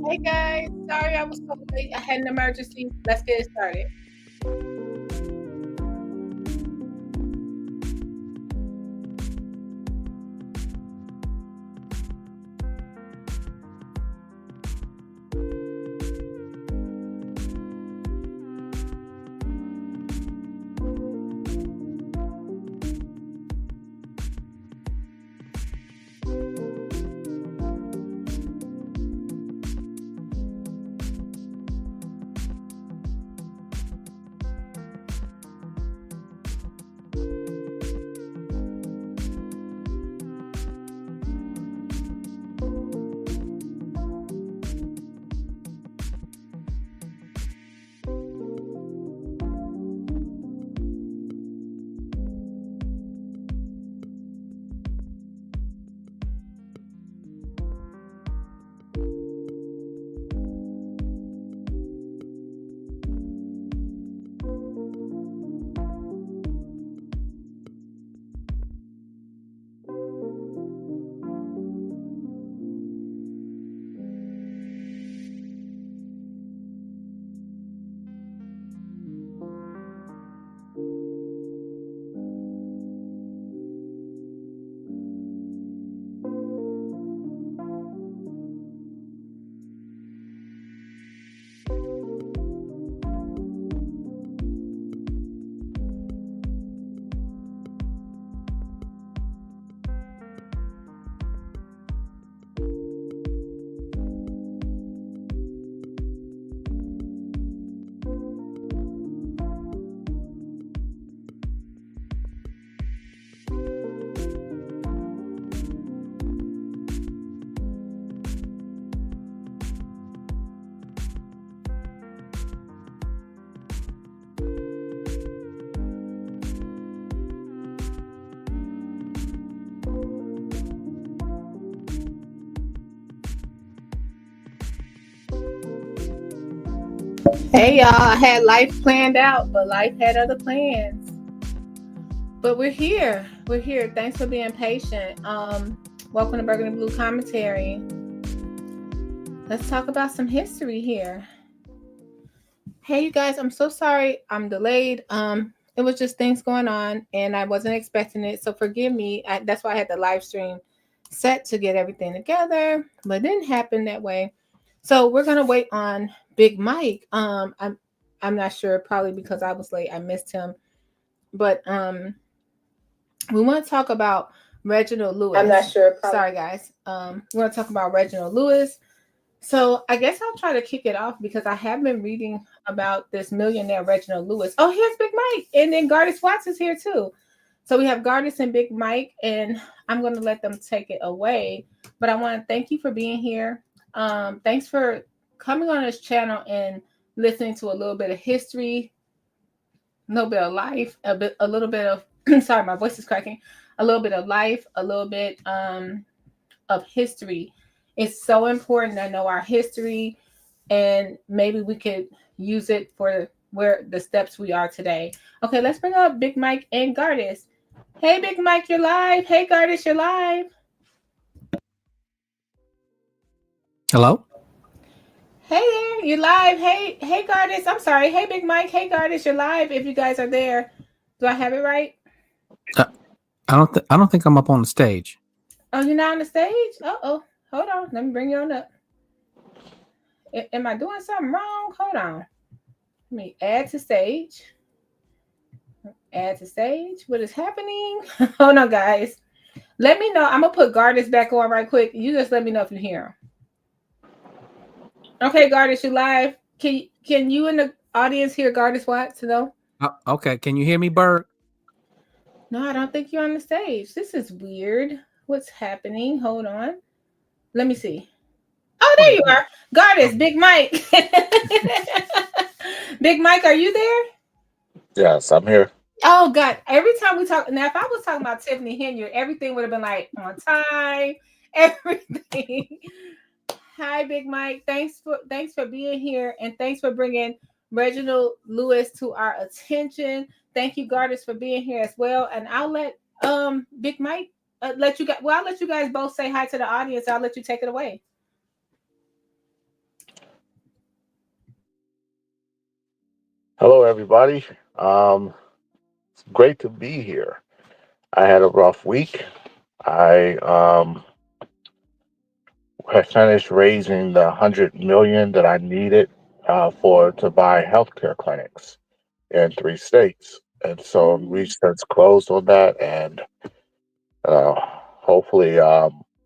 Hey guys, sorry I was so late. I had an emergency. Let's get it started. Hey y'all, I had life planned out, but life had other plans. But we're here. We're here. Thanks for being patient. Welcome to Burgundy Blue Commentary. Let's talk about some history here. Hey you guys, I'm so sorry I'm delayed. It was just things going on and I wasn't expecting it, so forgive me. That's why I had the live stream set to get everything together, but it didn't happen that way. So we're gonna wait on Big Mike. I'm not sure, probably because I was late, I missed him. But we want to talk about Reginald Lewis. I'm not sure. Sorry guys. We want to talk about Reginald Lewis. So I guess I'll try to kick it off because I have been reading about this millionaire Reginald Lewis. Oh, here's Big Mike, and then Gardis Watts is here too. So we have Gardis and Big Mike, and I'm going to let them take it away. But I want to thank you for being here. Thanks for coming on this channel and listening to a little bit of history, a little bit of life, a little bit of sorry, my voice is cracking. A little bit of life, a little bit of history. It's so important to know our history, and maybe we could use it for where the steps we are today. Okay, let's bring up Big Mike and Gardis. Hey, Big Mike, you're live. Hey, Gardis, you're live. Hello? Hey there, you're live. Hey, Gardis. I'm sorry. Hey, Big Mike. Hey, Gardis, you're live. If you guys are there, do I have it right? I don't think I'm up on the stage. Oh, you're not on the stage? Uh-oh. Hold on. Let me bring you on up. Am I doing something wrong? Hold on. Let me add to stage. Add to stage. What is happening? Hold on, guys. Let me know. I'm going to put Gardis back on right quick. You just let me know if you hear him. Okay, Gardis, you live. Can you in the audience hear Gardis Watts? No? Okay. Can you hear me, Berg? No, I don't think you're on the stage. This is weird. What's happening? Hold on. Let me see. Oh, there you are. Gardis, Big Mike. Big Mike, are you there? Yes, I'm here. Oh, God. Every time we talk, now if I was talking about Tiffany Henry, everything would have been like on time, everything. Hi, Big Mike. Thanks for being here, and thanks for bringing Reginald Lewis to our attention. Thank you, Gardis, for being here as well. And I'll let Big Mike let you guys. Well, I'll let you guys both say hi to the audience. I'll let you take it away. everybody. It's great to be here. I had a rough week. I had finished raising the 100 million that I needed for to buy healthcare clinics in 3 states, and so research closed on that, and hopefully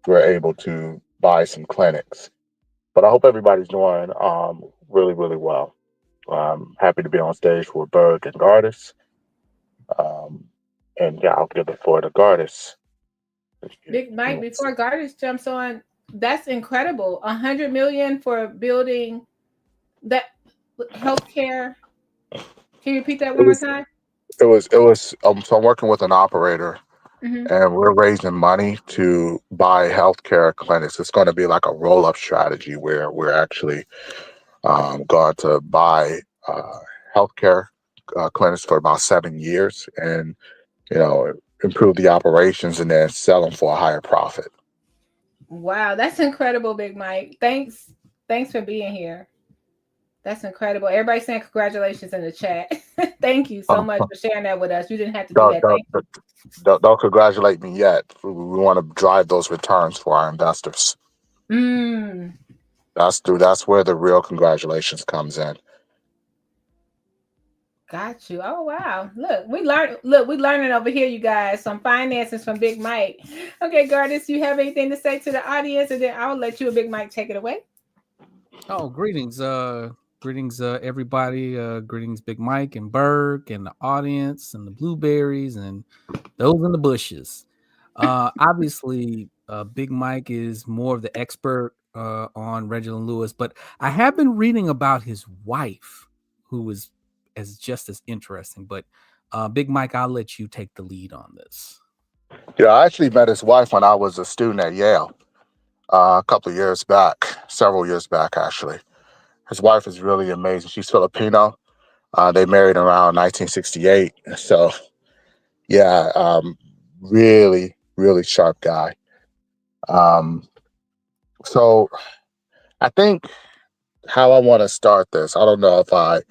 we're able to buy some clinics. But I hope everybody's doing really, really well. Happy to be on stage with Berg and Gardis. Um, and yeah, I'll give the floor to Gardis. Big Mike, before Gardis jumps on, that's incredible. 100 million for building that healthcare. Can you repeat that It one more was, time? so I'm working with an operator, Hmm. and we're raising money to buy healthcare clinics. It's going to be like a roll-up strategy where we're actually going to buy healthcare clinics for about 7 years, and you know, improve the operations and then sell them for a higher profit. Wow, that's incredible, Big Mike. Thanks for being here. That's incredible. Everybody saying congratulations in the chat. Thank you so Um, much for sharing that with us. You didn't have to do don't, that. don't, Thank you. don't congratulate me yet. We want to drive those returns for our investors. Mm, That's where the real congratulations comes in. got you. Oh wow. Look, we learning over here, you guys. Some finances from Big Mike. Okay, Gardis, you have anything to say to the audience, and then I'll let you and Big Mike take it away. Oh, greetings, everybody. Greetings, Big Mike and Berg and the audience and the blueberries and those in the bushes. Obviously, Big Mike is more of the expert on Reginald Lewis, but I have been reading about his wife, who is just as interesting. But Big Mike, I'll let you take the lead on this. Yeah, I actually met his wife when I was a student at Yale a couple of years back, several years back, actually. His wife is really amazing. She's Filipino. They married around 1968. So, yeah, really, really sharp guy. Um, so, I think how I want to start this. I don't know if I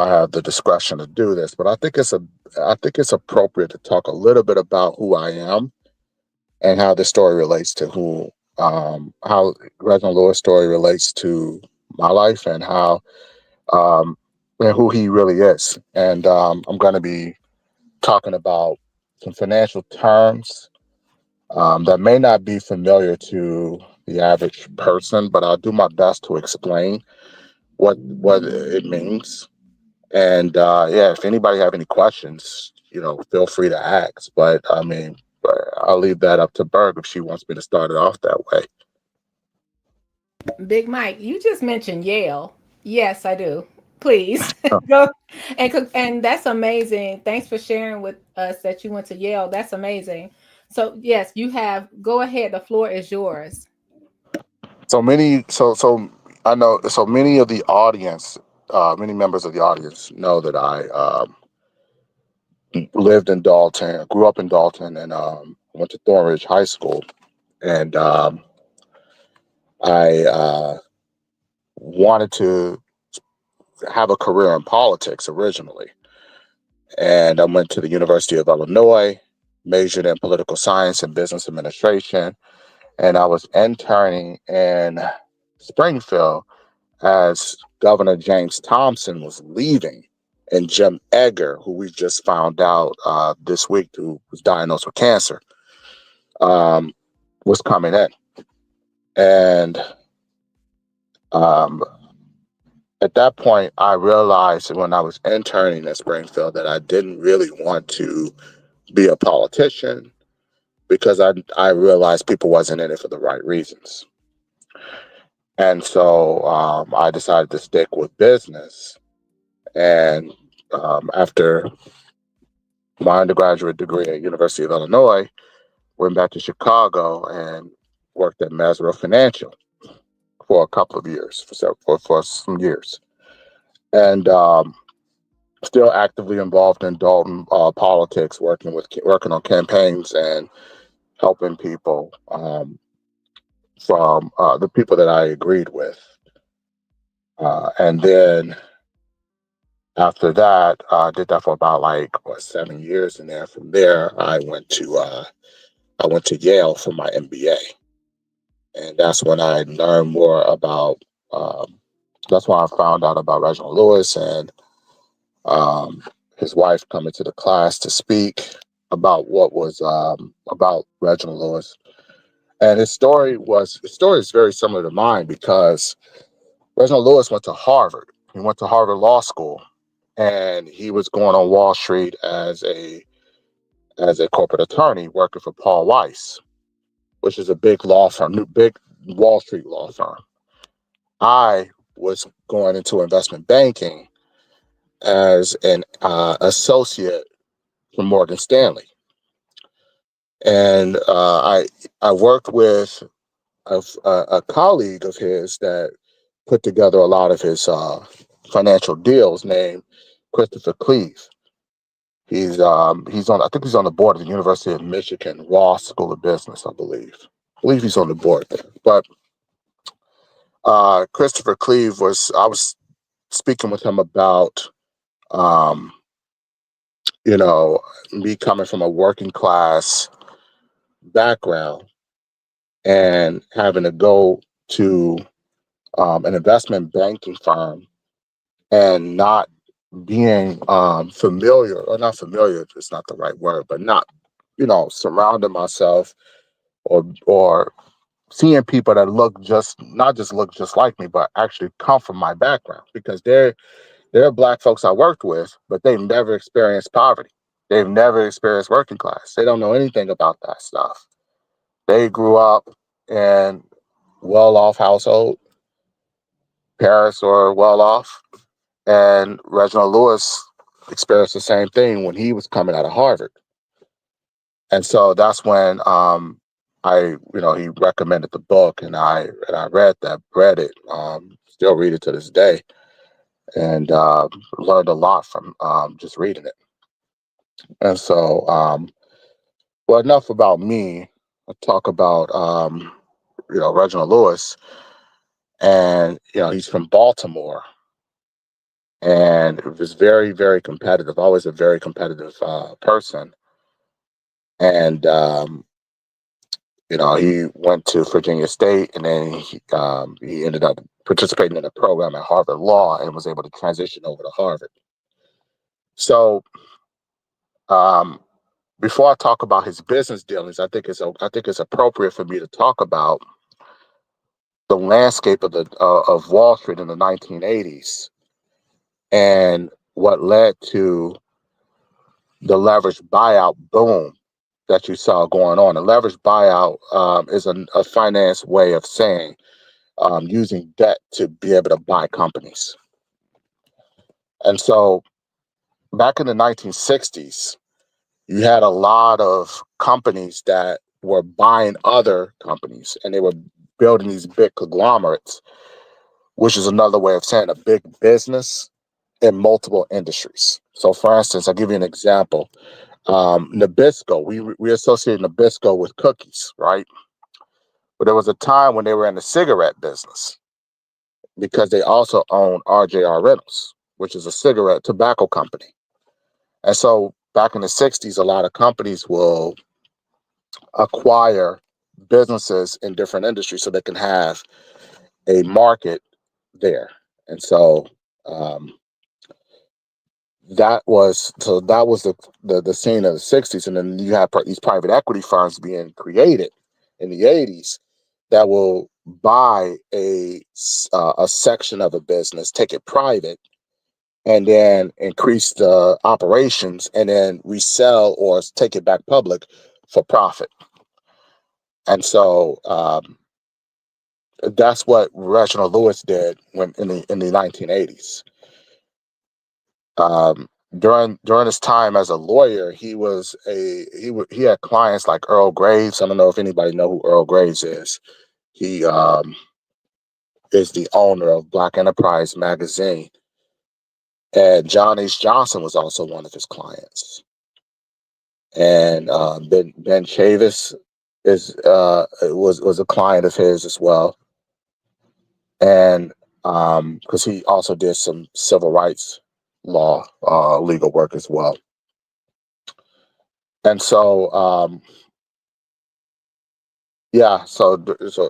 have the discretion to do this, but I think it's appropriate to talk a little bit about who I am and how this story relates to how Reginald Lewis' story relates to my life and how and who he really is. And I'm going to be talking about some financial terms that may not be familiar to the average person, but I'll do my best to explain what it means. And yeah, if anybody have any questions, feel free to ask. But I mean, I'll leave that up to Berg if she wants me to start it off that way. Big Mike, you just mentioned Yale. Yes, I do. Please Huh. go and that's amazing. Thanks for sharing with us that you went to Yale. That's amazing. So yes, you have. Go ahead. The floor is yours. So I know so many of the audience, many members of the audience know that I lived in Dalton, grew up in Dalton, and went to Thornridge High School, and I wanted to have a career in politics originally. And I went to the University of Illinois, majored in political science and business administration, and I was interning in Springfield as Governor James Thompson was leaving, and Jim Edgar, who we just found out this week, who was diagnosed with cancer, um, was coming in. And um, at that point, I realized when I was interning at Springfield that I didn't really want to be a politician because I realized people wasn't in it for the right reasons. And so I decided to stick with business. And after my undergraduate degree at University of Illinois, went back to Chicago and worked at Masro Financial for a couple of years, for some years. And still actively involved in Dalton politics, working on campaigns and helping people from the people that I agreed with. And then After that, I did that for about 7 years, and then from there, I went to Yale for my MBA, and that's when I learned more about. Um, that's when I found out about Reginald Lewis and um, his wife coming to the class to speak about what was about Reginald Lewis. And his story is very similar to mine because Reginald Lewis went to Harvard. He went to Harvard Law School, and he was going on Wall Street as a corporate attorney working for Paul Weiss, which is a big law firm, big Wall Street law firm. I was going into investment banking as an associate from Morgan Stanley, and I worked with a colleague of his that put together a lot of his financial deals, named Christopher Cleave. He's on, I think he's on the board of the University of Michigan Ross School of Business, I believe. I believe he's on the board there. But Christopher Cleave I was speaking with him about um, me coming from a working class background and having to go to an investment banking firm and not being familiar, or not familiar, it's not the right word, but not, surrounding myself or seeing people that not just look just like me, but actually come from my background, because they're Black folks I worked with, but they've never experienced poverty. They've never experienced working class. They don't know anything about that stuff. They grew up in well-off household. Parents were well off, and Reginald Lewis experienced the same thing when he was coming out of Harvard. And so that's when he recommended the book, and I read it, still read it to this day, and learned a lot from just reading it. And so, well, enough about me. I'll talk about Reginald Lewis, and he's from Baltimore, and it was very, very competitive. Always a very competitive person, and he went to Virginia State, and then he ended up participating in a program at Harvard Law and was able to transition over to Harvard. So, before I talk about his business dealings, I think it's appropriate for me to talk about the landscape of Wall Street in the 1980s and what led to the leveraged buyout boom that you saw going on. A leveraged buyout is a finance way of saying using debt to be able to buy companies. And so back in the 1960s, you had a lot of companies that were buying other companies, and they were building these big conglomerates, which is another way of saying a big business in multiple industries. So for instance, I'll give you an example. Nabisco, we associate Nabisco with cookies, right? But there was a time when they were in the cigarette business, because they also own RJR Reynolds, which is a cigarette tobacco company. And so back in the 60s, a lot of companies will acquire businesses in different industries so they can have a market there. And so that was the scene of the 60s. And then you have these private equity firms being created in the 80s that will buy a section of a business, take it private, and then increase the operations, and then resell or take it back public for profit. And so that's what Reginald Lewis did when in the 1980s. During his time as a lawyer, he had clients like Earl Graves. I don't know if anybody know who Earl Graves is. He is the owner of Black Enterprise magazine, and John H. Johnson was also one of his clients. And Ben Chavis was a client of his as well, and because he also did some civil rights law, legal work as well. And so, yeah,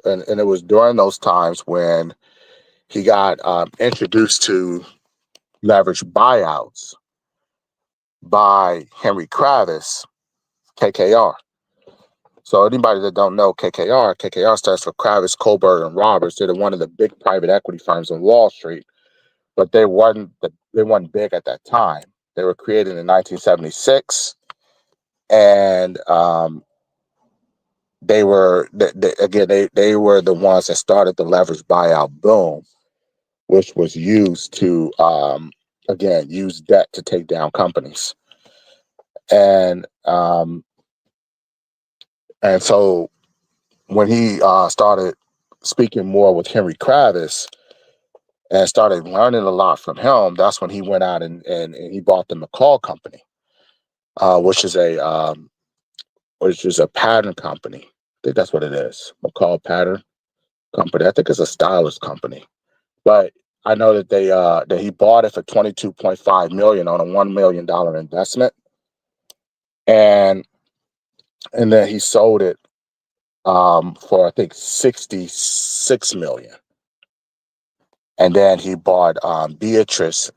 and it was during those times when he got introduced to leverage buyouts by Henry Kravis, KKR. So anybody that don't know KKR stands for Kravis, Kohlberg, and Roberts. They're one of the big private equity firms on Wall Street, but they weren't big at that time. They were created in 1976, and they were they were the ones that started the leverage buyout boom, which was used to again use debt to take down companies, and so when he started speaking more with Henry Kravis and started learning a lot from him, that's when he went out and he bought the McCall Company, which is a pattern company. I think that's what it is, McCall Pattern Company. I think it's a stylist company, but I know that that he bought it for $22.5 million on a $1 million investment, and then he sold it for I think $66 million. And then he bought Beatrice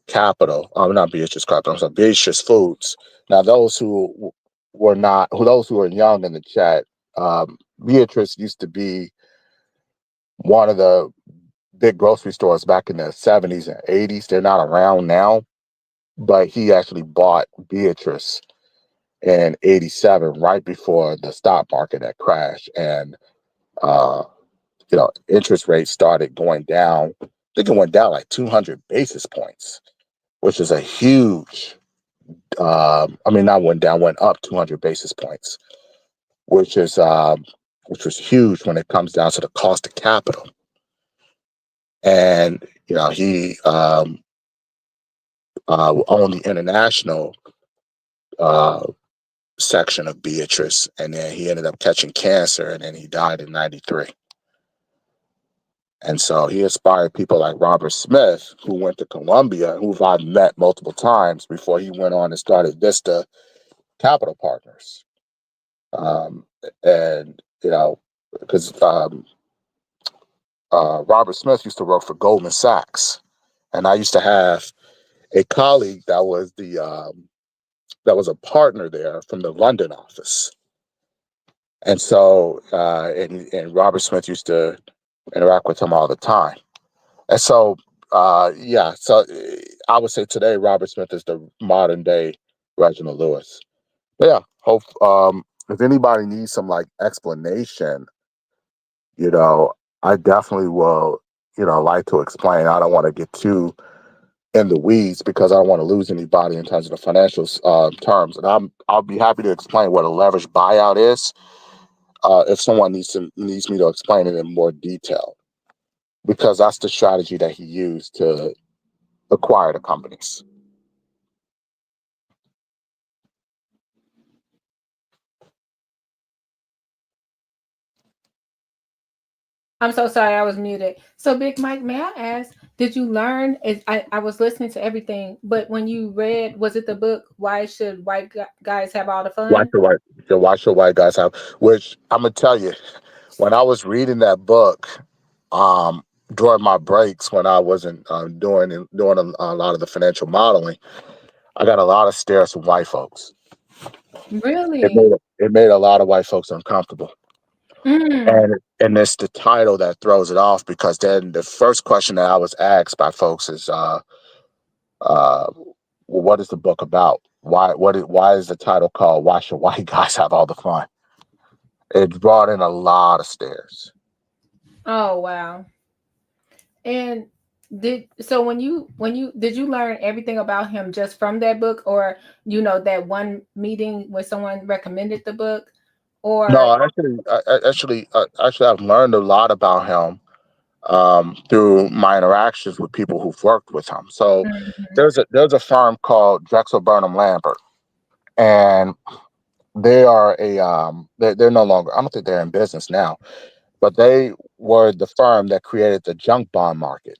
Capital. Not Beatrice Capital. I'm sorry, Beatrice Foods. Now, those who were young in the chat, Beatrice used to be one of the big grocery stores back in the 70s and 80s. They're not around now, but he actually bought Beatrice in 87, right before the stock market had crashed, and interest rates started going down. I think it went down like 200 basis points, which is a huge. Not went down, went up 200 basis points, which was huge when it comes down to the cost of capital. And he owned the international section of Beatrice, and then he ended up catching cancer, and then he died in '93. And so he inspired people like Robert Smith, who went to Columbia, who I've met multiple times before he went on and started Vista Capital Partners. And, because Robert Smith used to work for Goldman Sachs. And I used to have a colleague that was a partner there from the London office. And so, and Robert Smith used to interact with him all the time. And so, so I would say today Robert Smith is the modern day Reginald Lewis. But yeah, hope if anybody needs some like explanation, I definitely will, like to explain. I don't want to get too in the weeds because I don't want to lose anybody in terms of the financial terms. And I'll be happy to explain what a leverage buyout is if someone needs me to explain it in more detail, because that's the strategy that he used to acquire the companies. I'm so sorry, I was muted. So, Big Mike, may I ask, did you learn? I was listening to everything, but when you read, was it the book, Why Should White Guys Have All the Fun? Why should white guys have? Which I'm gonna tell you, when I was reading that book, during my breaks when I wasn't doing a lot of the financial modeling, I got a lot of stares from white folks. Really? It made a lot of white folks uncomfortable. Mm. And it's the title that throws it off, because then the first question that I was asked by folks is, well, what is the book about? Why is the title called Why Should White Guys Have All the Fun? It brought in a lot of stares. Oh, wow. And when you did you learn everything about him just from that book, or that one meeting where someone recommended the book, or No, actually, I've learned a lot about him through my interactions with people who've worked with him. So Mhm. there's a firm called Drexel Burnham Lambert, and they are they're no longer, I don't think they're in business now, but they were the firm that created the junk bond market.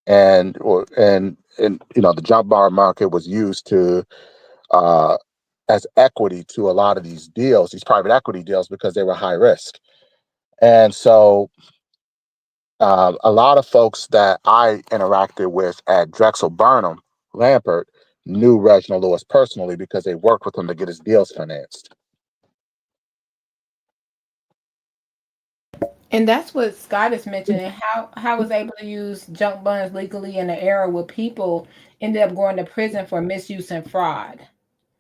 and the junk bond market was used to uh, as equity to a lot of these deals, these private equity deals, because they were high risk. And so a lot of folks that I interacted with at Drexel Burnham Lampert knew Reginald Lewis personally because they worked with him to get his deals financed. And that's what Scott is mentioning. How was able to use junk bonds legally in an era where people ended up going to prison for misuse and fraud.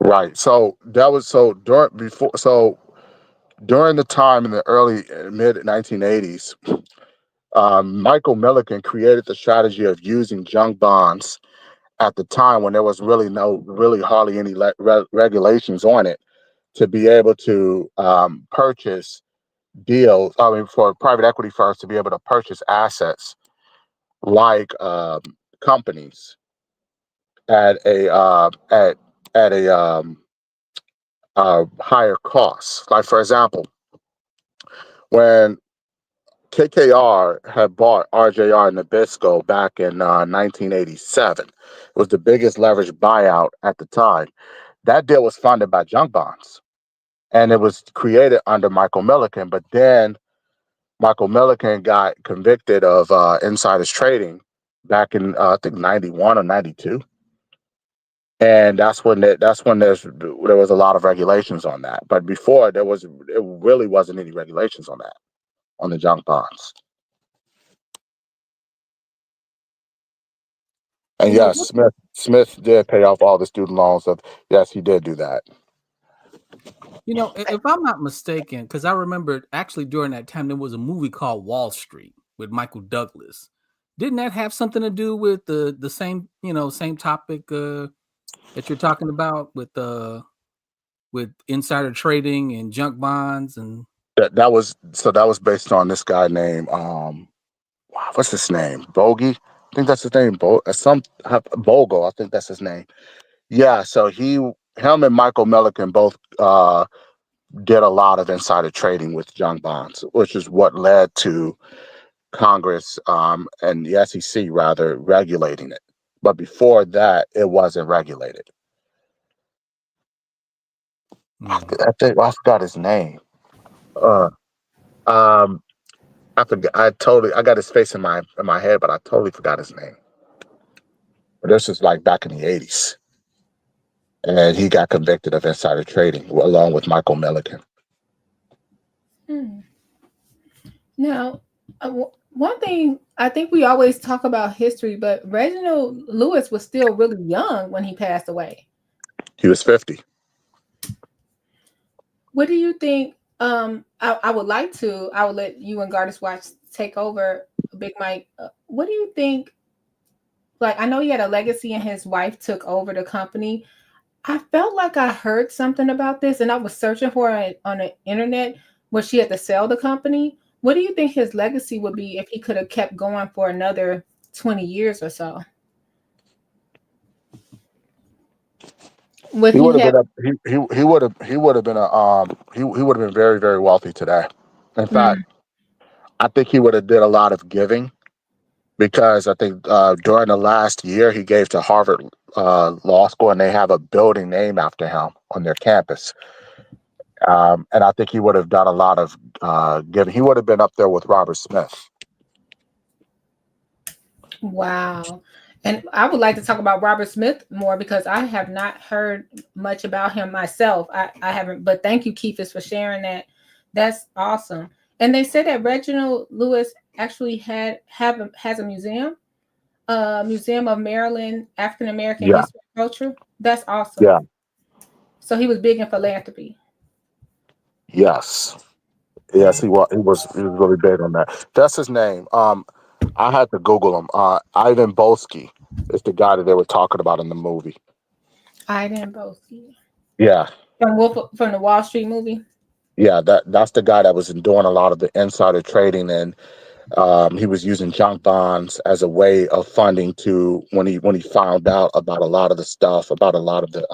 Right. So that was during the time in the early mid 1980s, Michael Milliken created the strategy of using junk bonds at the time when there was really hardly any regulations on it to be able to purchase deals. I mean, for private equity firms to be able to purchase assets like companies at a higher cost. Like for example, when KKR had bought RJR Nabisco back in 1987. It was the biggest leverage buyout at the time. That deal was funded by junk bonds, and it was created under Michael Milliken. But then Michael Milliken got convicted of insiders trading back in I think 91 or 92, and there was a lot of regulations on that. But before it really wasn't any regulations on that on the junk bonds. And You know, yes, Smith did pay off all the student loans. Yes, he did do that. if I'm not mistaken, because I remember actually during that time there was a movie called Wall Street with Michael Douglas. Didn't that have something to do with the same same topic that you're talking about with insider trading and junk bonds and That was based on this guy named what's his name? Bogey? I think that's his name. Bogle. I think that's his name. Yeah. So him and Michael Milliken both did a lot of insider trading with junk bonds, which is what led to Congress and the SEC rather regulating it. But before that, it wasn't regulated. I forgot his name. Uh, um, I forgot. I got his face in my head, but I totally forgot his name. But this was like back in the 80s, and he got convicted of insider trading along with Michael Milliken. Hmm. Now, one thing I think we always talk about history, but Reginald Lewis was still really young when he passed away. He was 50. What do you think? I would like to. I would let you and Gardis Watch take over, Big Mike. What do you think? Like, I know he had a legacy, and his wife took over the company. I felt like I heard something about this, and I was searching for it on the internet where she had to sell the company. What do you think his legacy would be if he could have kept going for another 20 years or so? Would He he would have have? been he would have been he would have been very, very wealthy today. In fact, Mm, I think he would have did a lot of giving because I think during the last year he gave to Harvard Law School, and they have a building named after him on their campus. And I think he would have done a lot of giving. He would have been up there with Robert Smith. wow. And I would like to talk about Robert Smith more because I have not heard much about him myself. I haven't, but thank you, Keithis, for sharing that. That's awesome. And they said that Reginald Lewis actually has a museum, Museum of Maryland African American Yeah, History and Culture. That's awesome. yeah, So he was big in philanthropy. yes, yes. He was really big on that. That's his name. I had to Google him. Ivan Bolsky is the guy that they were talking about in the movie. I didn't both see Yeah, from the Wall Street movie. yeah. That's the guy that was doing a lot of the insider trading, and he was using junk bonds as a way of funding to when he found out about a lot of the stuff about a lot of the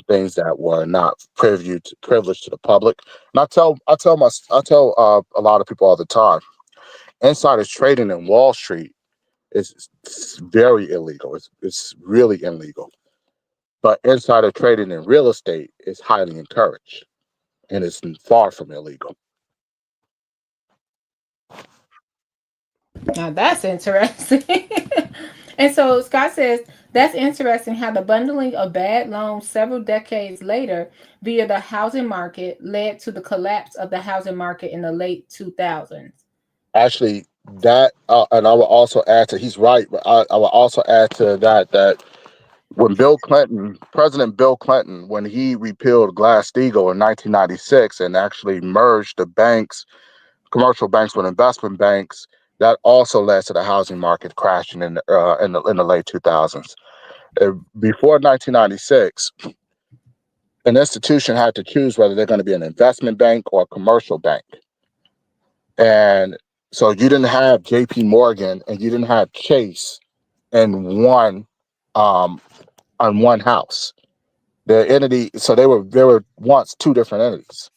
things that were not privileged to the public. And I tell a lot of people all the time, insider trading in Wall Street is very illegal. It's really illegal. But insider trading in real estate is highly encouraged, and it's far from illegal. Now that's interesting. And so Scott says that's interesting how the bundling of bad loans several decades later via the housing market led to the collapse of the housing market in the late 2000s. Actually, that and I will also add to he's right, but I will also add to that when President Bill Clinton, when he repealed Glass-Steagall in 1996 and actually merged the banks, commercial banks with investment banks, that also led to the housing market crashing in the late 2000s. Before 1996, an institution had to choose whether they're going to be an investment bank or a commercial bank. And so you didn't have JP Morgan and you didn't have Chase in one on one house. The entity, so they were once two different entities.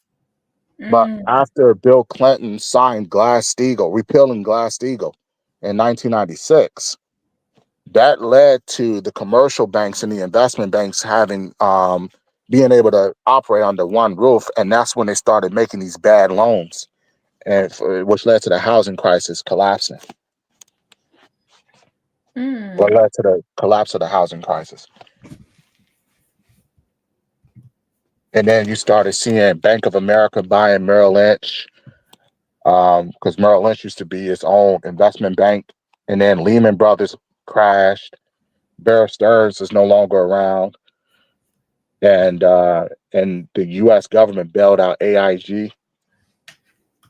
But Mm, after Bill Clinton signed Glass-Steagall, repealing Glass-Steagall in 1996, that led to the commercial banks and the investment banks having being able to operate under one roof, and that's when they started making these bad loans, which led to the housing crisis collapsing. What mm. led to the collapse of the housing crisis. And then you started seeing Bank of America buying Merrill Lynch, because Merrill Lynch used to be its own investment bank. And then Lehman Brothers crashed. Bear Stearns is no longer around. And the U.S. government bailed out AIG.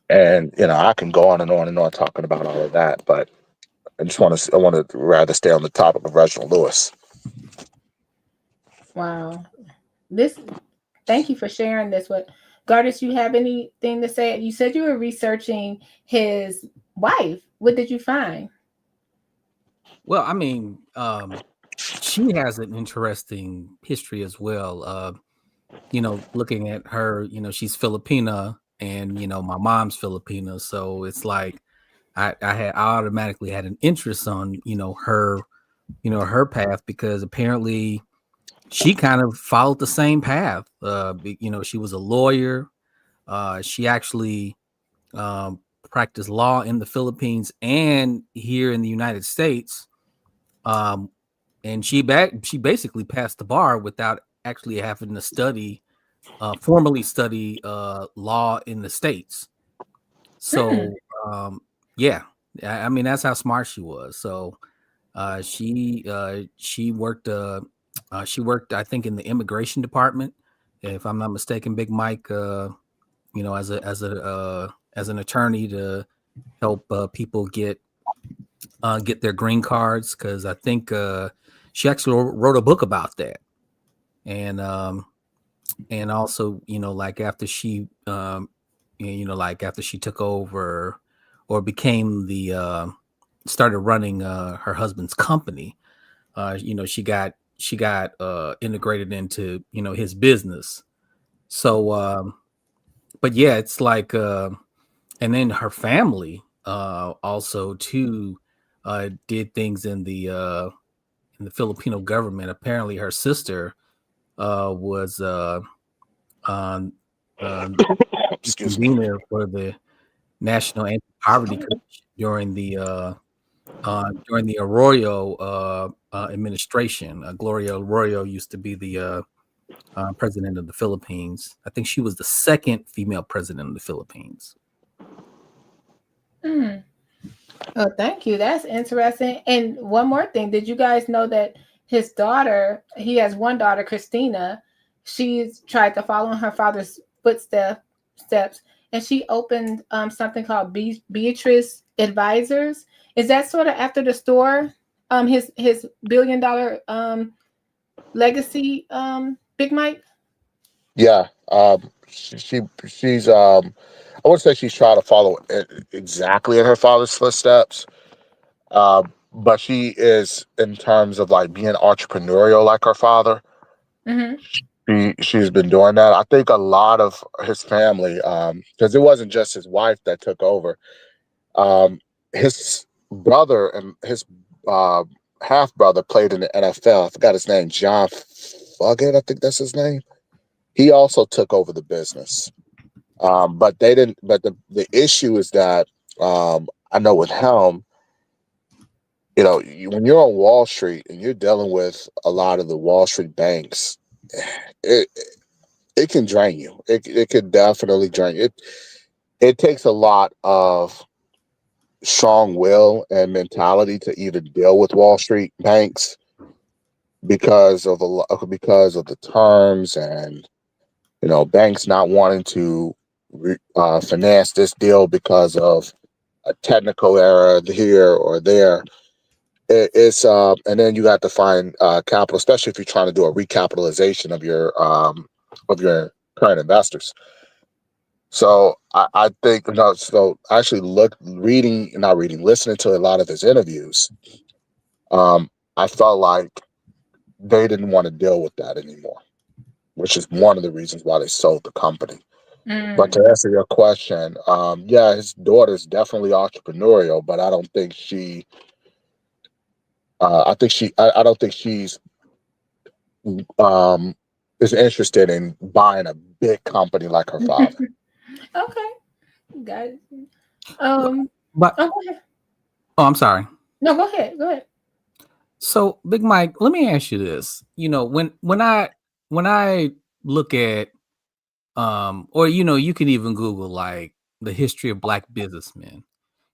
And I can go on and on and on talking about all of that, but I want to rather stay on the topic of Reginald Lewis. Wow. This Thank you for sharing this with Gardis. You have anything to say? You said you were researching his wife. What did you find? Well, I mean, she has an interesting history as well. Looking at her, she's Filipina, and my mom's Filipina, so it's like I automatically had an interest on her path, because apparently she kind of followed the same path. She was a lawyer. She actually practiced law in the Philippines and here in the United States. And she basically passed the bar without actually having to formally study law in the States. So yeah, I mean, that's how smart she was. So she worked I think in the immigration department, if I'm not mistaken, Big Mike, as an attorney to help people get their green cards, because I think she actually wrote a book about that. And also, like after she after she took over or became started running her husband's company, she got integrated into his business. So but yeah, it's like and then her family also too did things in the Filipino government. Apparently her sister was um Excuse me. convener for the National Anti-Poverty Commission during the Arroyo administration. Gloria Arroyo used to be the president of the Philippines. I think she was the second female president of the Philippines. Mm. Oh, thank you. That's interesting. And one more thing, did you guys know that he has one daughter, Christina. She's tried to follow in her father's steps, and she opened something called Beatrice Advisors. Is that sort of after the store, his $1 billion legacy, Big Mike? Yeah, she's I wouldn't say she's trying to follow exactly in her father's footsteps, but she is in terms of like being entrepreneurial like her father. Mm-hmm. She's been doing that. I think a lot of his family, because it wasn't just his wife that took over. Um, his brother and his uh, half brother played in the NFL. I forgot his name, John Fuggett, I think that's his name. He also took over the business, but they didn't. But the issue is that I know with Helm, when you're on Wall Street and you're dealing with a lot of the Wall Street banks, it it can drain you. It could definitely drain you. It takes a lot of strong will and mentality to even deal with Wall Street banks because of the terms and banks not wanting to finance this deal because of a technical error here or there. It's and then you got to find capital, especially if you're trying to do a recapitalization of your current investors. So I think so actually listening to a lot of his interviews, I felt like they didn't want to deal with that anymore, which is one of the reasons why they sold the company. But to answer your question, yeah, his daughter's definitely entrepreneurial, but I don't think I don't think she's um, is interested in buying a big company like her father. Okay, got it. But Oh, go ahead. oh, I'm sorry. No, go ahead. Go ahead. So, Big Mike, let me ask you this. When I look at or you can even Google like the history of Black businessmen.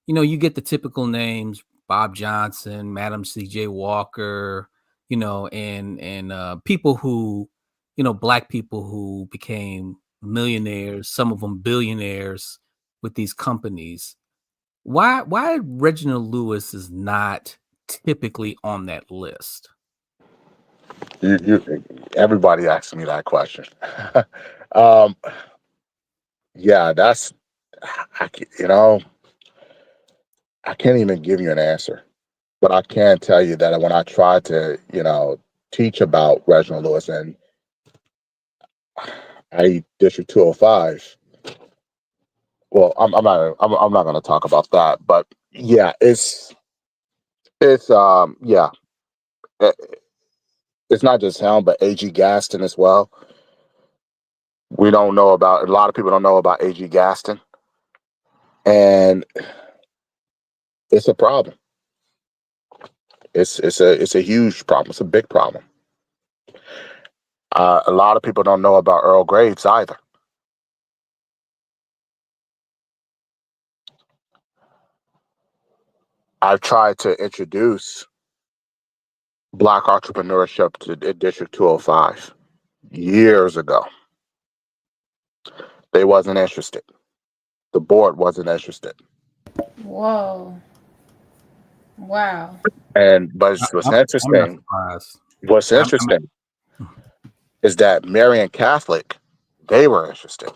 You get the typical names: Bob Johnson, Madam C.J. Walker, and people who, Black people who became millionaires, some of them billionaires with these companies. Why Reginald Lewis is not typically on that list? Everybody asks me that question. um, yeah, that's I, ca- you know I can't even give you an answer, but I can tell you that when I tried to teach about Reginald Lewis and I District 205. Well, I'm not going to talk about that, but yeah, it's yeah, it, it's not just him, but A.G. Gaston as well. We don't know about a lot of people don't know about A.G. Gaston, and it's a problem. It's a huge problem. It's a big problem. A lot of people don't know about Earl Graves either. I've tried to introduce Black entrepreneurship to District 205 years ago. They wasn't interested. The board wasn't interested. Whoa. Wow. And but I, what's I'm not interesting, surprised. what's I'm interesting is that Marian Catholic, they were interested,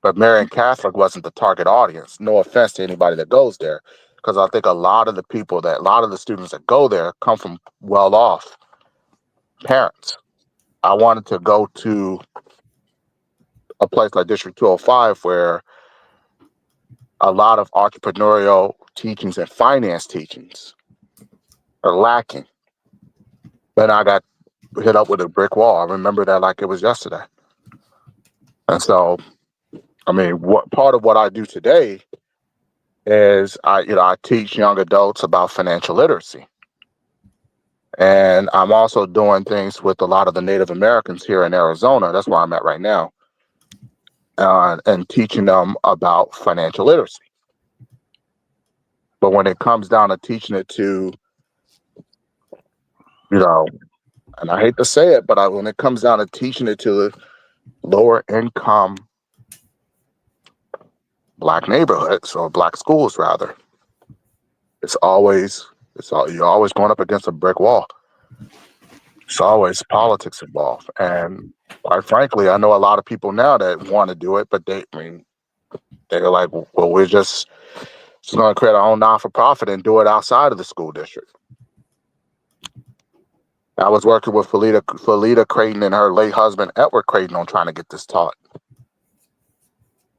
but Marian Catholic wasn't the target audience. No offense to anybody that goes there, because I think a lot of the students that go there come from well-off parents. I wanted to go to a place like District 205 where a lot of entrepreneurial teachings and finance teachings are lacking. But I got hit up with a brick wall. I remember that like it was yesterday. And so, I mean, what part of what I do today is I teach young adults about financial literacy. And I'm also doing things with a lot of the Native Americans here in Arizona. That's where I'm at right now. And teaching them about financial literacy. But when it comes down to teaching it to, and I hate to say it, but when it comes down to teaching it to the lower income Black neighborhoods or Black schools rather, you're always going up against a brick wall. It's always politics involved. And quite frankly, I know a lot of people now that want to do it, but they're like, well, we're just going to create our own non-for-profit and do it outside of the school district. I was working with Felita Creighton and her late husband, Edward Creighton, on trying to get this taught.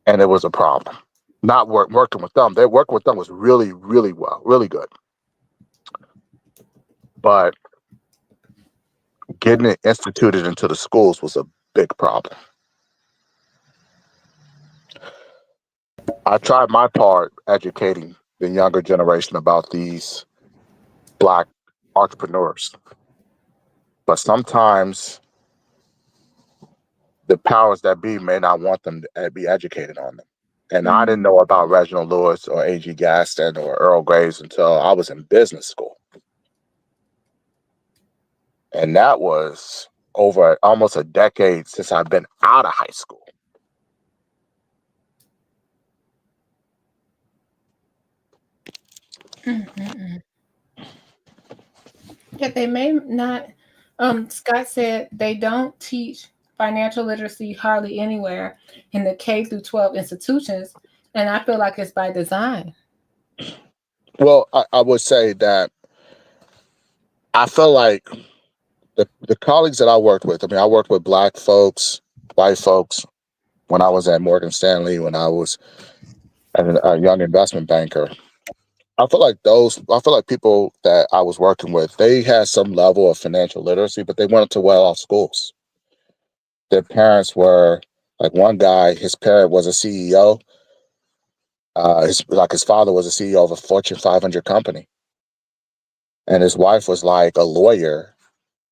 And it was a problem. not working with them. Their working with them was really, really well, really good. But getting it instituted into the schools was a big problem. I tried my part educating the younger generation about these Black entrepreneurs, but sometimes the powers that be may not want them to be educated on them. And I didn't know about Reginald Lewis or A.G. Gaston or Earl Graves until I was in business school. And that was over almost a decade since I've been out of high school. Yeah, they may not. Scott said they don't teach financial literacy hardly anywhere in the K through 12 institutions, and I feel like it's by design. Well, I would say that I feel like the colleagues that I worked with, I mean, I worked with Black folks, white folks when I was at Morgan Stanley, when I was a young investment banker. I feel like people that I was working with, they had some level of financial literacy, but they went to well-off schools. Their parents were like one guy, his parent was a CEO. His father was a CEO of a Fortune 500 company, and his wife was like a lawyer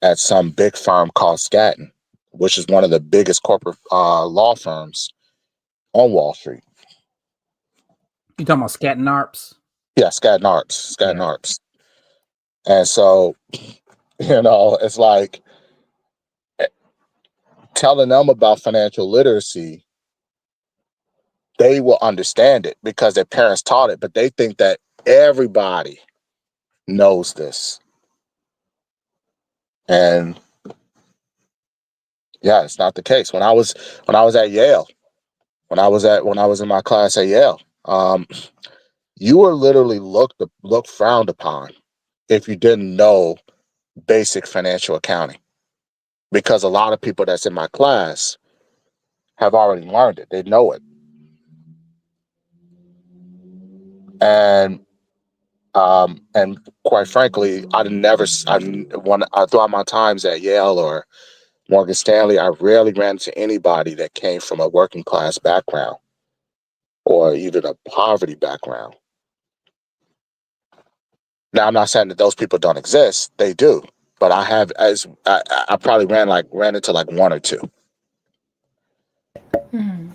at some big firm called Skadden, which is one of the biggest corporate law firms on Wall Street. You talking about Scat and Arps? Yeah, Skadden Arps. And so, it's like telling them about financial literacy, they will understand it because their parents taught it, but they think that everybody knows this. And yeah, it's not the case. When I was at Yale, when I was in my class at Yale, you were literally looked frowned upon if you didn't know basic financial accounting, because a lot of people that's in my class have already learned it. They know it. And quite frankly, throughout my times at Yale or Morgan Stanley, I rarely ran into anybody that came from a working class background or even a poverty background. Now, I'm not saying that those people don't exist; they do. But I probably ran into like one or two, Mhm.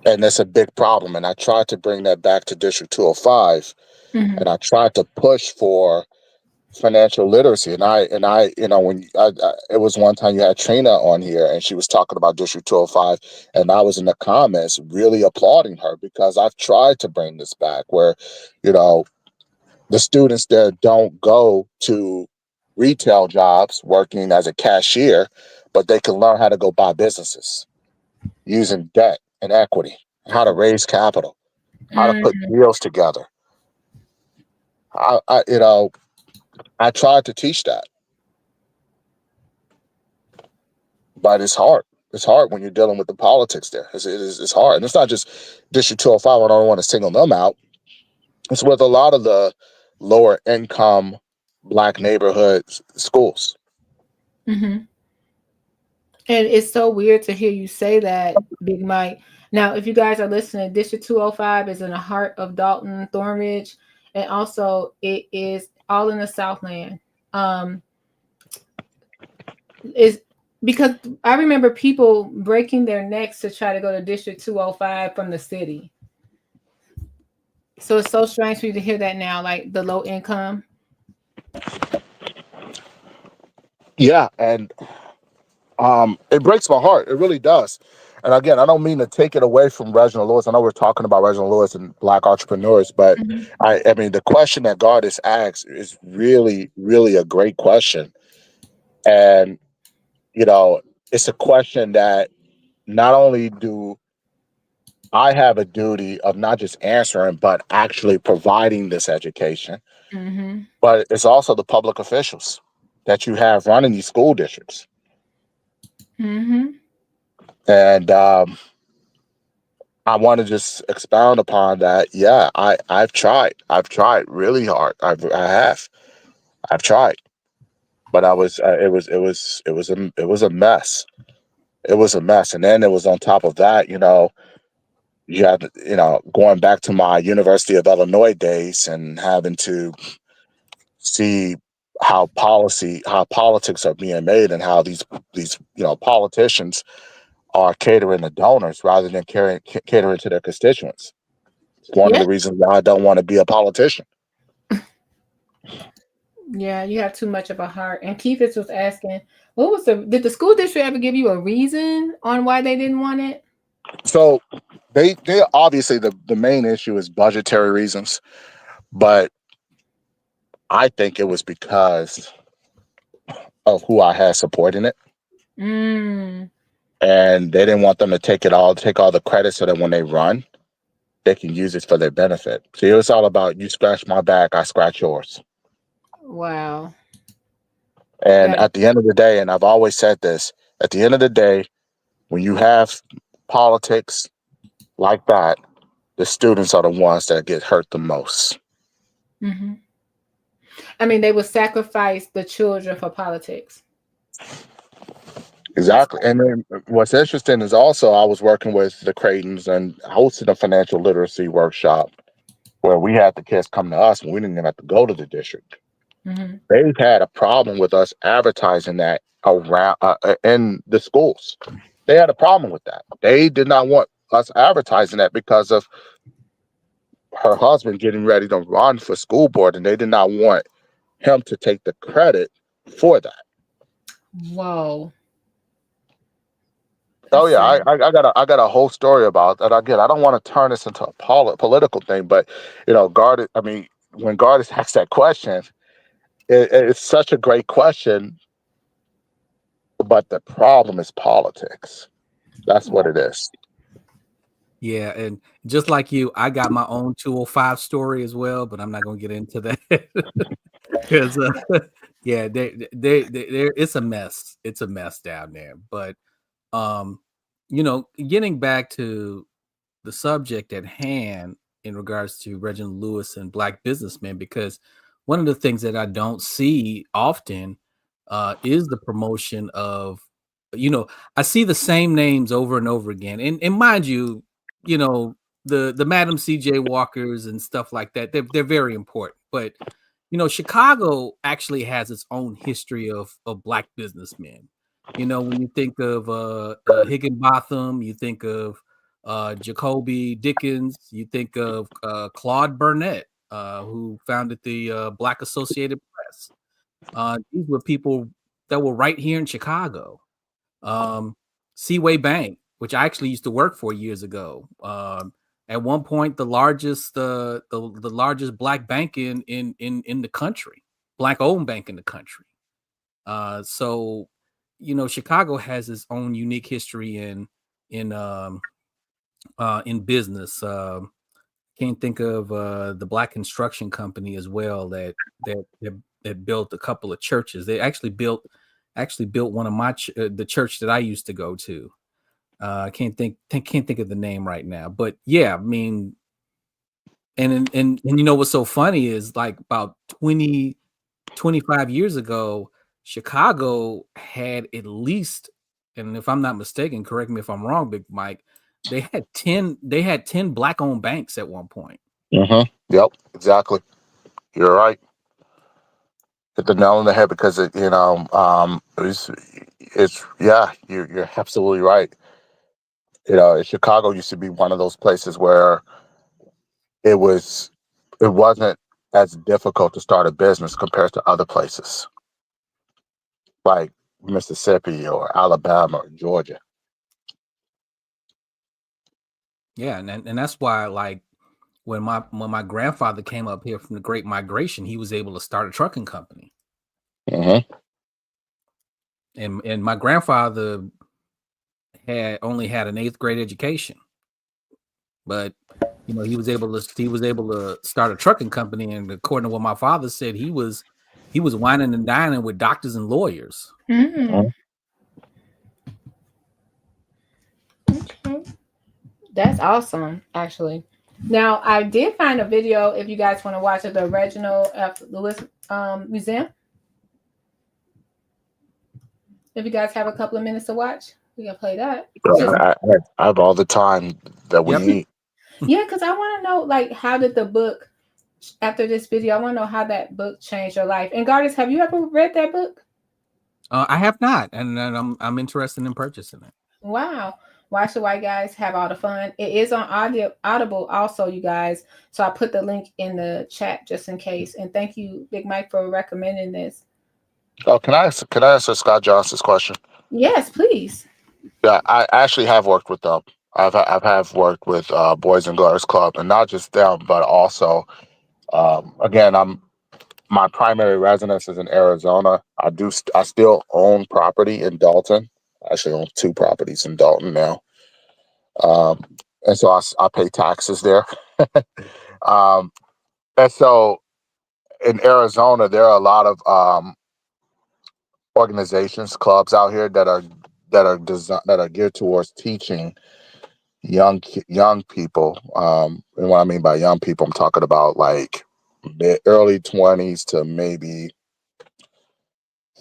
and that's a big problem. And I tried to bring that back to District 205, Mhm. and I tried to push for financial literacy. And it was one time you had Trina on here and she was talking about District 205, and I was in the comments really applauding her because I've tried to bring this back where, the students there don't go to retail jobs working as a cashier, but they can learn how to go buy businesses using debt and equity, how to raise capital, how to put deals together. I tried to teach that. But it's hard. It's hard when you're dealing with the politics there. It's hard. And it's not just District 205. I don't want to single them out. It's with a lot of the lower income Black neighborhood schools. Mhm. And it's so weird to hear you say that, Big Mike. Now, if you guys are listening, District 205 is in the heart of Dalton, Thornridge, and also it is all in the Southland. Is because I remember people breaking their necks to try to go to District 205 from the city. So it's so strange for you to hear that now, like the low income. Yeah, and it breaks my heart. It really does. And again, I don't mean to take it away from Reginald Lewis. I know we're talking about Reginald Lewis and Black entrepreneurs, but Mhm. I mean, the question that Gardis asks is really, really a great question. And, it's a question that not only do I have a duty of not just answering, but actually providing this education, Mhm. but it's also the public officials that you have running these school districts. Mhm. And I want to just expound upon that. Yeah, I've tried. I've tried really hard. I've tried, but I was it was a mess. It was a mess, and then it was on top of that. You had going back to my University of Illinois days and having to see how politics are being made and how these politicians are catering to donors rather than catering to their constituents. It's one of Yeah. the reasons why I don't want to be a politician. Yeah, you have too much of a heart. And Keith was asking, did the school district ever give you a reason on why they didn't want it? So they obviously the main issue is budgetary reasons, but I think it was because of who I had supporting it. Mm. And they didn't want them to take all the credit so that when they run, they can use it for their benefit. See, it's all about you scratch my back, I scratch yours. Wow. And That at the end of the day, and I've always said this, at the end of the day, when you have politics like that, the students are the ones that get hurt the most. mm-hmm. I mean, they would sacrifice the children for politics. That's Exactly. And then what's interesting is also I was working with the Creightons and hosted a financial literacy workshop where we had the kids come to us and we didn't even have to go to the district. mm-hmm. They've had a problem with us advertising that around in the schools. They had a problem with that. They did not want us advertising that because of her husband getting ready to run for school board, and they did not want him to take the credit for that. Whoa. Oh That's yeah, sad. I got a whole story about that. Again, I don't want to turn this into a political thing, but Gardis. I mean, when Gardis asked that question, it's such a great question, but the problem is politics. That's what it is. Yeah, and just like you, I got my own 205 story as well, but I'm not going to get into that because, yeah, it's a mess. It's a mess down there. But, getting back to the subject at hand in regards to Reginald Lewis and Black businessmen, because one of the things that I don't see often is the promotion of, I see the same names over and over again. And mind you, the Madam C.J. Walkers and stuff like that, they're very important. But, Chicago actually has its own history of Black businessmen. When you think of Higginbotham, you think of Jacoby Dickens, you think of Claude Burnett, who founded the Black Associated Press. These were people that were right here in Chicago. Seaway Bank, which I actually used to work for years ago. At one point, the largest largest Black bank in the country, Black owned bank in the country. So, Chicago has its own unique history in business. Can't think of the Black Construction Company as well that built a couple of churches. They actually built one of my the church that I used to go to. Can't think of the name right now, but yeah, I mean, and what's so funny is like about 25 years ago, Chicago had at least, and if I'm not mistaken, correct me if I'm wrong, Big Mike, they had 10 Black owned banks at one point. Mm-hmm. Yep, exactly. You're right. Hit the nail on the head because it's yeah, you're absolutely right. Chicago used to be one of those places where it was it wasn't as difficult to start a business compared to other places like Mississippi or Alabama or Georgia. Yeah, and that's why, like, when my grandfather came up here from the Great Migration, he was able to start a trucking company. Mm-hmm. And my grandfather had only had an 8th grade education, but he was able to start a trucking company. And according to what my father said, he was whining and dining with doctors and lawyers. Mm-hmm. Okay. That's awesome, actually. Now, I did find a video if you guys want to watch it, the Reginald F. Lewis Museum. If you guys have a couple of minutes to watch, we can play that. It's just I have all the time that we Yep. need. yeah, because I want to know like how did the book after this video, I want to know how that book changed your life. And Gardis, have you ever read that book? I have not, and I'm interested in purchasing it. Wow. Watch the White Guys have all the fun. It is on Audible also, you guys. So I put the link in the chat just in case. And thank you, Big Mike, for recommending this. Oh, can I answer Scott Johnson's question? Yes, please. Yeah, I actually have worked with them. I've worked with Boys and Girls Club, and not just them, but also again, my primary residence is in Arizona. I still own property in Dalton. I actually own two properties in Dalton now, um, and so I pay taxes there. um, and so in Arizona, there are a lot of organizations, clubs out here that are geared towards teaching young people. And what I mean by young people, I'm talking about like mid early 20s to maybe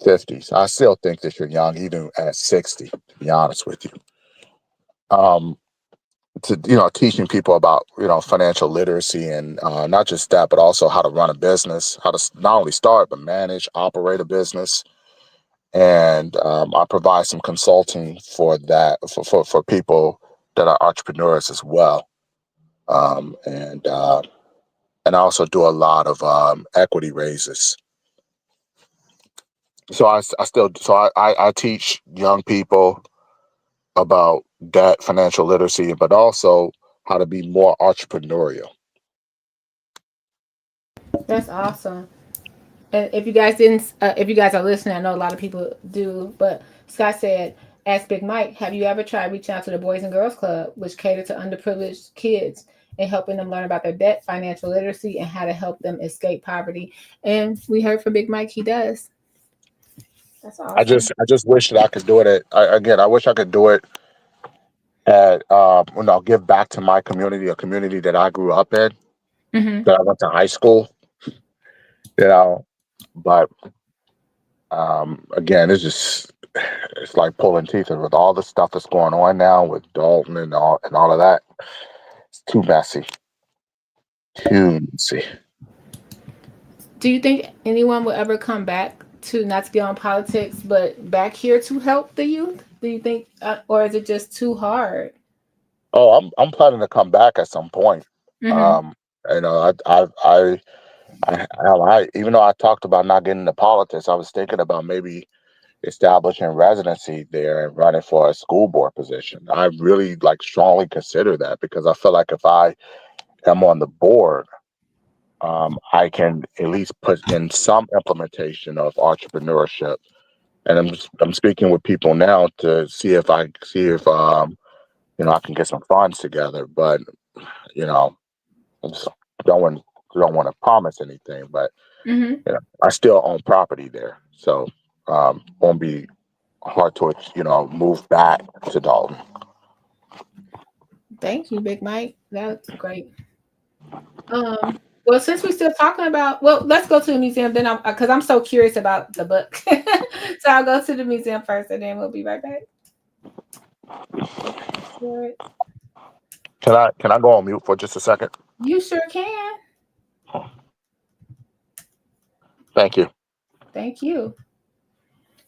50s. I still think that you're young, even at 60. To be honest with you, to teaching people about financial literacy and not just that, but also how to run a business, how to not only start but manage, operate a business. And I provide some consulting for that for people that are entrepreneurs as well. And I also do a lot of equity raises. So I teach young people about debt, financial literacy, but also how to be more entrepreneurial. That's awesome. And if you guys didn't, if you guys are listening, I know a lot of people do, but Scott said, ask Big Mike, have you ever tried reaching out to the Boys and Girls Club, which cater to underprivileged kids and helping them learn about their debt, financial literacy, and how to help them escape poverty? And we heard from Big Mike, he does. That's awesome. I just wish that I could do it. I wish I could do it at give back to my community, a community that I grew up in, Mm-hmm. that I went to high school. You know, but again, it's like pulling teeth, and with all the stuff that's going on now with Dalton and all of that. It's too messy. Too messy. Do you think anyone will ever come back to not to get on politics, but back here to help the youth? Do you think, or is it just too hard? Oh, I'm planning to come back at some point. Mm-hmm. Um, even though I talked about not getting into politics, I was thinking about maybe establishing residency there and running for a school board position. I really strongly consider that because I feel like if I am on the board, I can at least put in some implementation of entrepreneurship. And I'm speaking with people now to see if I can get some funds together. But you know, I just don't want to promise anything. But Mm-hmm. I still own property there, so won't be hard to move back to Dalton. Thank you, Big Mike. That's great. Well, since we're still talking about, well, let's go to the museum then, because I'm so curious about the book. So I'll go to the museum first, and then we'll be right back. Sure. Can I go on mute for just a second? You sure can. Thank you. Thank you.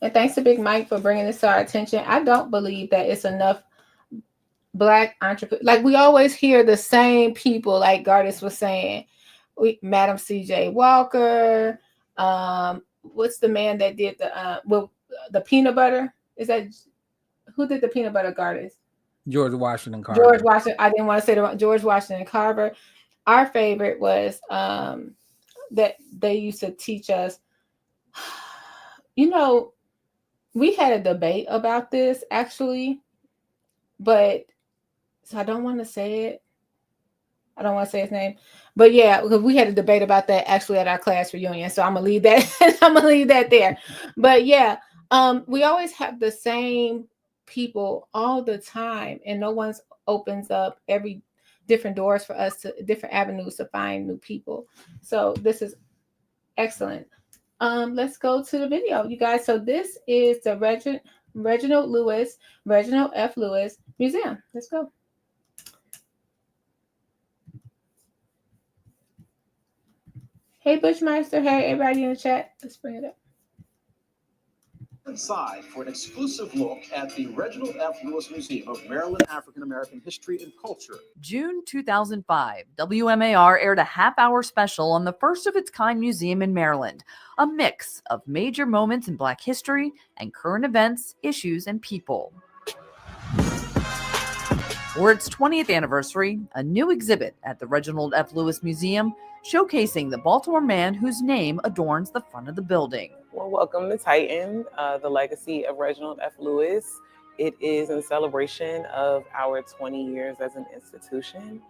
And thanks to Big Mike for bringing this to our attention. I don't believe that it's enough Black entrepreneurs. Like we always hear the same people, like Gardis was saying. Madam C.J. Walker. What's the man that did the peanut butter? Is that who did the peanut butter, Gardis? George Washington Carver. George Washington. I didn't want to say the wrong. George Washington Carver. Our favorite was that they used to teach us. We had a debate about this actually, but so I don't want to say it. I don't want to say his name, but yeah, because we had a debate about that actually at our class reunion. So I'm gonna leave that. I'm gonna leave that there. But yeah, we always have the same people all the time, and no one's opens up every different doors for us to different avenues to find new people. So this is excellent. Let's go to the video, you guys. So this is the Reginald Lewis, Reginald F. Lewis Museum. Let's go. Hey, Bushmeister. Hey, everybody in the chat. Let's bring it up. Inside for an exclusive look at the Reginald F. Lewis Museum of Maryland African American History and Culture. June 2005, WMAR aired a half-hour special on the first of its kind museum in Maryland, a mix of major moments in Black history and current events, issues, and people. For its 20th anniversary, a new exhibit at the Reginald F. Lewis Museum showcasing the Baltimore man whose name adorns the front of the building. Well, welcome to Titan, the legacy of Reginald F. Lewis. It is in celebration of our 20 years as an institution,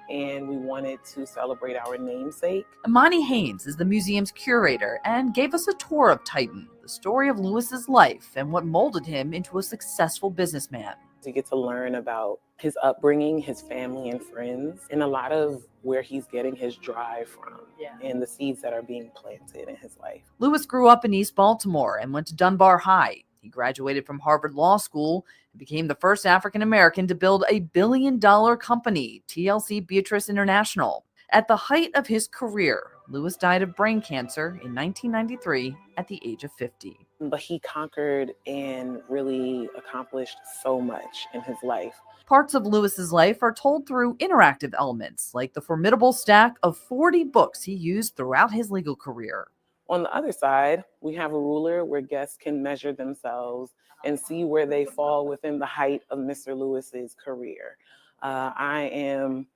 and we wanted to celebrate our namesake. Imani Haynes is the museum's curator and gave us a tour of Titan, the story of Lewis's life and what molded him into a successful businessman. To get to learn about his upbringing, his family and friends, and a lot of where he's getting his drive from and the seeds that are being planted in his life. Lewis grew up in East Baltimore and went to Dunbar High. He graduated from Harvard Law School and became the first African American to build a billion-dollar company, TLC Beatrice International. At the height of his career, Lewis died of brain cancer in 1993 at the age of 50. But he conquered and really accomplished so much in his life. Parts of Lewis's life are told through interactive elements, like the formidable stack of 40 books he used throughout his legal career. On the other side, we have a ruler where guests can measure themselves and see where they fall within the height of Mr. Lewis's career. I am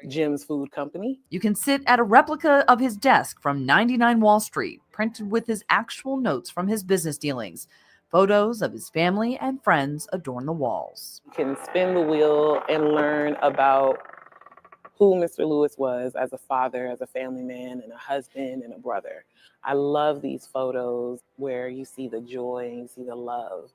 Jim's Food Company. You can sit at a replica of his desk from 99 Wall Street, printed with his actual notes from his business dealings. Photos of his family and friends adorn the walls. You can spin the wheel and learn about who Mr. Lewis was as a father, as a family man, and a husband and a brother. I love these photos where you see the joy and you see the love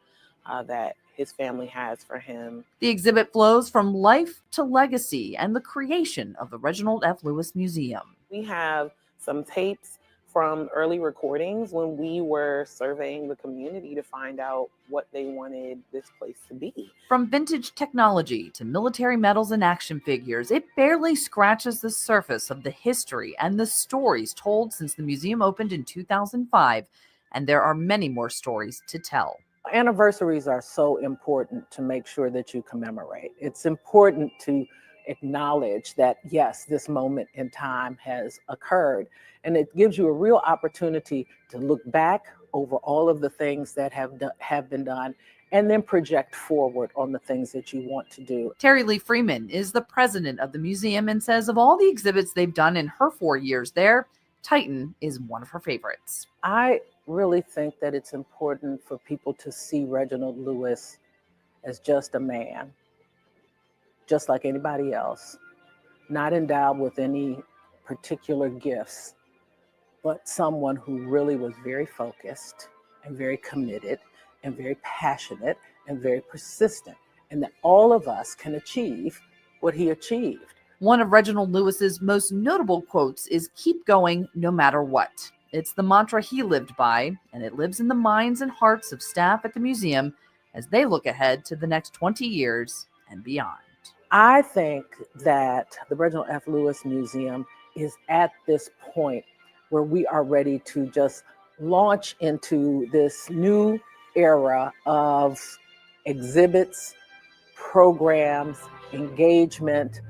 that his family has for him. The exhibit flows from life to legacy and the creation of the Reginald F. Lewis Museum. We have some tapes from early recordings when we were surveying the community to find out what they wanted this place to be. From vintage technology to military medals and action figures, it barely scratches the surface of the history and the stories told since the museum opened in 2005, and there are many more stories to tell. Anniversaries are so important to make sure that you commemorate. It's important to acknowledge that, yes, this moment in time has occurred. And it gives you a real opportunity to look back over all of the things that have been done and then project forward on the things that you want to do. Terry Lee Freeman is the president of the museum and says of all the exhibits they've done in her 4 years there, Titan is one of her favorites. I really think that it's important for people to see Reginald Lewis as just a man, just like anybody else, not endowed with any particular gifts, but someone who really was very focused and very committed and very passionate and very persistent, and that all of us can achieve what he achieved. One of Reginald Lewis's most notable quotes is "Keep going no matter what." It's the mantra he lived by, and it lives in the minds and hearts of staff at the museum as they look ahead to the next 20 years and beyond. I think that the Reginald F. Lewis Museum is at this point where we are ready to just launch into this new era of exhibits, programs, engagement,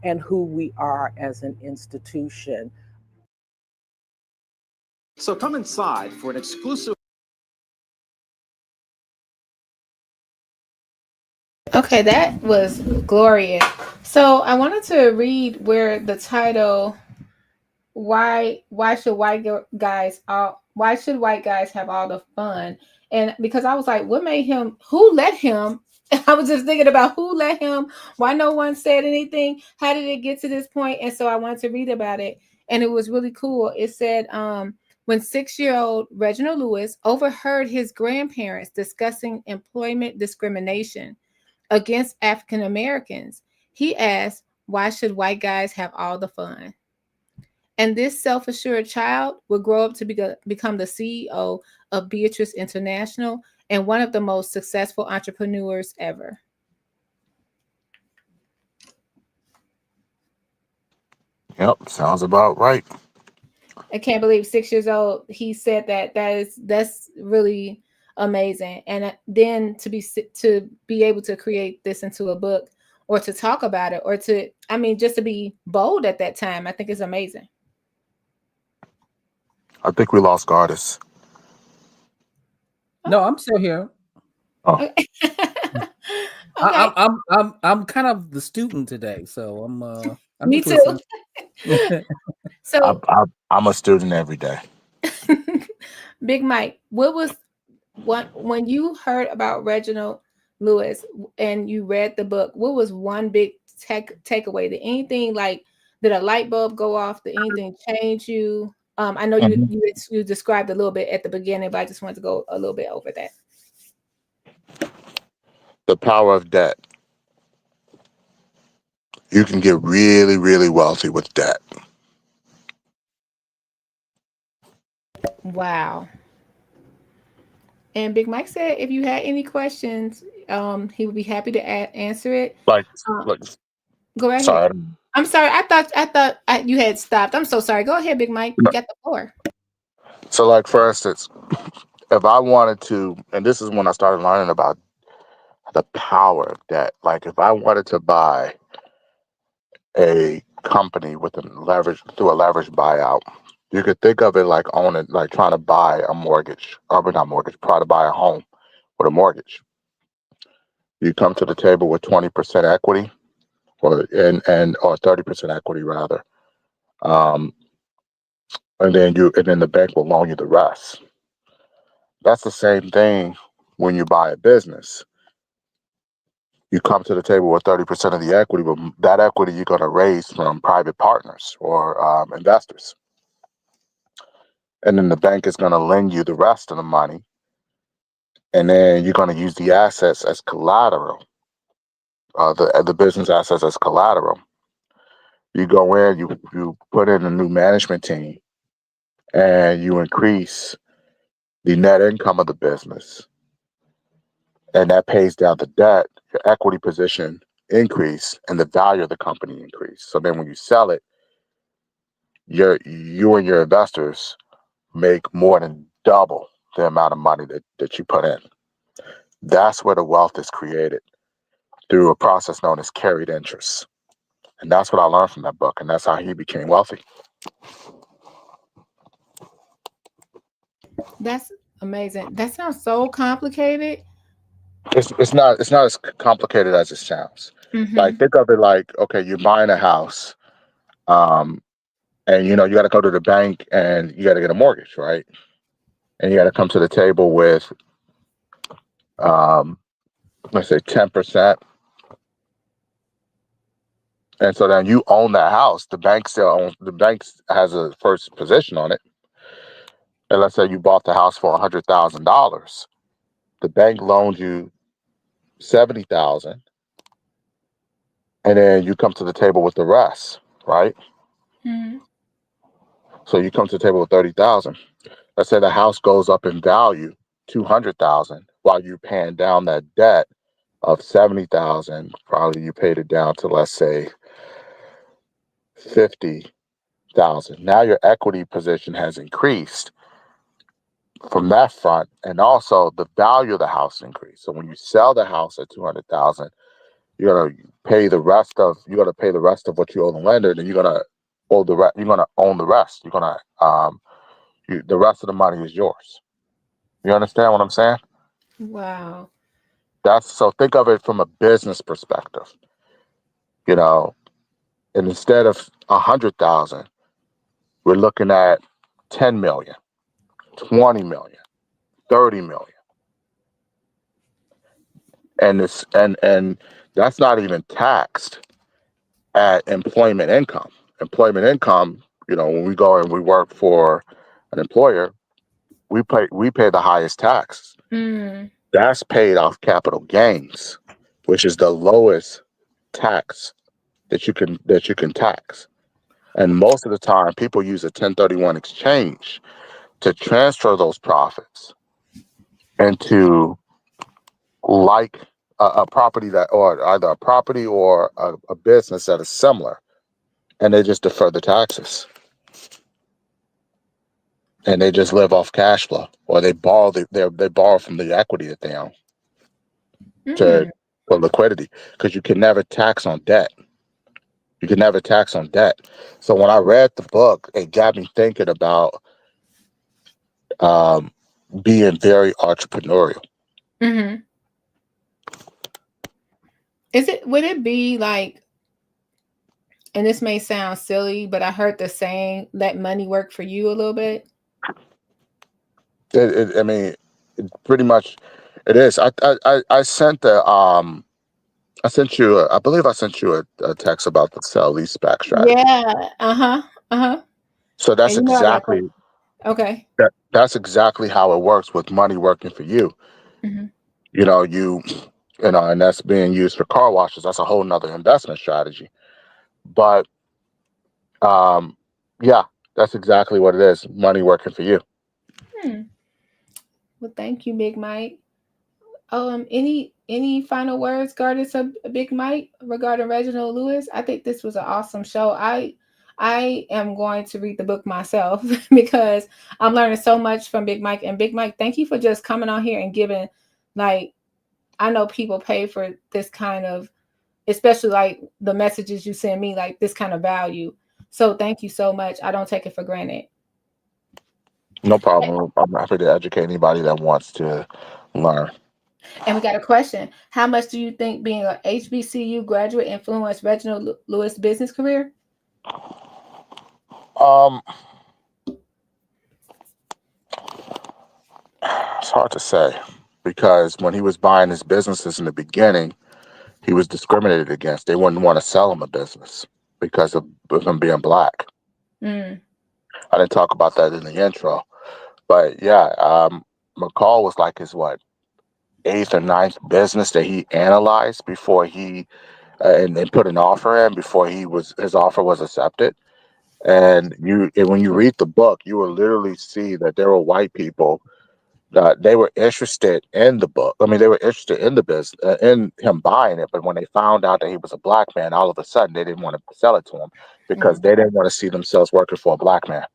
and who we are as an institution. So come inside for an exclusive. Okay, that was glorious. So I wanted to read where the title, why should white guys have all the fun? And because I was like, what made him, who let him? I was just thinking about who let him, why no one said anything, how did it get to this point? And so I wanted to read about it, and it was really cool. It said, when 6-year-old Reginald Lewis overheard his grandparents discussing employment discrimination against African Americans, He asked, "Why should white guys have all the fun?" And this self-assured child will grow up to become the CEO of Beatrice International and one of the most successful entrepreneurs ever. Yep, sounds about right. I can't believe 6 years old. He said that. That's really amazing. And then to be able to create this into a book, or to talk about it, or to, I mean, just to be bold at that time, I think is amazing. I think we lost Gardis. No, I'm still here. Oh, Okay. I'm kind of the student today, so I'm Me just too. listening. So, I'm a student every day. Big Mike, what was when you heard about Reginald Lewis and you read the book? What was one big takeaway? Did a light bulb go off? Did anything change you? I know Mhm. you described a little bit at the beginning, but I just wanted to go a little bit over that. The power of debt. You can get really, really wealthy with debt. Wow. And Big Mike said if you had any questions, he would be happy to answer it. Like, Um, like, Go right ahead. sorry. I'm sorry. I thought you had stopped. I'm so sorry. Go ahead, Big Mike. You got the floor. So, like, for instance, if I wanted to, and this is when I started learning about the power of debt. Like, if I wanted to buy a company with a leverage through a leverage buyout, you could think of it like owning, like trying to buy a mortgage, or not mortgage, try to buy a home with a mortgage. You come to the table with 20% equity, or 30% equity rather, um, and then the bank will loan you the rest. That's the same thing when you buy a business. You come to the table with 30% of the equity, but that equity you're going to raise from private partners or investors. And then the bank is going to lend you the rest of the money. And then you're going to use the assets as collateral, the business assets as collateral. You go in, you put in a new management team, and you increase the net income of the business. And that pays down the debt, your equity position increase, and the value of the company increase. So then when you sell it, you and your investors make more than double the amount of money that you put in. That's where the wealth is created, through a process known as carried interest. And that's what I learned from that book. And that's how he became wealthy. That's amazing. That sounds so complicated. It's not as complicated as it sounds. Like, Mm-hmm. think of it like, okay, you're buying a house, and you got to go to the bank and you got to get a mortgage, right? And you got to come to the table with, um, let's say 10%. And so then you own that house. The bank has a first position on it. And let's say you bought the house for $100,000. The bank loaned you 70,000, and then you come to the table with the rest, right? Mm-hmm. So you come to the table with 30,000. Let's say the house goes up in value 200,000 while you're paying down that debt of 70,000. Probably you paid it down to, let's say, 50,000. Now your equity position has increased from that front, and also the value of the house increased. So when you sell the house at 200,000, you're gonna pay the rest of what you owe the lender. Then you're gonna you're gonna own the rest. You're gonna the rest of the money is yours. You understand what I'm saying? Wow. So think of it from a business perspective. You know, and instead of 100,000, we're looking at 10 million, 20 million, 30 million. And that's not even taxed at employment income. Employment income, when we go and we work for an employer, we pay the highest tax. Mm. That's paid off capital gains, which is the lowest tax that you can tax. And most of the time, people use a 1031 exchange to transfer those profits into like a property that, or either a property or a business that is similar, and they just defer the taxes, and they just live off cash flow, or they borrow they borrow from the equity that they own to for liquidity, because you can never tax on debt. You can never tax on debt. So when I read the book, it got me thinking about being very entrepreneurial. Mm-hmm. Would it be like, and this may sound silly, but I heard the saying, let money work for you a little bit. I mean, pretty much it is. I sent I sent you I believe I sent you a text about the sell lease back strategy. Yeah. Uh-huh. So that's And I got exactly okay. that's exactly how it works with money working for you. Mm-hmm. And that's being used for car washes. That's a whole nother investment strategy. But yeah, that's exactly what it is. Money working for you. Well, thank you, Big Mike. Any final words, Gardis of Big Mike, regarding Reginald Lewis? I think this was an awesome show. I am going to read the book myself because I'm learning so much from Big Mike. And Big Mike, thank you for just coming on here and giving, like, I know people pay for this kind of, especially like the messages you send me, like this kind of value. So thank you so much. I don't take it for granted. No problem. I'm happy to educate anybody that wants to learn. And we got a question. How much do you think being an HBCU graduate influenced Reginald Lewis' business career? It's hard to say, because when he was buying his businesses in the beginning, he was discriminated against. They wouldn't want to sell him a business because of him being black. Mm. I didn't talk about that in the intro, but yeah, McCall was like his eighth or ninth business that he analyzed before he and put an offer in before his offer was accepted. And when you read the book, you will literally see that there were white people that they were interested in the book. I mean, they were interested in the business, in him buying it. But when they found out that he was a black man, all of a sudden they didn't want to sell it to him because they didn't want to see themselves working for a black man.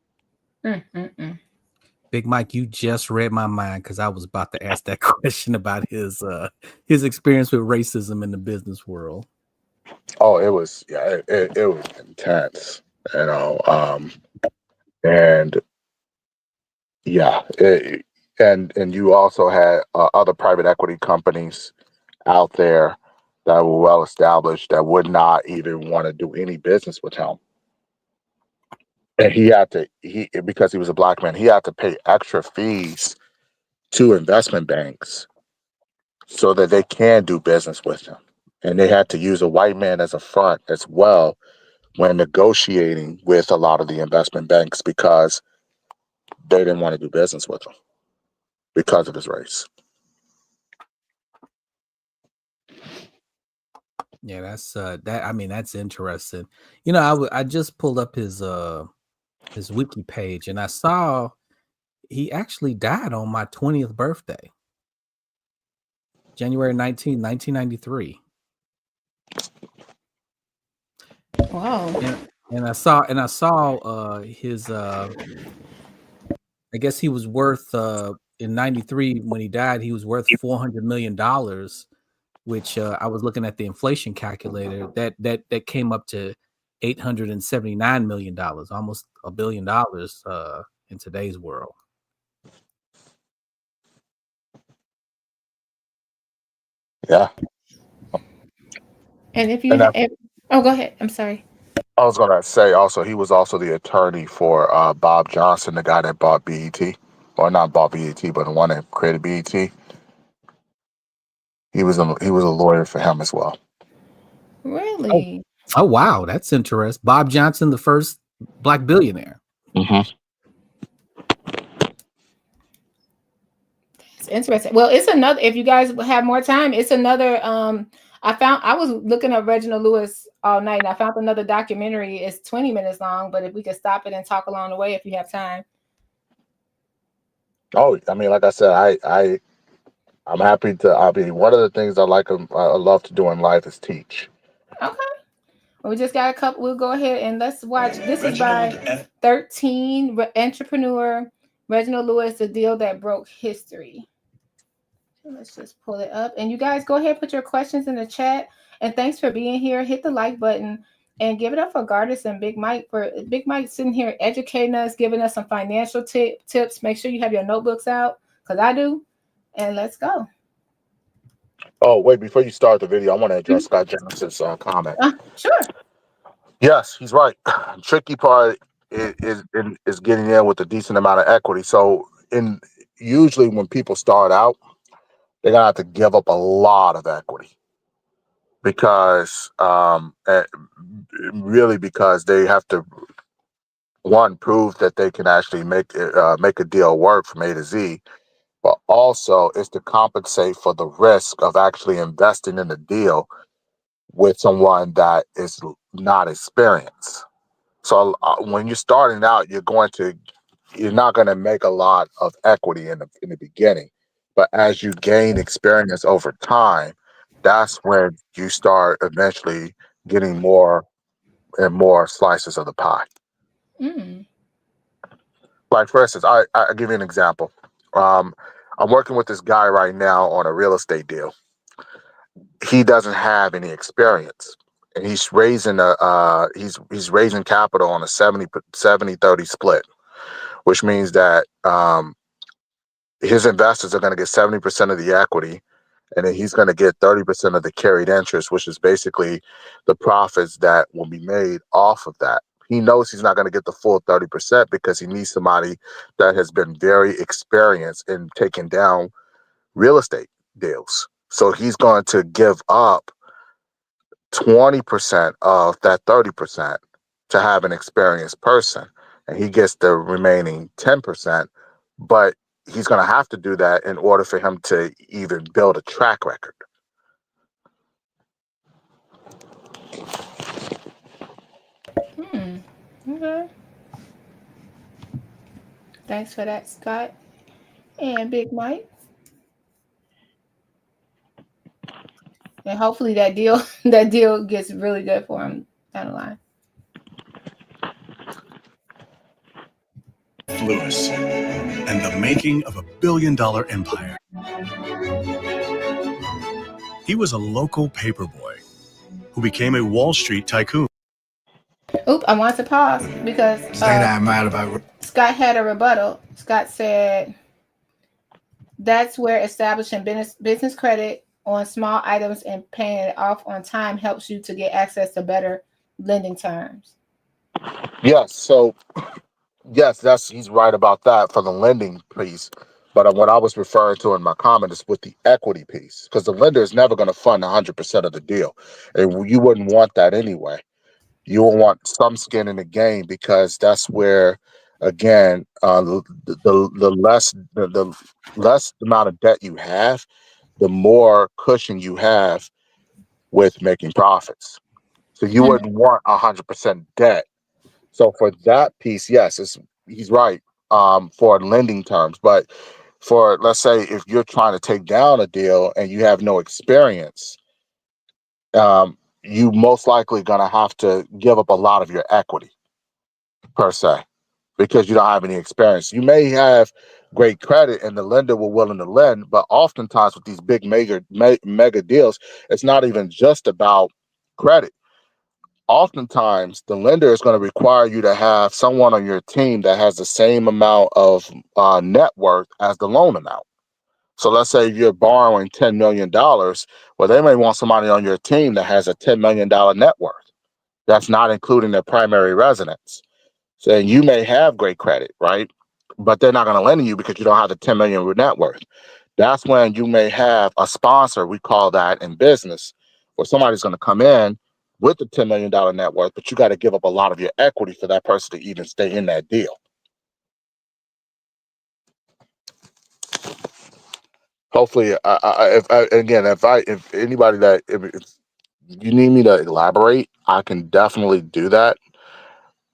Big Mike, you just read my mind, because I was about to ask that question about his experience with racism in the business world. Oh, it was it was intense, and yeah, and you also had other private equity companies out there that were well established that would not even want to do any business with him. And because he was a black man, he had to pay extra fees to investment banks so that they can do business with him. And they had to use a white man as a front as well when negotiating with a lot of the investment banks, because they didn't want to do business with him because of his race. Yeah, that's that. I mean, that's interesting. You know, I just pulled up his wiki page, and I saw he actually died on my 20th birthday, January 19th, 1993. Wow. And I saw his I guess he was worth in 93 when he died, he was worth $400 million, which I was looking at the inflation calculator that came up to $879 million, almost $1 billion in today's world. Yeah. And if you go ahead. I'm sorry. I was going to say also, he was also the attorney for Bob Johnson, the guy that bought BET, or not bought BET, but the one that created BET. He was a lawyer for him as well. Really? Oh wow, that's interesting. Bob Johnson, the first black billionaire. Mm-hmm. It's interesting. Well, it's another, if you guys have more time, it's another I was looking at Reginald Lewis all night, and I found another documentary. It's 20 minutes long, but if we could stop it and talk along the way, if you have time. Oh, I mean, like I said, I'm happy to. I mean, one of the things I love to do in life is teach. Okay. Well, we just got a couple. We'll go ahead and let's watch. This is Reginald by 13 entrepreneur Reginald Lewis, the deal that broke history. Let's just pull it up. And you guys go ahead, put your questions in the chat. And thanks for being here. Hit the like button and give it up for Gardis and Big Mike. For Big Mike sitting here educating us, giving us some financial tips. Make sure you have your notebooks out, because I do. And let's go. Oh, wait, before you start the video, I want to address Scott Jameson's comment. Sure. Yes, he's right. Tricky part is getting in with a decent amount of equity. So usually when people start out, they're gonna have to give up a lot of equity because really because they have to prove that they can actually make a deal work from A to Z, but also it's to compensate for the risk of actually investing in the deal with someone that is not experienced. So when you're starting out, you're not going to make a lot of equity in the beginning, but as you gain experience over time, that's when you start eventually getting more and more slices of the pie. Mm. Like for instance, I give you an example. I'm working with this guy right now on a real estate deal. He doesn't have any experience, and he's raising he's raising capital on a 70-30 split, which means that his investors are going to get 70% of the equity, and then he's going to get 30% of the carried interest, which is basically the profits that will be made off of that. He knows he's not going to get the full 30% because he needs somebody that has been very experienced in taking down real estate deals. So he's going to give up 20% of that 30% to have an experienced person, and he gets the remaining 10%. But he's going to have to do that in order for him to even build a track record. Okay. Thanks for that, Scott and Big Mike. And hopefully that deal gets really good for him down the line. Lewis and the making of a billion-dollar empire. He was a local paperboy who became a Wall Street tycoon. Oop, I want to pause because Scott had a rebuttal. Scott said that's where establishing business credit on small items and paying it off on time helps you to get access to better lending terms. Yes, so he's right about that for the lending piece. But what I was referring to in my comment is with the equity piece, because the lender is never going to fund 100% of the deal, and you wouldn't want that anyway. You will want some skin in the game, because that's where, again, the less amount of debt you have, the more cushion you have with making profits. So you wouldn't want 100% debt. So for that piece, yes, he's right for lending terms. But for, let's say, if you're trying to take down a deal and you have no experience, you most likely going to have to give up a lot of your equity per se, because you don't have any experience. You may have great credit and the lender will willing to lend, but oftentimes with these big mega deals, it's not even just about credit. Oftentimes the lender is going to require you to have someone on your team that has the same amount of net worth as the loan amount. So let's say you're borrowing $10 million. Well, they may want somebody on your team that has a $10 million net worth. That's not including their primary residence. So you may have great credit, right? But they're not going to lend you because you don't have the 10 million net worth. That's when you may have a sponsor, we call that in business, where somebody's going to come in with the $10 million net worth, but you got to give up a lot of your equity for that person to even stay in that deal. hopefully, if anybody if you need me to elaborate, I can definitely do that.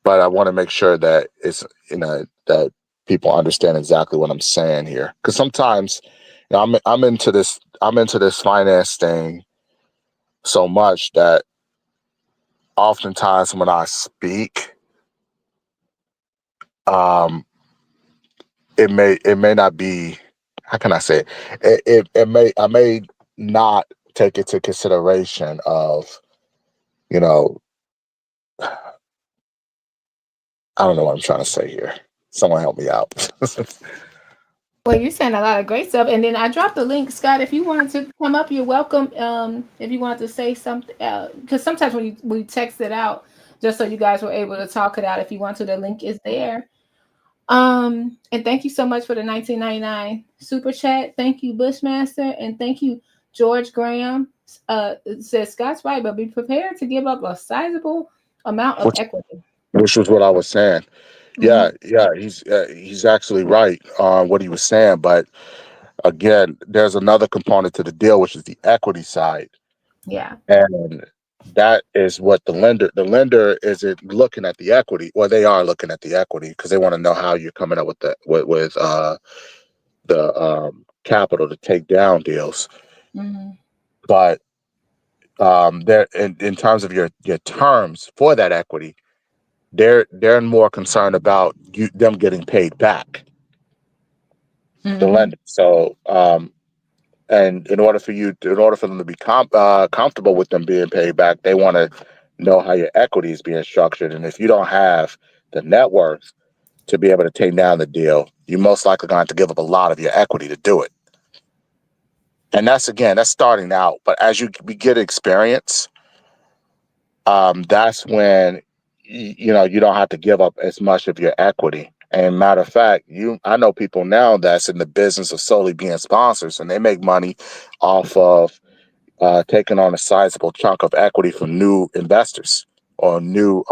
But I want to make sure that it's that people understand exactly what I'm saying here. Because sometimes, I'm into this finance thing so much that oftentimes when I speak, it may not be, how can I say I may not take into consideration of, I don't know what I'm trying to say here. Someone help me out. Well, you're saying a lot of great stuff, and then I dropped the link, Scott. If you wanted to come up, you're welcome. If you wanted to say something, because sometimes when we text it out, just so you guys were able to talk it out. If you want to, the link is there. And thank you so much for the 1999 super chat. Thank you, Bushmaster, and thank you, George Graham. It says Scott's right, but be prepared to give up a sizable amount of equity. Which was what I was saying. Yeah, he's actually right on what he was saying. But again, there's another component to the deal, which is the equity side. Yeah. And that is what the lender isn't looking at the equity. Well, they are looking at the equity because they want to know how you're coming up with the capital to take down deals. Mm-hmm. But they're in terms of your terms for that equity, they're more concerned about them getting paid back, the lender. So and in order for them to be comfortable with them being paid back, they want to know how your equity is being structured. And if you don't have the net worth to be able to take down the deal, you most likely going to have to give up a lot of your equity to do it. And that's starting out. But as you get experience, that's when you don't have to give up as much of your equity. And matter of fact, I know people now that's in the business of solely being sponsors, and they make money off of taking on a sizable chunk of equity from new investors or new,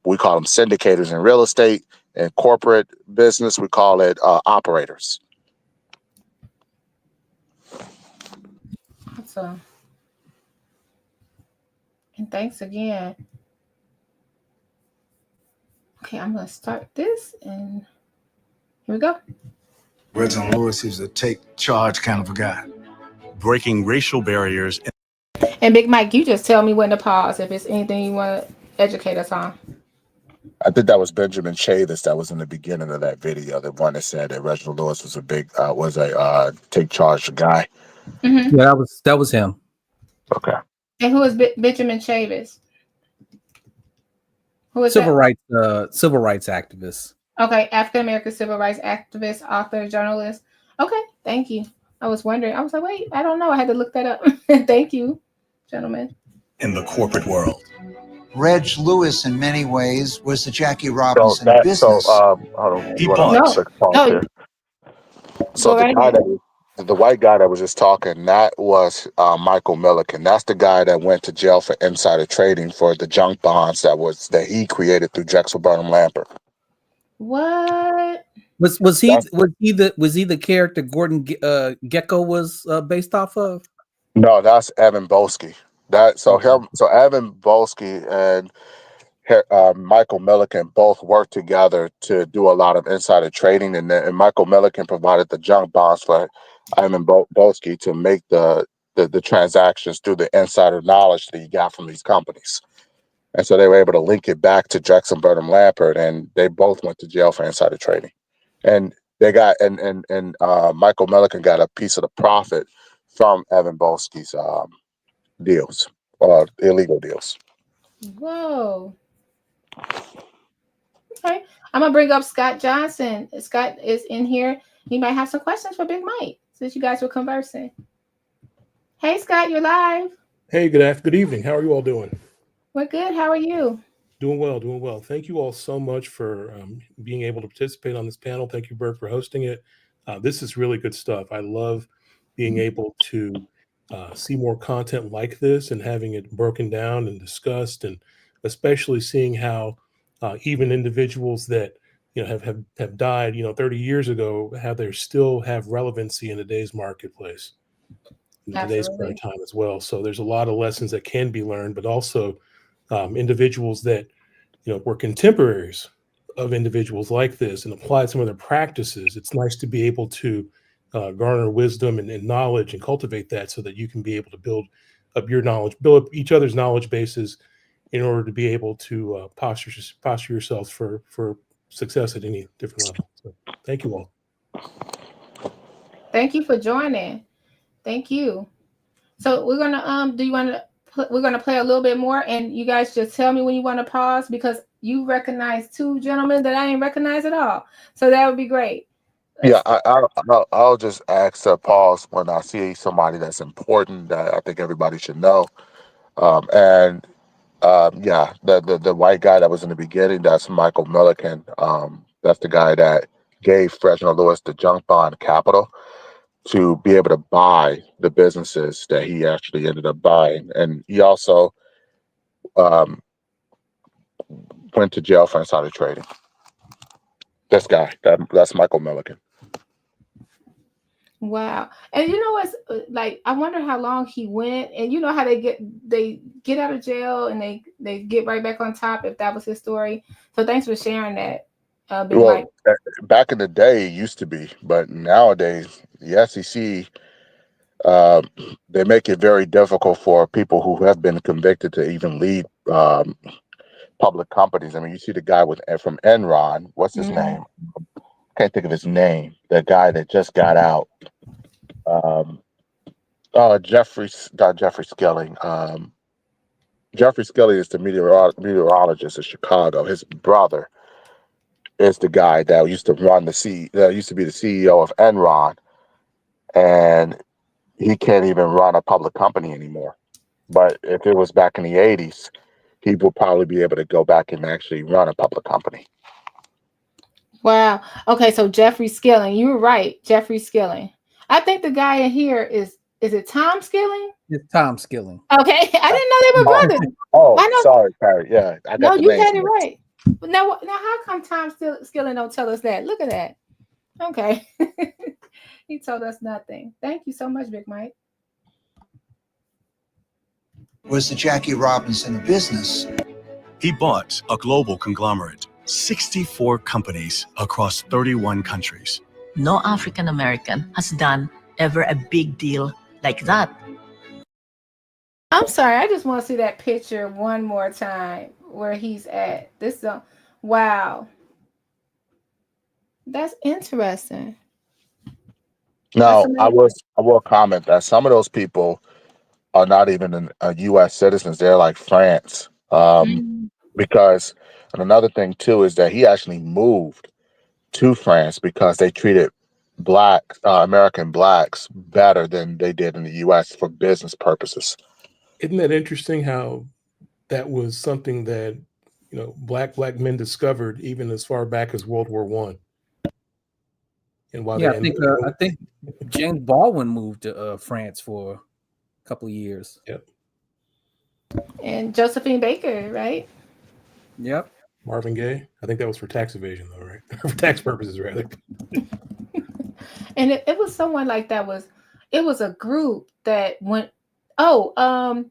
we call them syndicators in real estate and corporate business. We call it operators. Awesome. And thanks again. Okay, I'm going to start this, and here we go. Reginald Lewis is a take charge kind of a guy. Breaking racial barriers. And Big Mike, you just tell me when to pause if it's anything you want to educate us on. I think that was Benjamin Chavis that was in the beginning of that video, the one that said that Reginald Lewis was a take charge guy. Mm-hmm. Yeah, that was him. Okay. And who is Benjamin Chavis? Who is civil rights activist. Okay, African American civil rights activist, author, journalist. Okay, thank you. I was wondering. I was like, wait, I don't know. I had to look that up. Thank you, gentlemen. In the corporate world. Reg Lewis, in many ways, was the Jackie Robinson of business. So the white guy that was just talking, that was Michael Milliken. That's the guy that went to jail for insider trading for the junk bonds that he created through Drexel Burnham Lambert. What? Was he the character Gordon Gekko was based off of? No, that's Evan Boesky. Evan Boesky and Michael Milliken both worked together to do a lot of insider trading, and Michael Milliken provided the junk bonds for Evan Boesky to make the transactions through the insider knowledge that he got from these companies. And so they were able to link it back to Drexel Burnham Lambert, and they both went to jail for insider trading. And they got Michael Milliken got a piece of the profit from Evan Boesky's deals, illegal deals. Whoa. Okay, I'm gonna bring up Scott Johnson. Scott is in here. He might have some questions for Big Mike since you guys were conversing. Hey, Scott, you're live. Hey, good evening. How are you all doing? We're good. How are you? Doing well. Thank you all so much for being able to participate on this panel. Thank you, Bert, for hosting it. This is really good stuff. I love being able to see more content like this and having it broken down and discussed, and especially seeing how even individuals that have died, 30 years ago, how they still have relevancy in today's marketplace, in today's current time as well. So there's a lot of lessons that can be learned, but also individuals that were contemporaries of individuals like this and applied some of their practices. It's nice to be able to garner wisdom and knowledge and cultivate that so that you can be able to build up your knowledge, build up each other's knowledge bases in order to be able to posture yourselves for success at any different level. So thank you all. Thank you for joining. Thank you. So we're gonna we're gonna play a little bit more, and you guys just tell me when you want to pause, because you recognize two gentlemen that I ain't recognize at all. So that would be great. Yeah, I'll just ask to pause when I see somebody that's important that I think everybody should know. Yeah, the white guy that was in the beginning, that's Michael Milliken. That's the guy that gave Reginald Lewis the junk bond capital to be able to buy the businesses that he actually ended up buying. And he also went to jail for insider trading. This guy, that's Michael Milliken. Wow. And you know what's like, I wonder how long he went, and you know how they get out of jail and they get right back on top, if that was his story. So thanks for sharing that. Big Mike. Back in the day it used to be, but nowadays the SEC, they make it very difficult for people who have been convicted to even lead public companies. I mean, you see the guy from Enron, what's his name? Can't think of his name. The guy that just got out. Jeffrey Skilling. Jeffrey Skilling is the meteorologist in Chicago. His brother is the guy that used to be the CEO of Enron, and he can't even run a public company anymore. But if it was back in the 80s, he will probably be able to go back and actually run a public company. Wow. Okay, so Jeffrey Skilling, you were right. Jeffrey Skilling. I think the guy in here is it Tom Skilling? It's Tom Skilling. Okay, I didn't know they were brothers. Oh, sorry, Perry. Yeah, I got the you name. had it right. But now how come Tom Skilling don't tell us that? Look at that. Okay. He told us nothing. Thank you so much, Big Mike. Was the Jackie Robinson of business. He bought a global conglomerate, 64 companies across 31 countries. No African American has done ever a big deal like that. I'm sorry, I just want to see that picture one more time where he's at. Wow. That's interesting. Now, I will comment that some of those people are not even U.S. citizens. They're like France. Because, and another thing too is that he actually moved to France because they treated American blacks better than they did in the U.S. for business purposes. Isn't that interesting how that was something that black men discovered even as far back as World War I? And while I think James Baldwin moved to France for a couple of years. Yep. And Josephine Baker, right? Yep. Marvin Gaye. I think that was for tax evasion, though, right? For tax purposes, rather. And it was someone like that. It was a group that went. I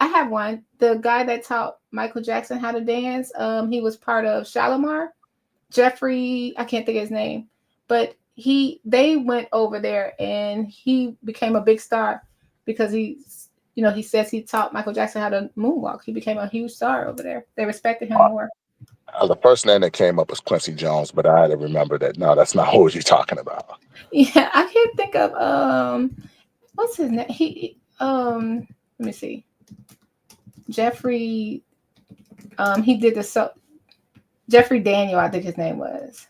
have one. The guy that taught Michael Jackson how to dance. He was part of Shalimar. Jeffrey, I can't think of his name, but they went over there and he became a big star because he says he taught Michael Jackson how to moonwalk. He became a huge star over there. They respected him more. The first name that came up was Quincy Jones, but I had to remember that. No, that's not who you're talking about. Yeah, I can't think of what's his name. Let me see. Jeffrey. He did the Jeffrey Daniel, I think his name was.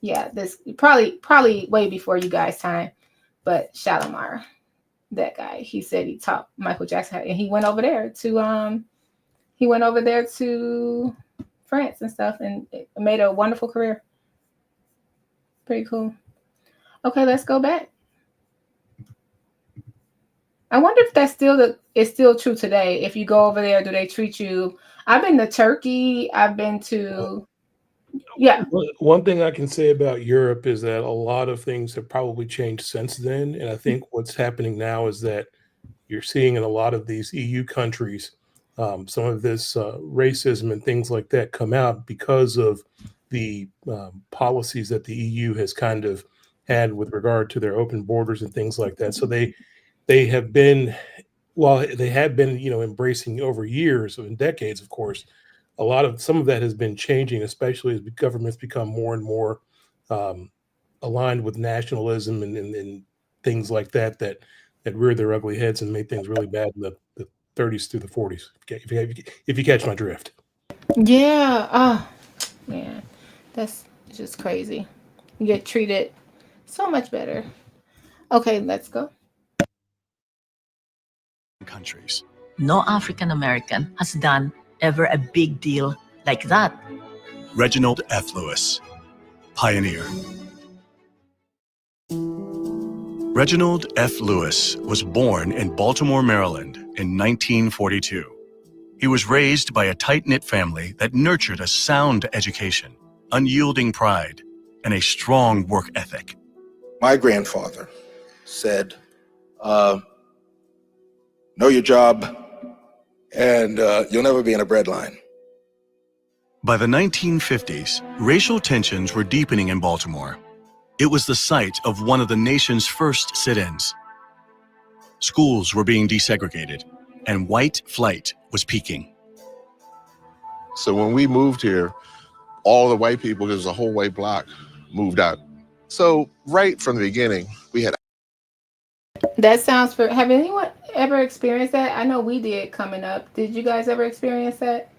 Yeah, this probably way before you guys' time, but Shalimar, that guy, he said he taught Michael Jackson, and he went over there to France and stuff, and it made a wonderful career. Pretty cool. Okay, let's go back. I wonder if that's still true today. If you go over there, do they treat you? I've been to Turkey. I've been to Yeah. One thing I can say about Europe is that a lot of things have probably changed since then. And I think what's happening now is that you're seeing in a lot of these EU countries, some of this racism and things like that come out because of the policies that the EU has kind of had with regard to their open borders and things like that. So they have been, while they have been, embracing over years and decades, of course, some of that has been changing, especially as governments become more and more aligned with nationalism and things like that reared their ugly heads and made things really bad in the 30s through the 40s. If you catch my drift. Yeah. Oh, man. That's just crazy. You get treated so much better. Okay, let's go. Countries. No African American has done ever a big deal like that. Reginald F. Lewis, pioneer. Reginald F. Lewis was born in Baltimore, Maryland in 1942. He was raised by a tight-knit family that nurtured a sound education, unyielding pride, and a strong work ethic. My grandfather said, know your job, and you'll never be in a bread line. By the 1950s, racial tensions were deepening in Baltimore. It was the site of one of the nation's first sit-ins. Schools were being desegregated, and white flight was peaking. So when we moved here, all the white people, there's a whole white block, moved out. So right from the beginning, we had. That sounds for. Have anyone ever experienced that? I know we did coming up. Did you guys ever experience that?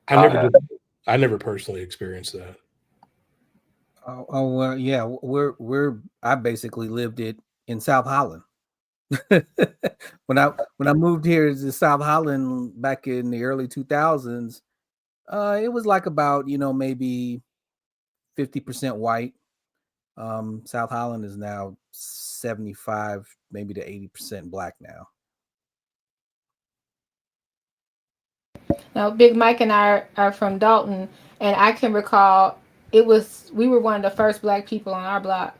I never personally experienced that. Well, yeah, I basically lived it in South Holland. when I moved here to South Holland back in the early 2000s, it was like about maybe 50% white. South Holland is now 75, maybe to 80% black now. Now, Big Mike and I are from Dalton, and I can recall we were one of the first black people on our block.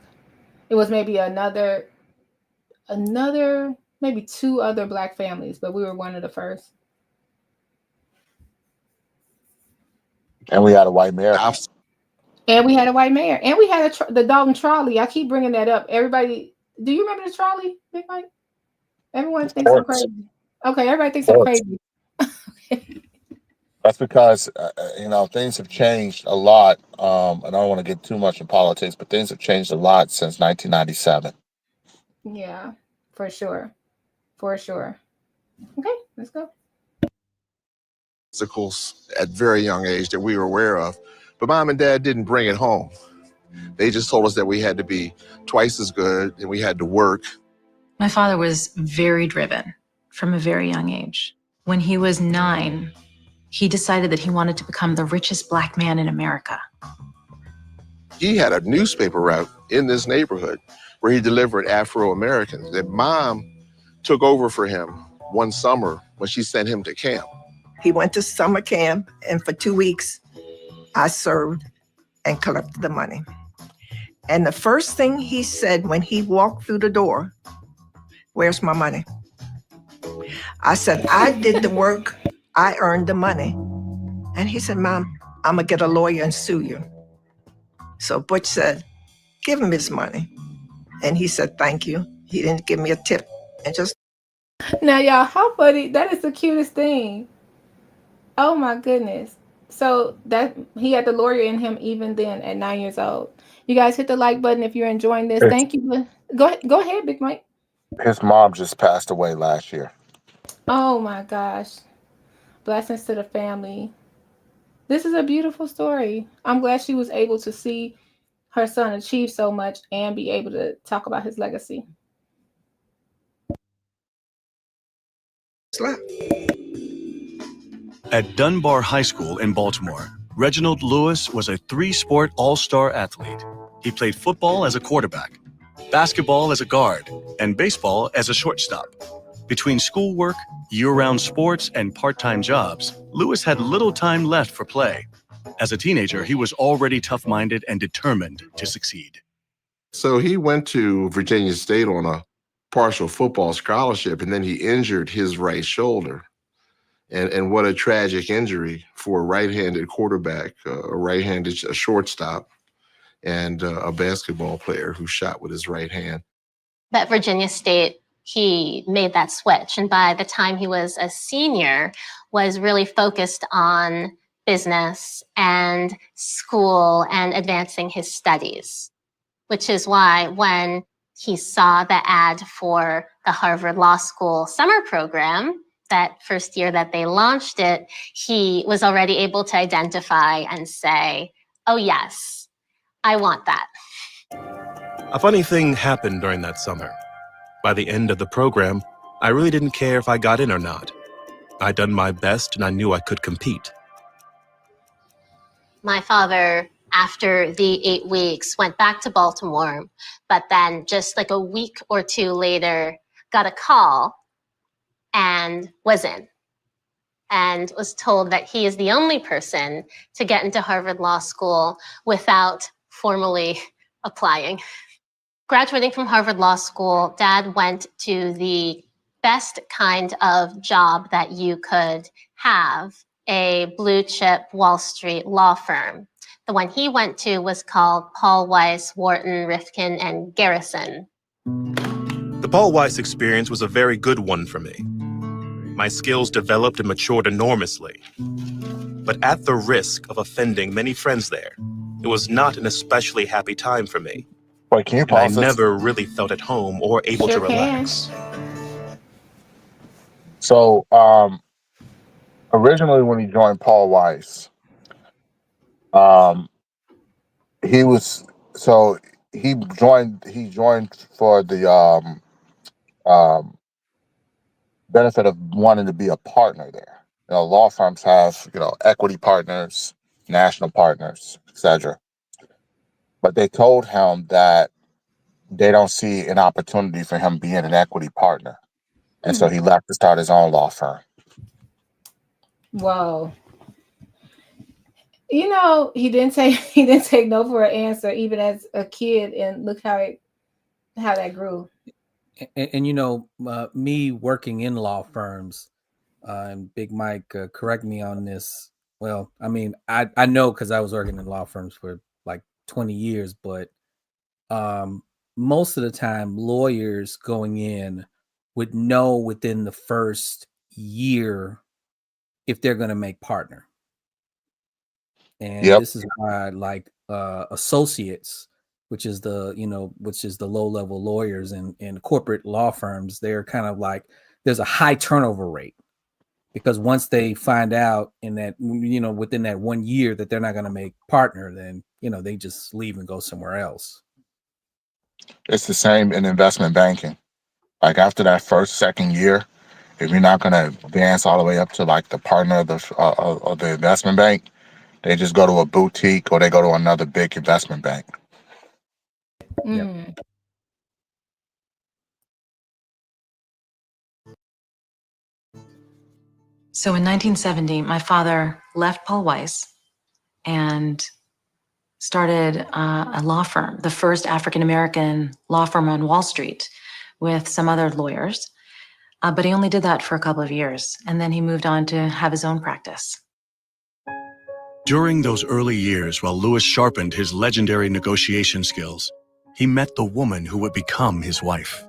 It was maybe another maybe two other black families, but we were one of the first. And we had a white mayor. And we had a white mayor. And we had the Dalton trolley. I keep bringing that up. Everybody, do you remember the trolley, Big Mike? Everyone thinks I'm crazy. Okay, everybody thinks I'm crazy. That's because, things have changed a lot. I don't want to get too much in politics, but things have changed a lot since 1997. Yeah, for sure. For sure. Okay, let's go. Obstacles at very young age that we were aware of, but Mom and Dad didn't bring it home. They just told us that we had to be twice as good and we had to work. My father was very driven from a very young age. When he was 9, he decided that he wanted to become the richest black man in America. He had a newspaper route in this neighborhood where he delivered Afro-Americans that Mom took over for him one summer when she sent him to camp. He went to summer camp, and for 2 weeks, I served and collected the money. And the first thing he said when he walked through the door, "Where's my money?" I said, "I did the work. I earned the money." And he said, "Mom, I'm gonna get a lawyer and sue you." So Butch said, "Give him his money." And he said, "Thank you." He didn't give me a tip and just. Now, y'all, how funny. That is the cutest thing. Oh my goodness. So that he had the lawyer in him even then at 9 years old. You guys hit the like button if you're enjoying this. Thank you. Go ahead, Big Mike. His mom just passed away last year. Oh my gosh. Blessings to the family. This is a beautiful story. I'm glad she was able to see her son achieve so much and be able to talk about his legacy. At Dunbar High School in Baltimore, Reginald Lewis was a 3-sport all-star athlete. He played football as a quarterback, basketball as a guard, and baseball as a shortstop. Between schoolwork, year-round sports, and part-time jobs, Lewis had little time left for play. As a teenager, he was already tough-minded and determined to succeed. So he went to Virginia State on a partial football scholarship, and then he injured his right shoulder. And what a tragic injury for a right-handed quarterback, a shortstop, and a basketball player who shot with his right hand. At Virginia State, he made that switch. And by the time he was a senior, was really focused on business and school and advancing his studies, which is why when he saw the ad for the Harvard Law School summer program, that first year that they launched it, he was already able to identify and say, oh yes, I want that. A funny thing happened during that summer. By the end of the program, I really didn't care if I got in or not. I'd done my best and I knew I could compete. My father, after the 8 weeks, went back to Baltimore, but then just like a week or two later, got a call and was in, and was told that he is the only person to get into Harvard Law School without formally applying. Graduating from Harvard Law School, Dad went to the best kind of job that you could have, a blue chip Wall Street law firm. The one he went to was called Paul Weiss, Wharton, Rifkin, and Garrison. The Paul Weiss experience was a very good one for me. My skills developed and matured enormously. But at the risk of offending many friends there, it was not an especially happy time for me. Wait, can you And I pause this? never really felt at home or able to relax. So, originally when he joined Paul Weiss, he joined for the benefit of wanting to be a partner there. You know, law firms have, equity partners, national partners, etc. But they told him that they don't see an opportunity for him being an equity partner. And so he left to start his own law firm. Whoa. He didn't take no for an answer even as a kid, and look how that grew. And me working in law firms, and Big Mike, correct me on this. Well, I mean, I know because I was working in law firms for like 20 years, but most of the time, lawyers going in would know within the first year if they're going to make partner. And this is why, like, associates, which is the low level lawyers in corporate law firms, they're kind of like, there's a high turnover rate, because once they find out in that, within that 1 year that they're not going to make partner, then, they just leave and go somewhere else. It's the same in investment banking. Like after that second year, if you're not going to advance all the way up to like the partner of the investment bank, they just go to a boutique or they go to another big investment bank. Yep. So in 1970, my father left Paul Weiss and started a law firm, the first African-American law firm on Wall Street, with some other lawyers. But he only did that for a couple of years, and then he moved on to have his own practice. During those early years, while Lewis sharpened his legendary negotiation skills, he met the woman who would become his wife.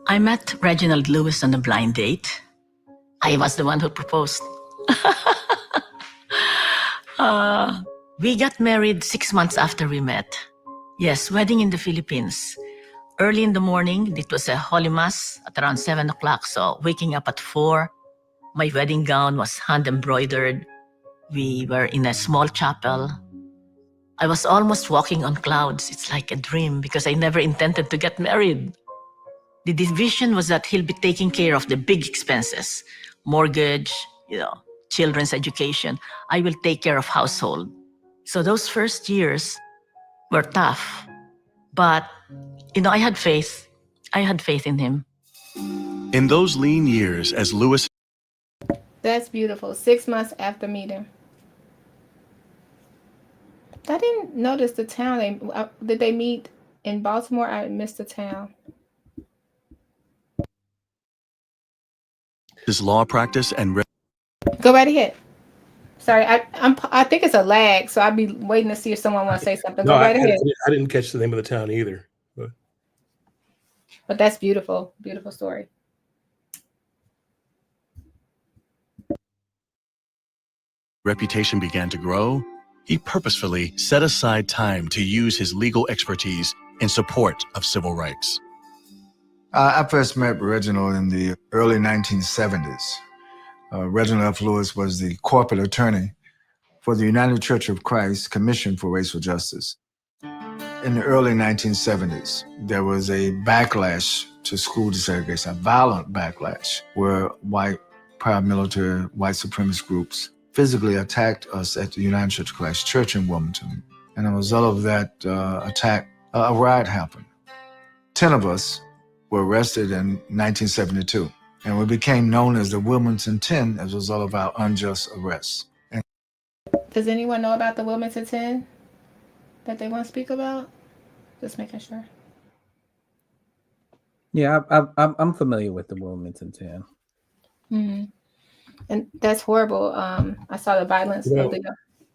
I met Reginald Lewis on a blind date. I was the one who proposed. We got married 6 months after we met. Yes, wedding in the Philippines. Early in the morning, it was a Holy Mass at around 7 o'clock. So waking up at 4, my wedding gown was hand embroidered. We were in a small chapel. I was almost walking on clouds. It's like a dream because I never intended to get married. The vision was that he'll be taking care of the big expenses, mortgage, children's education. I will take care of household. So those first years were tough, but I had faith. I had faith in him. In those lean years, as Lewis That's beautiful. 6 months after meeting. I didn't notice the town. Did they meet in Baltimore? I missed the town. his law practice and Go right ahead. Sorry, I think it's a lag, so I'll be waiting to see if someone wants to say something. No, Go right ahead. I didn't catch the name of the town either. But that's beautiful. Beautiful story. reputation began to grow, he purposefully set aside time to use his legal expertise in support of civil rights. I first met Reginald in the early 1970s. Reginald F. Lewis was the corporate attorney for the United Church of Christ Commission for Racial Justice. In the early 1970s, there was a backlash to school desegregation, a violent backlash, where white paramilitary, white supremacist groups physically attacked us at the United Church of Christ Church in Wilmington. And as a result of that attack, a riot happened. 10 of us were arrested in 1972, and we became known as the Wilmington 10 as a result of our unjust arrests. Does anyone know about the Wilmington 10 that they want to speak about? Just making sure. Yeah, I'm familiar with the Wilmington 10. Mm-hmm. And that's horrible. I saw the violence of the.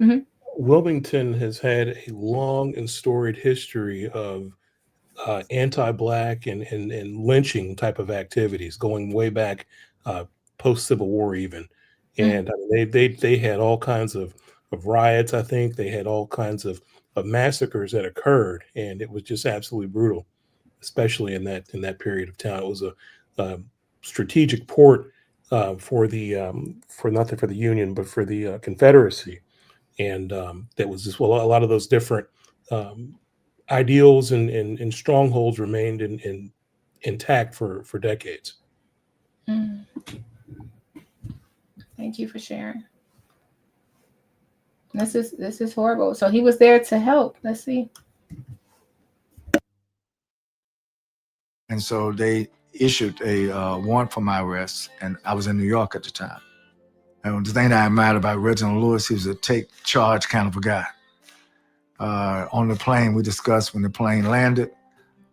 Mm-hmm. Wilmington has had a long and storied history of anti-Black and lynching type of activities going way back post-Civil War even. And they had all kinds of riots. I think they had all kinds of massacres that occurred, and it was just absolutely brutal, especially in that period of time. It was a strategic port for not for the Union, but for the Confederacy, and that was just a lot of those different ideals and strongholds remained intact for decades. Mm. Thank you for sharing. This is horrible. So he was there to help. Let's see. And so they issued a warrant for my arrest, and I was in New York at the time. And the thing that I admired about Reginald Lewis, he was a take charge kind of a guy. On the plane, we discussed when the plane landed,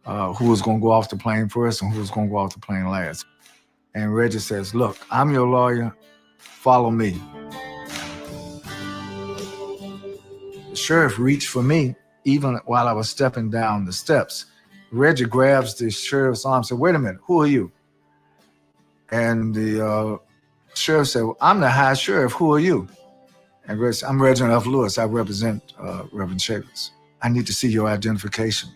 who was going to go off the plane first and who was going to go off the plane last. And Reggie says, "Look, I'm your lawyer, follow me." The sheriff reached for me even while I was stepping down the steps. Reggie grabs the sheriff's arm and said, "Wait a minute, who are you?" And the sheriff said, "Well, I'm the high sheriff, who are you?" And Reggie said, "I'm Reginald F. Lewis, I represent Reverend Shavers. I need to see your identification."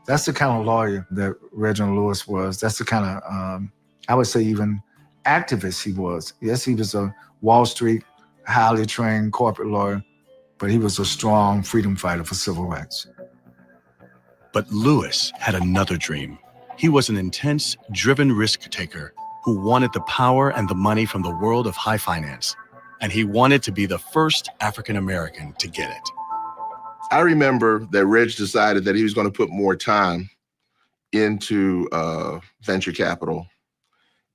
That's the kind of lawyer that Reginald Lewis was. That's the kind of, I would say even activist he was. Yes, he was a Wall Street, highly trained corporate lawyer, but he was a strong freedom fighter for civil rights. But Lewis had another dream. He was an intense, driven risk taker who wanted the power and the money from the world of high finance. And he wanted to be the first African American to get it. I remember that Reg decided that he was going to put more time into venture capital,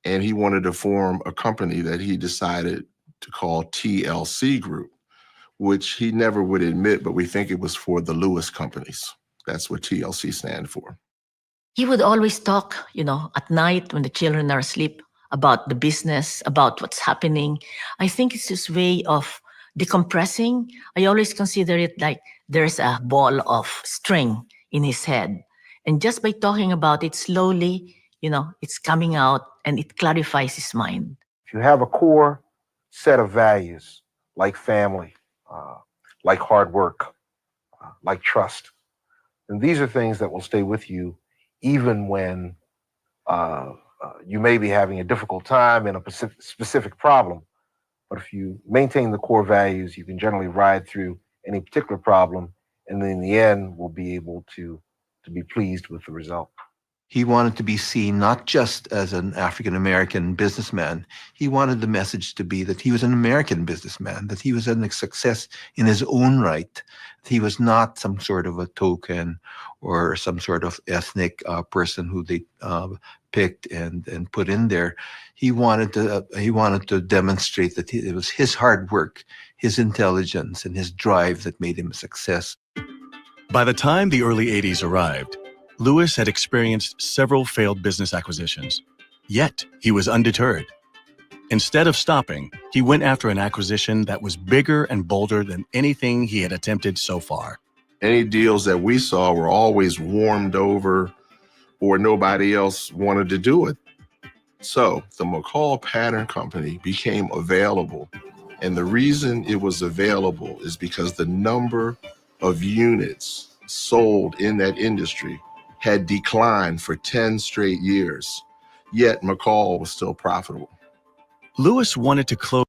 and he wanted to form a company that he decided to call TLC Group, which he never would admit, but we think it was for the Lewis companies. That's what TLC stand for. He would always talk, at night when the children are asleep, about the business, about what's happening. I think it's his way of decompressing. I always consider it like there's a ball of string in his head. And just by talking about it slowly, it's coming out and it clarifies his mind. If you have a core set of values like family, like hard work, like trust, and these are things that will stay with you even when you may be having a difficult time in a specific problem. But if you maintain the core values, you can generally ride through any particular problem, and then in the end, we'll be able to be pleased with the result. He wanted to be seen not just as an African-American businessman. He wanted the message to be that he was an American businessman, that he was a success in his own right, that he was not some sort of a token or some sort of ethnic person who they picked and put in there. He wanted to demonstrate that it was his hard work, his intelligence, and his drive that made him a success. By the time the early 80s arrived, Lewis had experienced several failed business acquisitions. Yet, he was undeterred. Instead of stopping, he went after an acquisition that was bigger and bolder than anything he had attempted so far. Any deals that we saw were always warmed over or nobody else wanted to do it. So the McCall Pattern Company became available. And the reason it was available is because the number of units sold in that industry had declined for 10 straight years, yet McCall was still profitable. Lewis wanted to close.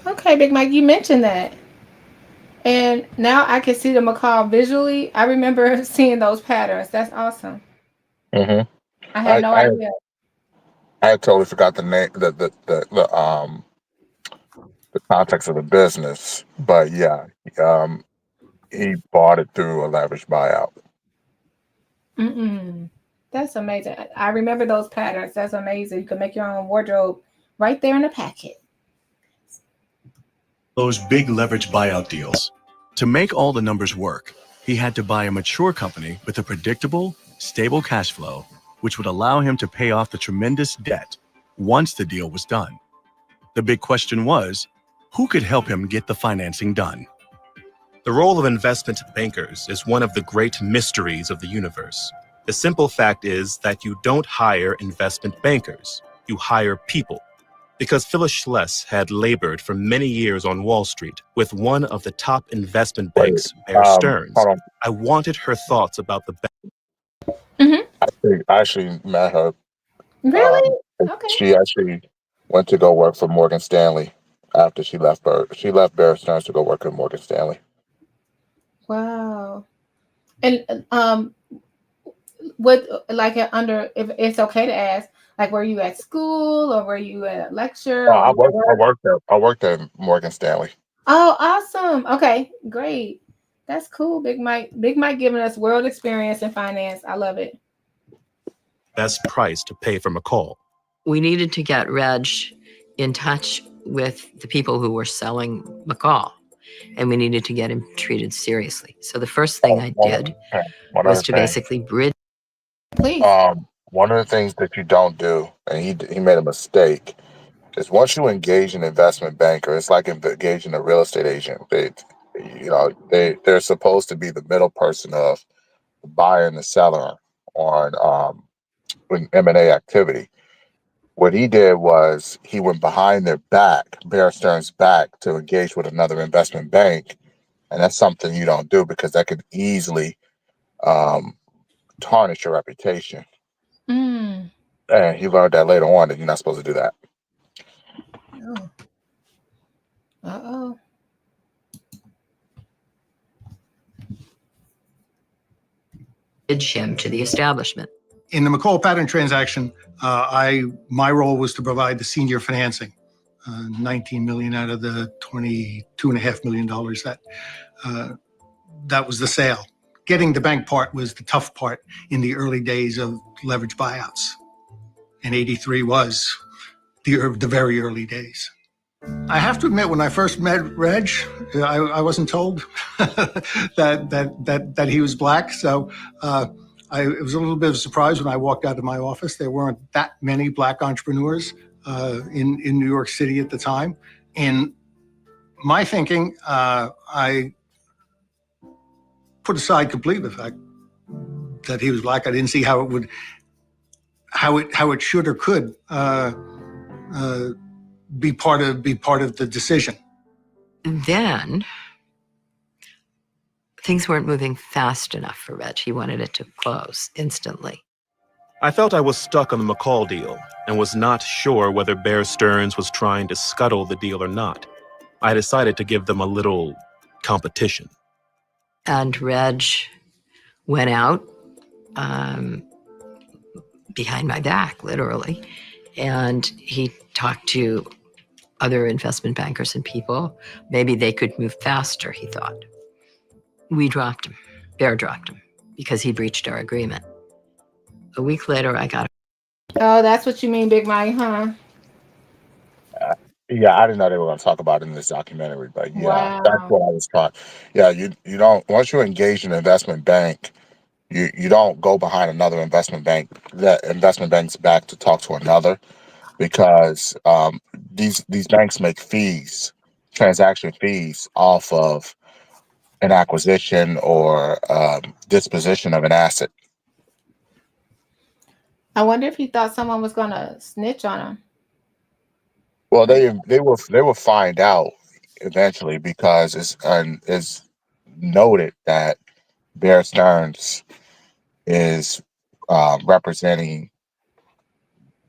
Okay, Big Mike, you mentioned that. And now I can see the McCall visually. I remember seeing those patterns. That's awesome. Mm-hmm. I had no idea. I totally forgot the name, the context of the business, but yeah, he bought it through a leveraged buyout. That's amazing. I remember those patterns. That's amazing. You can make your own wardrobe right there in the packet. Those big leverage buyout deals. To make all the numbers work, he had to buy a mature company with a predictable, stable cash flow, which would allow him to pay off the tremendous debt once the deal was done. The big question was, who could help him get the financing done? The role of investment bankers is one of the great mysteries of the universe. The simple fact is that you don't hire investment bankers, you hire people. Because Phyllis Schless had labored for many years on Wall Street with one of the top investment banks, Bear Stearns, I wanted her thoughts about the bank. I actually met her. Really? Okay. She actually went to go work for Morgan Stanley after she left Bear Stearns to go work at Morgan Stanley. Wow. And what, like, under, if it's okay to ask, like, were you at school or were you at a lecture? I worked at Morgan Stanley. Oh, awesome. Okay, great. That's cool, Big Mike. Big Mike giving us world experience in finance. I love it. Best price to pay for McCall. We needed to get Reg in touch with the people who were selling McCall, and we needed to get him treated seriously. So the first thing I did was to basically bridge. Please. One of the things that you don't do, and he made a mistake, is once you engage an investment banker, it's like engaging a real estate agent. They're supposed to be the middle person of the buyer and the seller on M&A activity. What he did was he went behind their back, Bear Stearns' back, to engage with another investment bank, and that's something you don't do because that could easily tarnish your reputation. And he learned that later on that you're not supposed to do that. Oh. Uh-oh. Him to the establishment. In the McCall Pattern transaction, my role was to provide the senior financing, $19 million out of the $22.5 million that was the sale. Getting the bank part was the tough part in the early days of leverage buyouts. And 83 was the very early days. I have to admit, when I first met Reg, I wasn't told that he was black. So it was a little bit of a surprise when I walked out of my office. There weren't that many black entrepreneurs in New York City at the time. In my thinking, I put aside completely the fact that he was black. I didn't see how it should or could be part of the decision. Then things weren't moving fast enough for Reg. He wanted it to close instantly. I felt I was stuck on the McCall deal and was not sure whether Bear Stearns was trying to scuttle the deal or not. I decided to give them a little competition. And Reg went out behind my back, literally. And he talked to other investment bankers and people. Maybe they could move faster, he thought. We dropped him, bear dropped him, because he breached our agreement. A week later, I got. Oh, that's what you mean, Big Mike, huh? Yeah, I didn't know they were going to talk about it in this documentary, but yeah, that's Wow. what I was taught. Yeah, you don't, once you engage an investment bank, you don't go behind another investment bank, that investment bank's back to talk to another, because these banks make fees, transaction fees off of an acquisition or disposition of an asset. I wonder if he thought someone was gonna snitch on him. Well, they will find out eventually, because it's noted that Bear Stearns is representing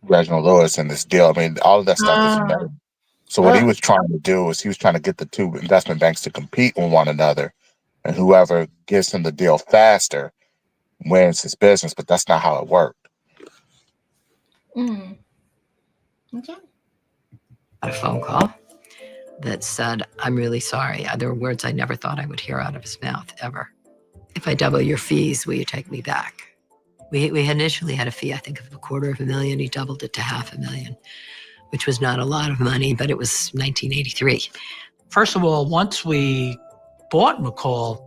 Reginald Lewis in this deal. I mean, all of that stuff is known. So what he was trying to do is he was trying to get the two investment banks to compete with one another, and whoever gets him the deal faster wins his business. But that's not how it worked. Okay. A phone call that said, "I'm really sorry." There were words I never thought I would hear out of his mouth, ever. "If I double your fees, will you take me back?" We had initially had a fee, I think, of $250,000. He doubled it to $500,000, which was not a lot of money, but it was 1983. First of all, once we bought McCall,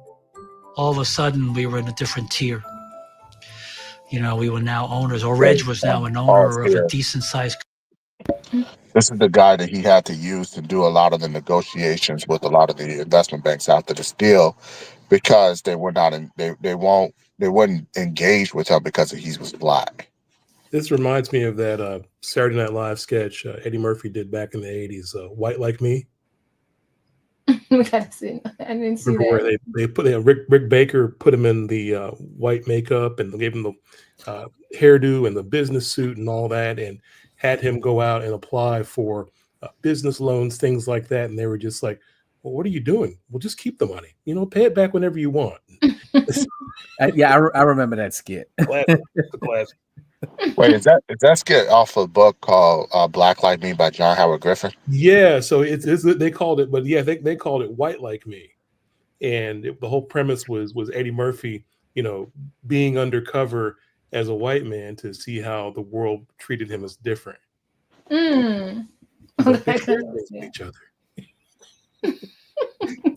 all of a sudden we were in a different tier. You know, we were now owners, or Reg was now an owner of a decent sized. This is the guy that he had to use to do a lot of the negotiations with a lot of the investment banks after this deal, because they were not they wouldn't engage with him because he was black. This reminds me of that Saturday Night Live sketch Eddie Murphy did back in the 80s, White Like Me. We gotta see. I didn't see Remember that. where they put Rick Baker put him in the white makeup and gave him the hairdo and the business suit and all that, and had him go out and apply for business loans, things like that. And they were just like, "Well, what are you doing? Well, just keep the money. You know, pay it back whenever you want." Yeah, I remember that skit. Classic. Classic. Wait, is that skit off a book called Black Like Me by John Howard Griffin? Yeah, so it's they called it, but yeah, they called it White Like Me, and the whole premise was Eddie Murphy, you know, being undercover as a white man to see how the world treated him as different. Like, they each other.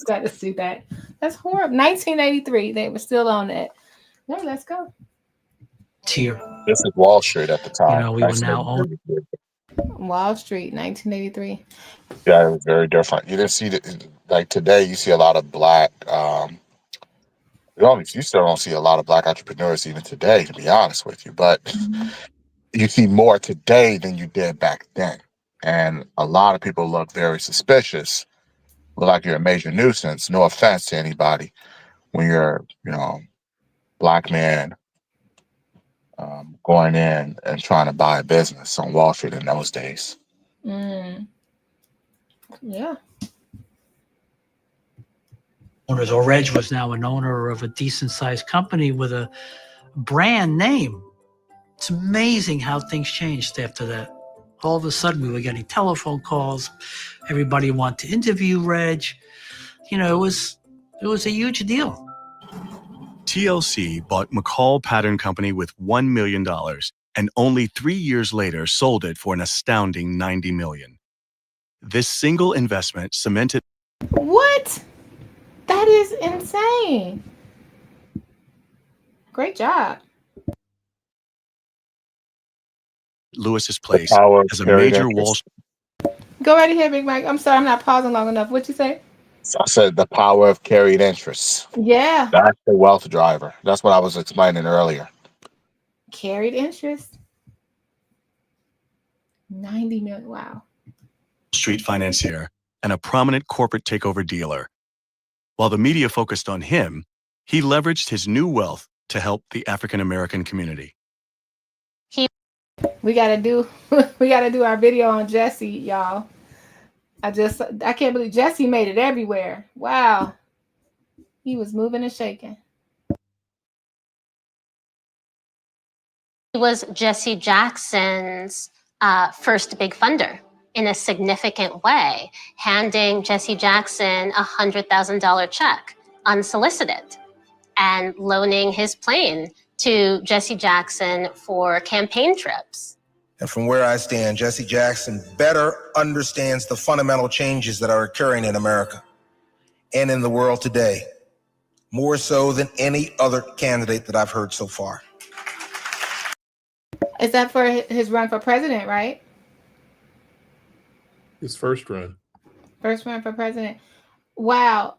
Got to see that. That's horrible. 1983. They were still on that. No, let's go. Tier. This is Wall Street at the time. You know, we were now owned. Wall Street, 1983. Yeah, it was very different. You didn't see like today. You see a lot of black. You still don't see a lot of black entrepreneurs even today, to be honest with you. But you see more today than you did back then, and a lot of people look very suspicious. Look like you're a major nuisance. No offense to anybody, when you're, black man going in and trying to buy a business on Wall Street in those days. Yeah. Owners, or Reg was now an owner of a decent sized company with a brand name. It's amazing how things changed after that. All of a sudden, we were getting telephone calls. Everybody wanted to interview Reg. You know, it was a huge deal. TLC bought McCall Pattern Company with $1 million and only 3 years later sold it for an astounding $90 million. This single investment cemented. What? That is insane. Great job. Lewis's place as a major Wall Street. Go right ahead, Big Mike. I'm sorry, I'm not pausing long enough. What'd you say? So I said the power of carried interest. Yeah. That's the wealth driver. That's what I was explaining earlier. Carried interest. 90 million. Wow. Street financier and a prominent corporate takeover dealer. While the media focused on him, he leveraged his new wealth to help the African American community. We gotta do our video on Jesse, y'all. I can't believe Jesse made it everywhere. Wow. He was moving and shaking. He was Jesse Jackson's first big funder in a significant way, handing Jesse Jackson a $100,000 check unsolicited and loaning his plane to Jesse Jackson for campaign trips. And from where I stand, Jesse Jackson better understands the fundamental changes that are occurring in America and in the world today, more so than any other candidate that I've heard so far. Is that for his run for president, right? His first run. First run for president. Wow.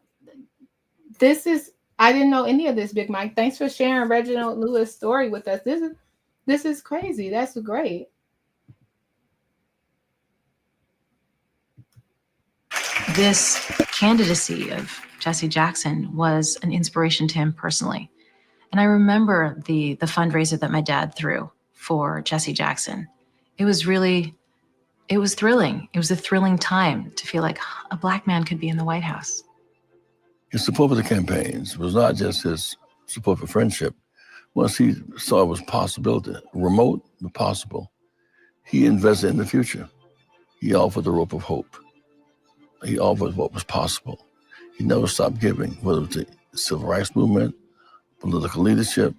I didn't know any of this, Big Mike. Thanks for sharing Reginald Lewis' story with us. This is crazy. That's great. This candidacy of Jesse Jackson was an inspiration to him personally. And I remember the fundraiser that my dad threw for Jesse Jackson. It was thrilling. It was a thrilling time to feel like a Black man could be in the White House. His support for the campaigns was not just his support for friendship. Once he saw it was possibility, remote but possible, he invested in the future. He offered the rope of hope. He offered what was possible. He never stopped giving, whether it was the civil rights movement, political leadership,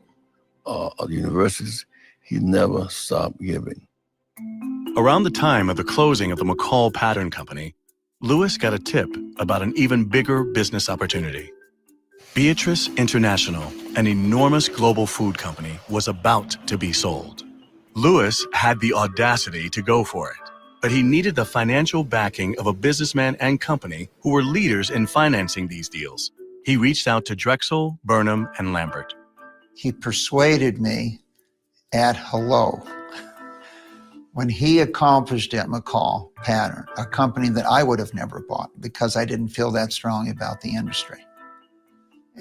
or the universities. He never stopped giving. Around the time of the closing of the McCall Pattern Company, Lewis got a tip about an even bigger business opportunity. Beatrice International, an enormous global food company, was about to be sold. Lewis had the audacity to go for it, but he needed the financial backing of a businessman and company who were leaders in financing these deals. He reached out to Drexel, Burnham, and Lambert. He persuaded me at Hello when he accomplished at McCall Pattern, a company that I would have never bought because I didn't feel that strong about the industry.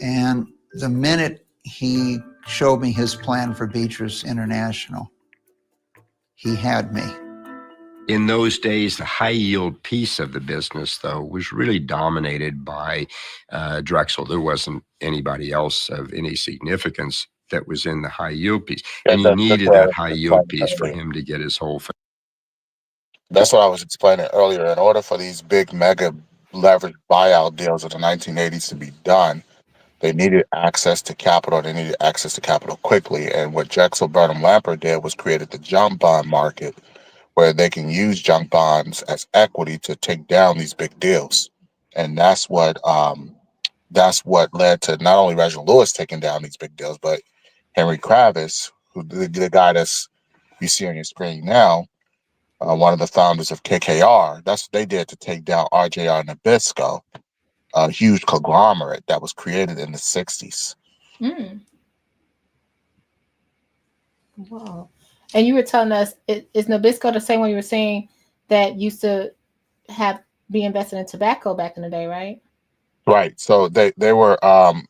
And the minute he showed me his plan for Beatrice International, he had me. In those days, the high yield piece of the business, though, was really dominated by Drexel. There wasn't anybody else of any significance that was in the high yield piece. And he needed that high yield piece for him to get his whole thing. That's what I was explaining earlier. In order for these big mega leverage buyout deals of the 1980s to be done, they needed access to capital. They needed access to capital quickly. And what Drexel Burnham Lambert did was created the junk bond market, where they can use junk bonds as equity to take down these big deals. And that's what led to not only Reginald Lewis taking down these big deals, but Henry Kravis, who the guy that's you see on your screen now, one of the founders of KKR. That's what they did to take down RJR Nabisco, a huge conglomerate that was created in the 60s. Mm. Wow. And you were telling us, is Nabisco the same one you were saying that used to be invested in tobacco back in the day, right? Right. So they were in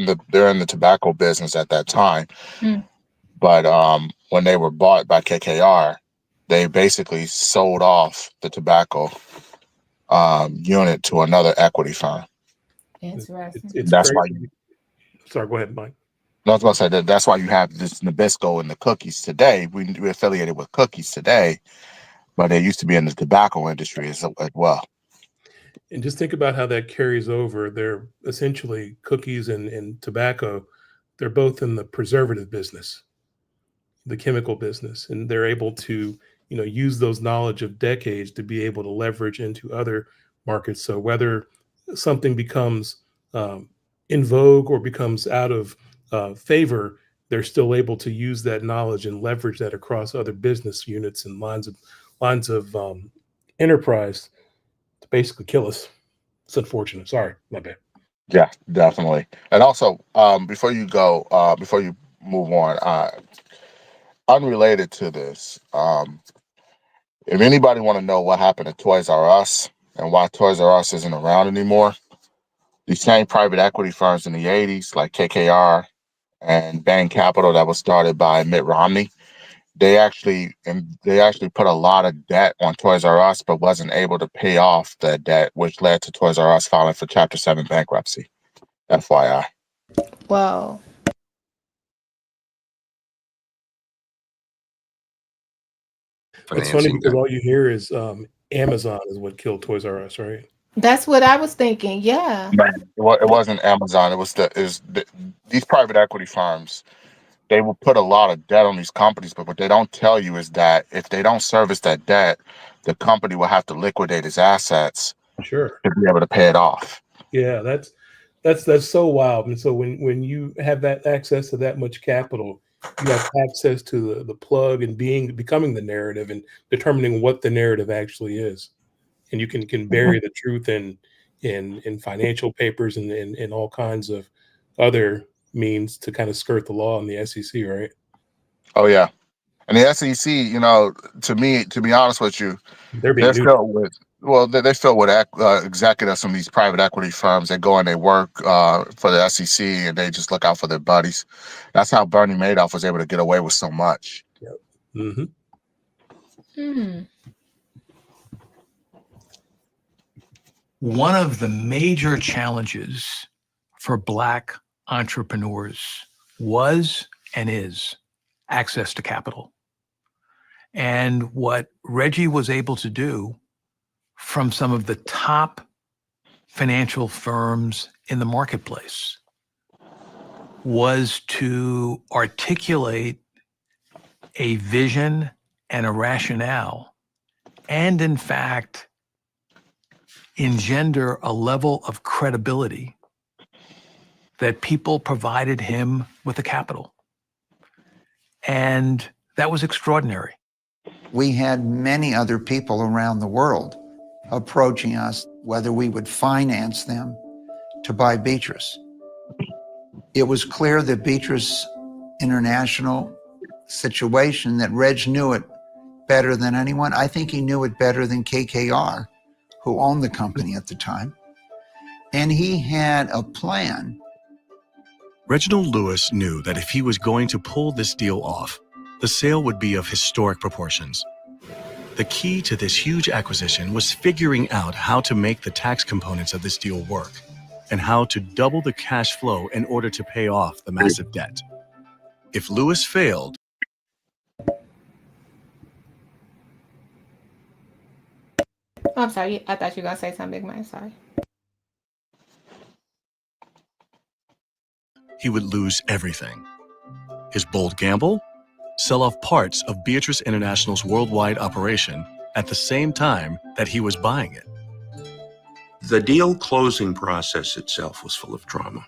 the tobacco business at that time. Mm. But when they were bought by KKR, they basically sold off the tobacco unit to another equity firm. Interesting. It's That's crazy. why. Sorry, go ahead, Mike. No, I was going to say that's why you have this Nabisco and the cookies today. We're affiliated with cookies today, but they used to be in the tobacco industry as well. And just think about how that carries over. They're essentially cookies and tobacco. They're both in the preservative business, the chemical business, and they're able to, use those knowledge of decades to be able to leverage into other markets. So whether something becomes in vogue or becomes out of favor, they're still able to use that knowledge and leverage that across other business units and lines of enterprise to basically kill us. It's unfortunate. Sorry, my bad. Yeah, definitely. And also, before you move on, unrelated to this, if anybody want to know what happened to Toys R Us and why Toys R Us isn't around anymore, these same private equity firms in the 80s, like KKR and Bain Capital, that was started by Mitt Romney, they actually put a lot of debt on Toys R Us, but wasn't able to pay off that debt, which led to Toys R Us filing for Chapter 7 bankruptcy. FYI. Wow. It's funny financing because them. all you hear is Amazon is what killed Toys R Us, right? That's what I was thinking. Yeah. It wasn't Amazon. These private equity firms. They will put a lot of debt on these companies, but what they don't tell you is that if they don't service that debt, the company will have to liquidate its assets Sure. to be able to pay it off. Yeah, that's so wild. And so when you have that access to that much capital, you have access to the plug and becoming the narrative and determining what the narrative actually is. And you can bury the truth in financial papers and all kinds of other means to kind of skirt the law in the SEC, right? Oh yeah, and the SEC, to be honest with you, They're being they're neutral. filled with they're filled with executives from these private equity firms. They go and they work for the SEC, and they just look out for their buddies. That's how Bernie Madoff was able to get away with so much. Yep. Mm-hmm. Hmm. One of the major challenges for Black entrepreneurs was and is access to capital. And what Reggie was able to do from some of the top financial firms in the marketplace was to articulate a vision and a rationale, and in fact, engender a level of credibility that people provided him with the capital. And that was extraordinary. We had many other people around the world approaching us whether we would finance them to buy Beatrice. It was clear that Beatrice International situation, that Reg knew it better than anyone. I think he knew it better than KKR, who owned the company at the time. And he had a plan. Reginald Lewis knew that if he was going to pull this deal off, the sale would be of historic proportions. The key to this huge acquisition was figuring out how to make the tax components of this deal work and how to double the cash flow in order to pay off the massive debt. If Lewis failed, I'm sorry. I thought you were going to say something, Big Man. Sorry. he would lose everything. His bold gamble? Sell off parts of Beatrice International's worldwide operation at the same time that he was buying it. The deal closing process itself was full of drama.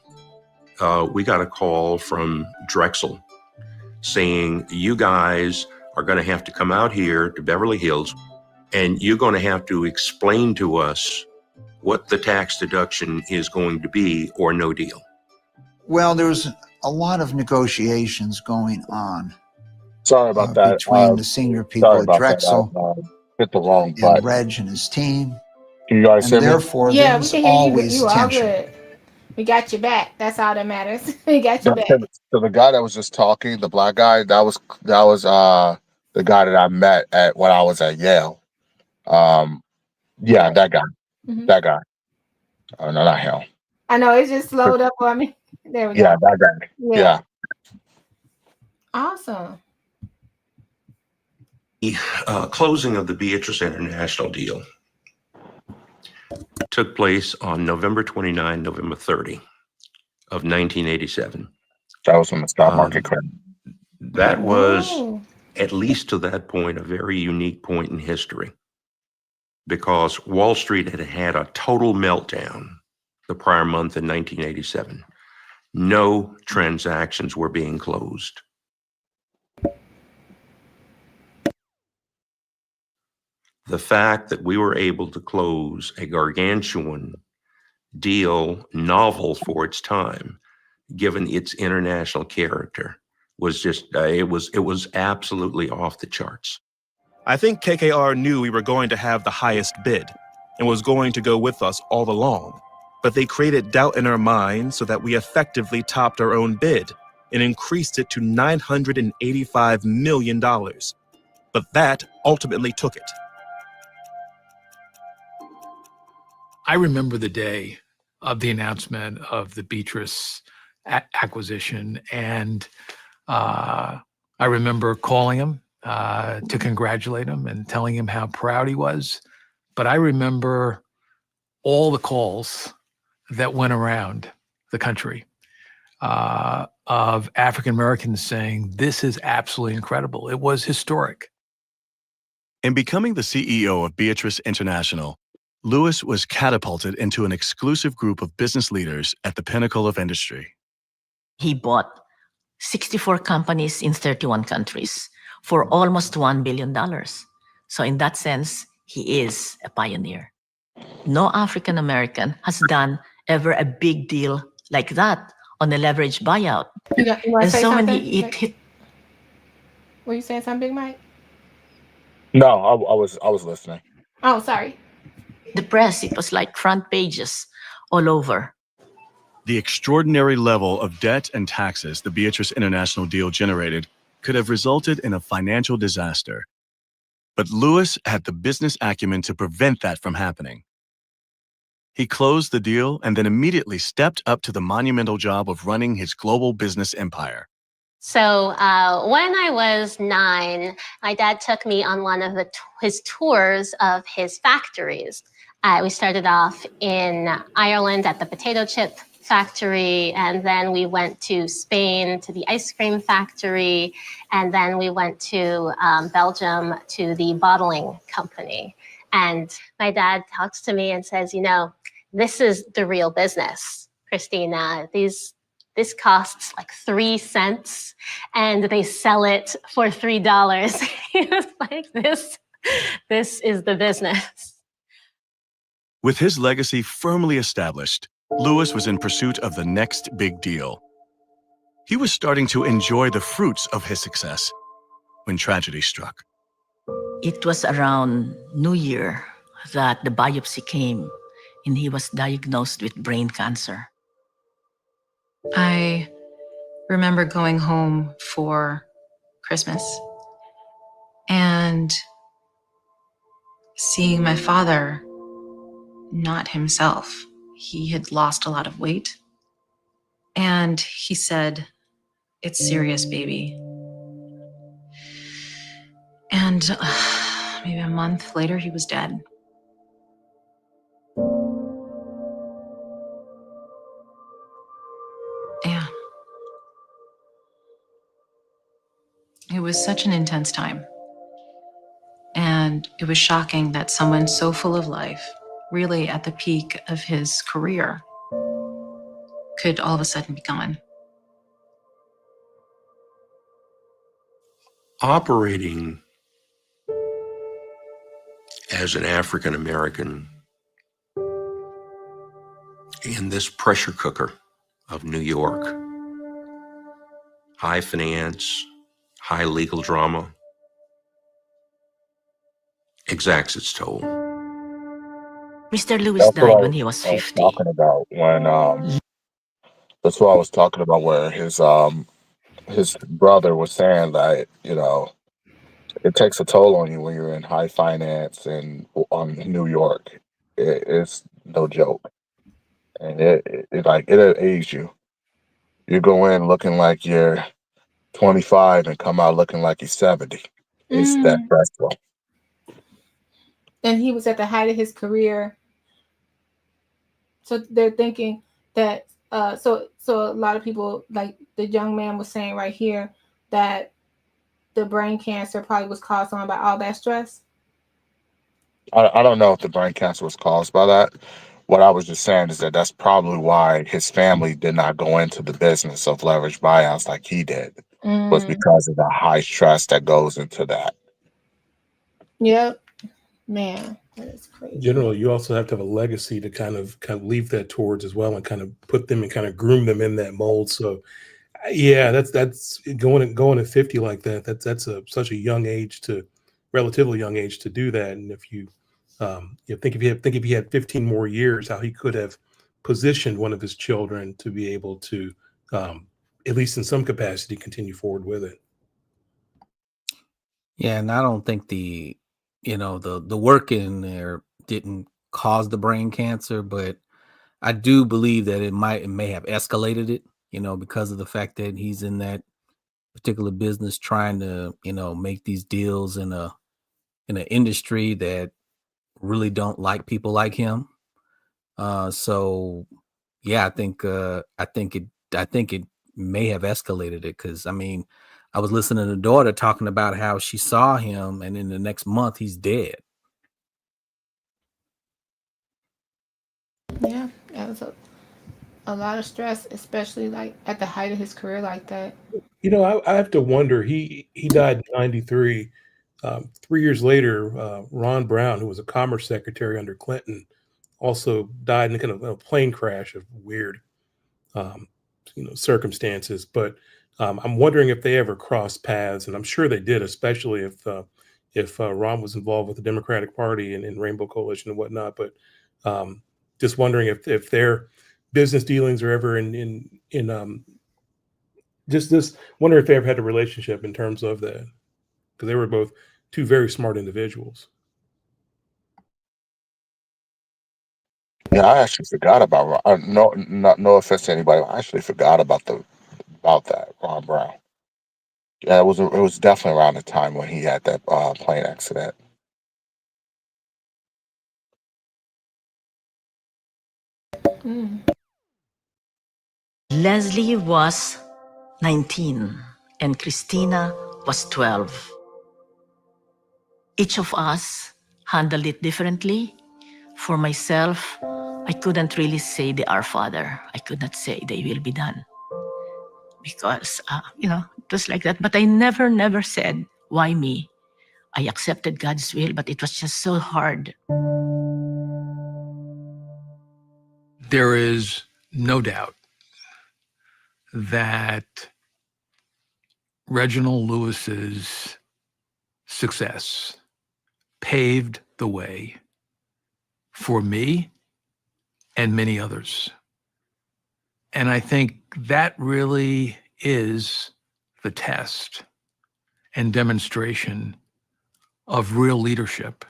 We got a call from Drexel saying, you guys are going to have to come out here to Beverly Hills and you're going to have to explain to us what the tax deduction is going to be or no deal. Well, there was a lot of negotiations going on. Sorry about that. Between the senior people at Drexel, hit the wrong and button. Reg and his team. Can you guys hear And me? therefore, Yeah, there we was can hear you. always You all tension. good. We got your back. That's all that matters. We got your back. So the guy that was just talking, the black guy, that was the guy that I met when I was at Yale. Yeah, that guy. Mhm. That guy. Oh no, not him. I know it just slowed up on me. There we go. Yeah, that guy. Yeah. Awesome. The closing of the Beatrice International deal took place on November 29, November 30 of 1987. That was when the stock market crashed. That was, Oh. at least to that point, a very unique point in history because Wall Street had had a total meltdown the prior month in 1987. No transactions were being closed. The fact that we were able to close a gargantuan deal, novel for its time, given its international character, was just, it was absolutely off the charts. I think KKR knew we were going to have the highest bid and was going to go with us all along. But they created doubt in our minds so that we effectively topped our own bid and increased it to $985 million. But that ultimately took it. I remember the day of the announcement of the Beatrice acquisition, and I remember calling him to congratulate him and telling him how proud he was. But I remember all the calls that went around the country of African Americans saying, this is absolutely incredible. It was historic. In becoming the CEO of Beatrice International, Lewis was catapulted into an exclusive group of business leaders at the pinnacle of industry. He bought 64 companies in 31 countries for almost $1 billion. So in that sense, he is a pioneer. No African American has done ever a big deal like that on a leverage buyout. You wanna And say so when something? it hit, Were you saying something, Big Mike? No, I was listening. Oh, sorry. the press, it was like front pages all over. The extraordinary level of debt and taxes the Beatrice International deal generated could have resulted in a financial disaster. But Lewis had the business acumen to prevent that from happening. He closed the deal and then immediately stepped up to the monumental job of running his global business empire. So when I was 9, my dad took me on one of his tours of his factories. We started off in Ireland at the potato chip factory, and then we went to Spain to the ice cream factory, and then we went to Belgium to the bottling company. And my dad talks to me and says, you know, this is the real business, Christina. This costs like 3 cents and they sell it for $3. He was like, this is the business. With his legacy firmly established, Lewis was in pursuit of the next big deal. He was starting to enjoy the fruits of his success when tragedy struck. It was around New Year that the biopsy came and he was diagnosed with brain cancer. I remember going home for Christmas and seeing my father not himself. He had lost a lot of weight. And he said, "It's serious, baby." And maybe a month later, he was dead. Yeah. It was such an intense time. And it was shocking that someone so full of life, really at the peak of his career, could all of a sudden be gone. Operating as an African American in this pressure cooker of New York, high finance, high legal drama, exacts its toll. Mr. Lewis That's what died when he was I was 50. talking about when that's what I was talking about where his brother was saying that, you know, it takes a toll on you when you're in high finance and on New York. It's no joke. And it'll age you. You go in looking like you're 25 and come out looking like you're 70. It's that stressful. And he was at the height of his career. So they're thinking that so a lot of people, like the young man was saying right here, that the brain cancer probably was caused on by all that stress. I don't know if the brain cancer was caused by that. What I was just saying is that that's probably why his family did not go into the business of leverage buyouts like he did, was because of the high stress that goes into that. Yep. Man, that is crazy. Generally, you also have to have a legacy to kind of leave that towards as well, and kind of put them and kind of groom them in that mold. So, yeah, that's going at 50 like that. That's such a young age relatively young age to do that. And if you think if he had 15 more years, how he could have positioned one of his children to be able to, at least in some capacity, continue forward with it. Yeah, and I don't think the work in there didn't cause the brain cancer, but I do believe that it may have escalated it, because of the fact that he's in that particular business trying to, make these deals in an industry that really don't like people like him. So yeah, I think it may have escalated it, because I mean, I was listening to the daughter talking about how she saw him and in the next month he's dead. Yeah, that was a lot of stress, especially like at the height of his career like that. I have to wonder. He died in '93. 3 years later, Ron Brown, who was a Commerce Secretary under Clinton, also died in kind of a plane crash of weird, um, circumstances. But I'm wondering if they ever crossed paths, and I'm sure they did, especially if Ron was involved with the Democratic Party and Rainbow Coalition and whatnot. But um, just wondering if their business dealings are ever in just wonder if they ever had a relationship in terms of that, because they were both two very smart individuals. Yeah, I actually forgot about no offense to anybody. I actually forgot about that Ron Brown. Yeah, it was definitely around the time when he had that plane accident. Mm. Leslie was 19 and Christina was 12. Each of us handled it differently. For myself, I couldn't really say the Our Father. I could not say they will be done because, it was like that. But I never said, why me? I accepted God's will, but it was just so hard. There is no doubt that Reginald Lewis's success paved the way for me and many others. And I think that really is the test and demonstration of real leadership,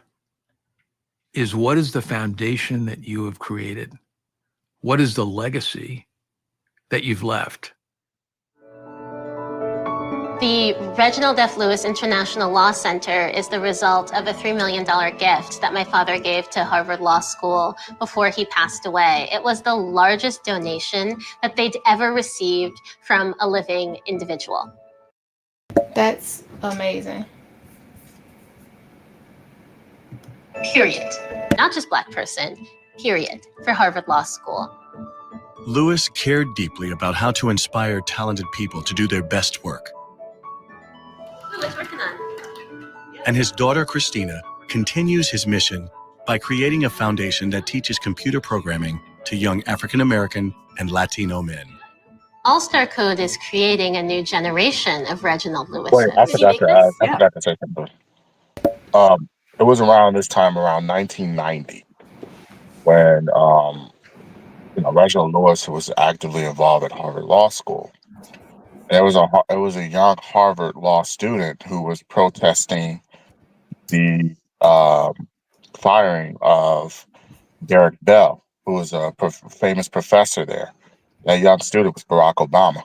is what is the foundation that you have created? What is the legacy that you've left? The Reginald F. Lewis International Law Center is the result of a $3 million gift that my father gave to Harvard Law School before he passed away. It was the largest donation that they'd ever received from a living individual. That's amazing. Period. Not just Black person, period, for Harvard Law School. Lewis cared deeply about how to inspire talented people to do their best work. And his daughter, Christina, continues his mission by creating a foundation that teaches computer programming to young African American and Latino men. All-Star Code is creating a new generation of Reginald Lewis. Wait, I forgot to say something. It was around this time, around 1990, when Reginald Lewis was actively involved at Harvard Law School. And it was a young Harvard law student who was protesting the firing of Derek Bell, who was a famous professor there. That young student was Barack Obama,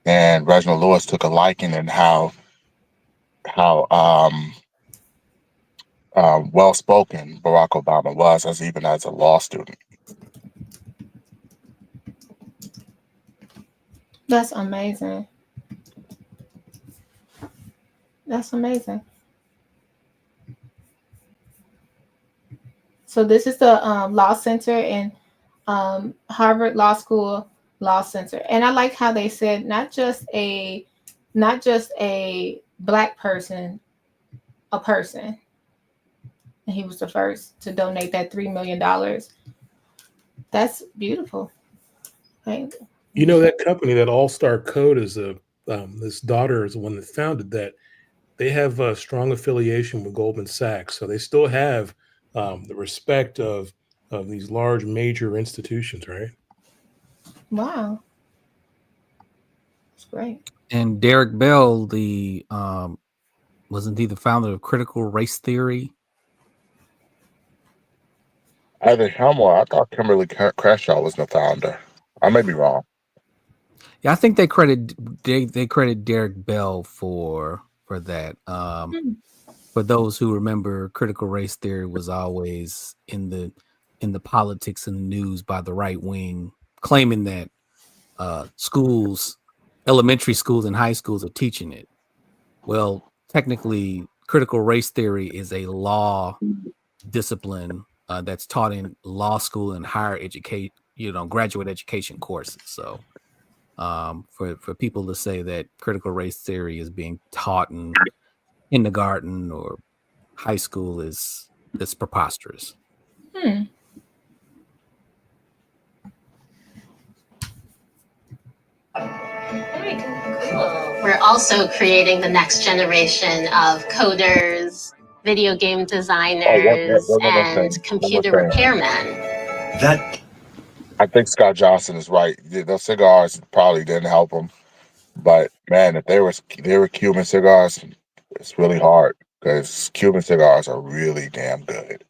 and Reginald Lewis took a liking in how well spoken Barack Obama was, even as a law student. That's amazing. That's amazing. So this is the Law Center and Harvard Law School Law Center, and I like how they said not just a Black person, a person. And he was the first to donate that $3 million. That's beautiful. Right? That company, that All-Star Code, is this daughter is the one that founded that. They have a strong affiliation with Goldman Sachs, so they still have the respect of these large major institutions, right? Wow, that's great. And Derek Bell, wasn't he the founder of critical race theory? Either him or I thought Kimberly Crenshaw was the founder. I may be wrong. Yeah, I think they credit Derek Bell for that. For those who remember, critical race theory was always in the politics and the news by the right wing, claiming that schools, elementary schools and high schools are teaching it. Well, technically, critical race theory is a law discipline that's taught in law school and higher educate, graduate education courses. So for people to say that critical race theory is being taught in kindergarten or high school is preposterous. Very cool. We're also creating the next generation of coders, video game designers, and computer repairmen. That I think Scott Johnson is right. Those cigars probably didn't help him, but man, if they were Cuban cigars, it's really hard because Cuban cigars are really damn good.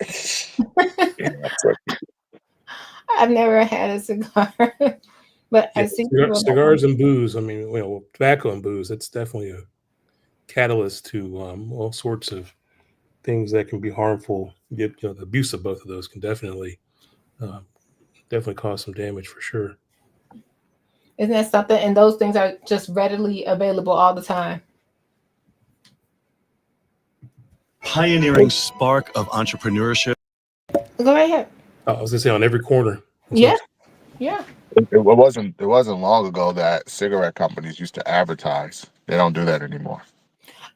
I've never had a cigar, but Yeah, I see people that cigars and booze. I mean, tobacco and booze. It's definitely a catalyst to all sorts of things that can be harmful. The abuse of both of those can definitely cause some damage for sure. Isn't that something? And those things are just readily available all the time. Pioneering spark of entrepreneurship. Go right ahead. I was gonna say on every corner. Yeah, yeah. It wasn't long ago that cigarette companies used to advertise. They don't do that anymore.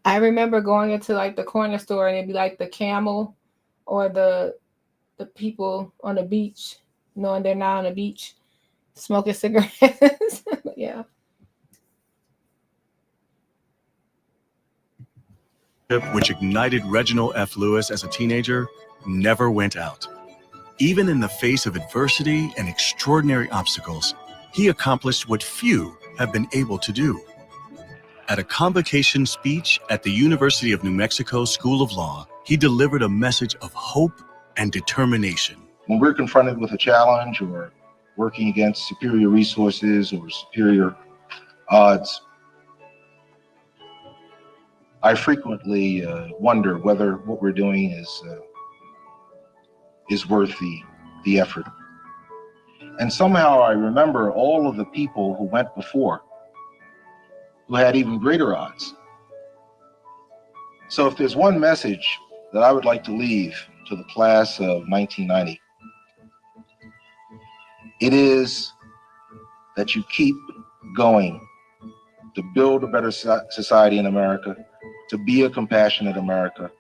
I remember going into like the corner store and it'd be like the camel or the people on the beach, knowing they're not on the beach, smoking cigarettes. Yeah. Which ignited Reginald F. Lewis as a teenager never went out. Even in the face of adversity and extraordinary obstacles, he accomplished what few have been able to do. At a convocation speech at the University of New Mexico School of Law, he delivered a message of hope and determination. When we're confronted with a challenge or working against superior resources or superior odds, I frequently wonder whether what we're doing is worth the effort. And somehow I remember all of the people who went before who had even greater odds. So if there's one message that I would like to leave to the class of 1990, it is that you keep going to build a better society in America, to be a compassionate America,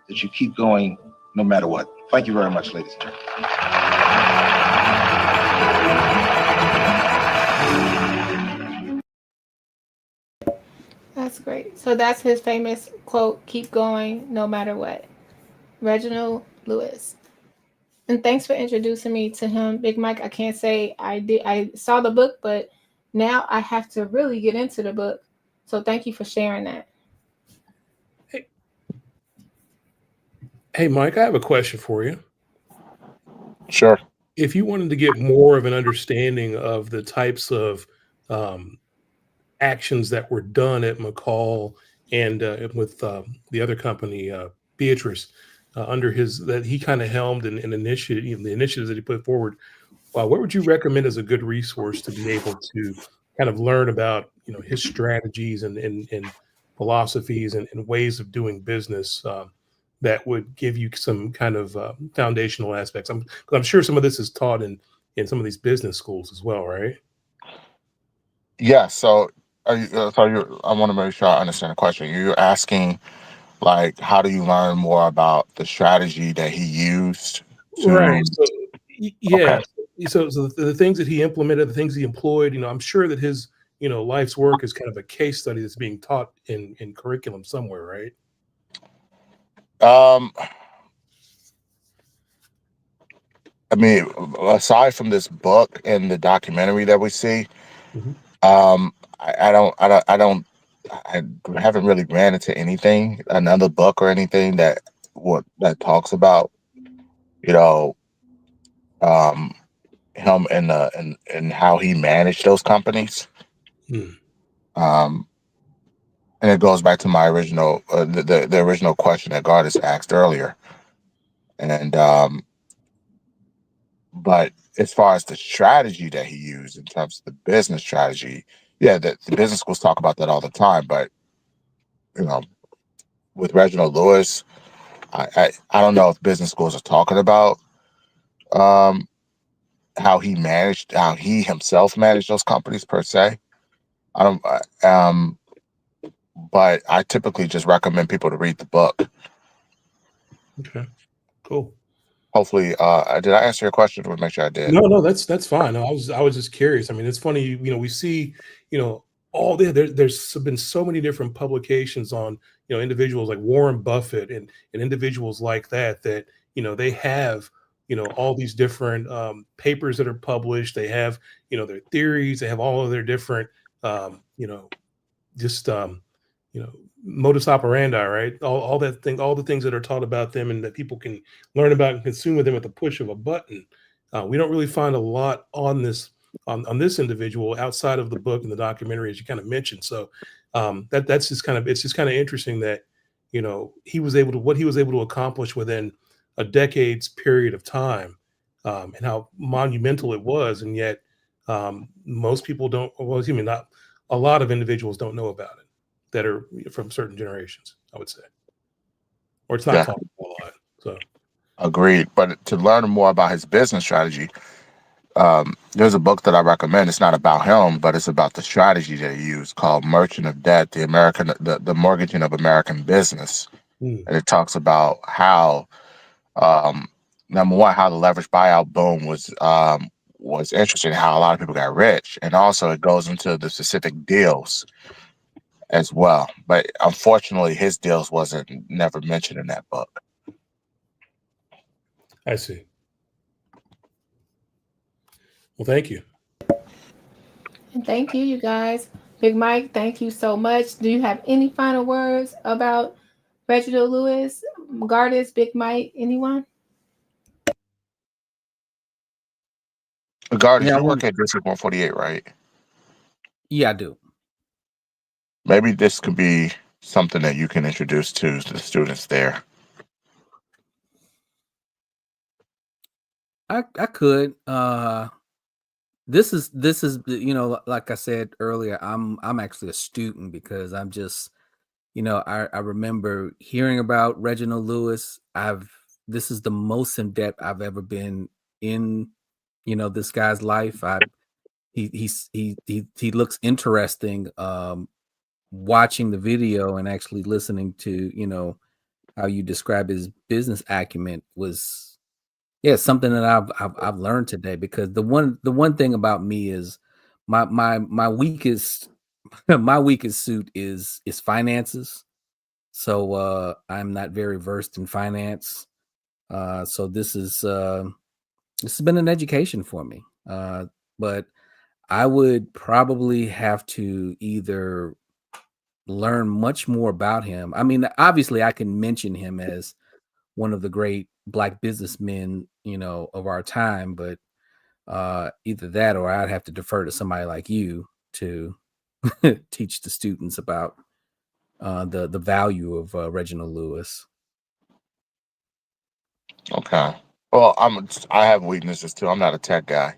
that you keep going no matter what. Thank you very much, ladies and gentlemen. That's great. So that's his famous quote, keep going no matter what. Reginald Lewis. And thanks for introducing me to him, Big Mike. I can't say I saw the book, but now I have to really get into the book. So thank you for sharing that. Hey, Mike, I have a question for you. Sure. If you wanted to get more of an understanding of the types of actions that were done at McCall and with the other company, Beatrice, under that he kind of helmed and initiated, the initiatives that he put forward, what would you recommend as a good resource to be able to kind of learn about, his strategies and philosophies and ways of doing business that would give you some kind of foundational aspects? I'm sure some of this is taught in some of these business schools as well, right? Yeah. So, I want to make sure I understand the question. You're asking, like, how do you learn more about the strategy that he used to? Right. So, yeah. Okay. So the things that he implemented, the things he employed, I'm sure that his, life's work is kind of a case study that's being taught in curriculum somewhere, right? I mean, aside from this book and the documentary that we see, I haven't really ran into anything, another book or anything that talks about, him and how he managed those companies. And it goes back to my original, the original question that Gardis asked earlier. And but as far as the strategy that he used in terms of the business strategy, yeah, the business schools talk about that all the time. But you know, with Reginald Lewis, I don't know if business schools are talking about how he himself managed those companies per se. I don't, but I typically just recommend people to read the book. Okay, cool. Hopefully, did I answer your question? To make sure I did. No, that's fine. No, I was just curious. I mean, it's funny, we see, all there's been so many different publications on, individuals like Warren Buffett and individuals like that, they have, all these different papers that are published. They have, their theories, they have all of their different, just, modus operandi, right? All that thing, all the things that are taught about them and that people can learn about and consume with them at the push of a button. We don't really find a lot on this on this individual outside of the book and the documentary, as you kind of mentioned. So that's just it's just kind of interesting that he was able to accomplish within a decade's period of time, and how monumental it was, and yet most people don't. Well, not a lot of individuals don't know about it that are from certain generations, I would say, or it's not Yeah. talked about a lot. So Agreed. But to learn more about his business strategy, there's a book that I recommend. It's not about him, but it's about the strategy that he used, called Merchant of Debt: the Mortgaging of American Business. And it talks about how, number one, how the leverage buyout boom was interesting, how a lot of people got rich, and also it goes into the specific deals as well. But unfortunately, his deals wasn't never mentioned in that book. I see. Well, thank you. And thank you, you guys. Big Mike, thank you so much. Do you have any final words about Reginald Lewis, Gardis, Big Mike, anyone? Gardis, Yeah, you work at District 148, right? Yeah, I do. Maybe this could be something that you can introduce to the students there. I could. This is like I said earlier, I'm actually a student because I'm just, I remember hearing about Reginald Lewis. This is the most in depth I've ever been in, this guy's life. He looks interesting. Watching the video and actually listening to, how you describe his business acumen was, something that I've learned today, because the one thing about me is my weakest my weakest suit is finances. So I'm not very versed in finance. So this has been an education for me. But I would probably have to either learn much more about him. I mean, obviously I can mention him as one of the great Black businessmen, of our time, but either that or I'd have to defer to somebody like you to teach the students about the value of Reginald Lewis. Okay. Well, I have weaknesses too. I'm not a tech guy,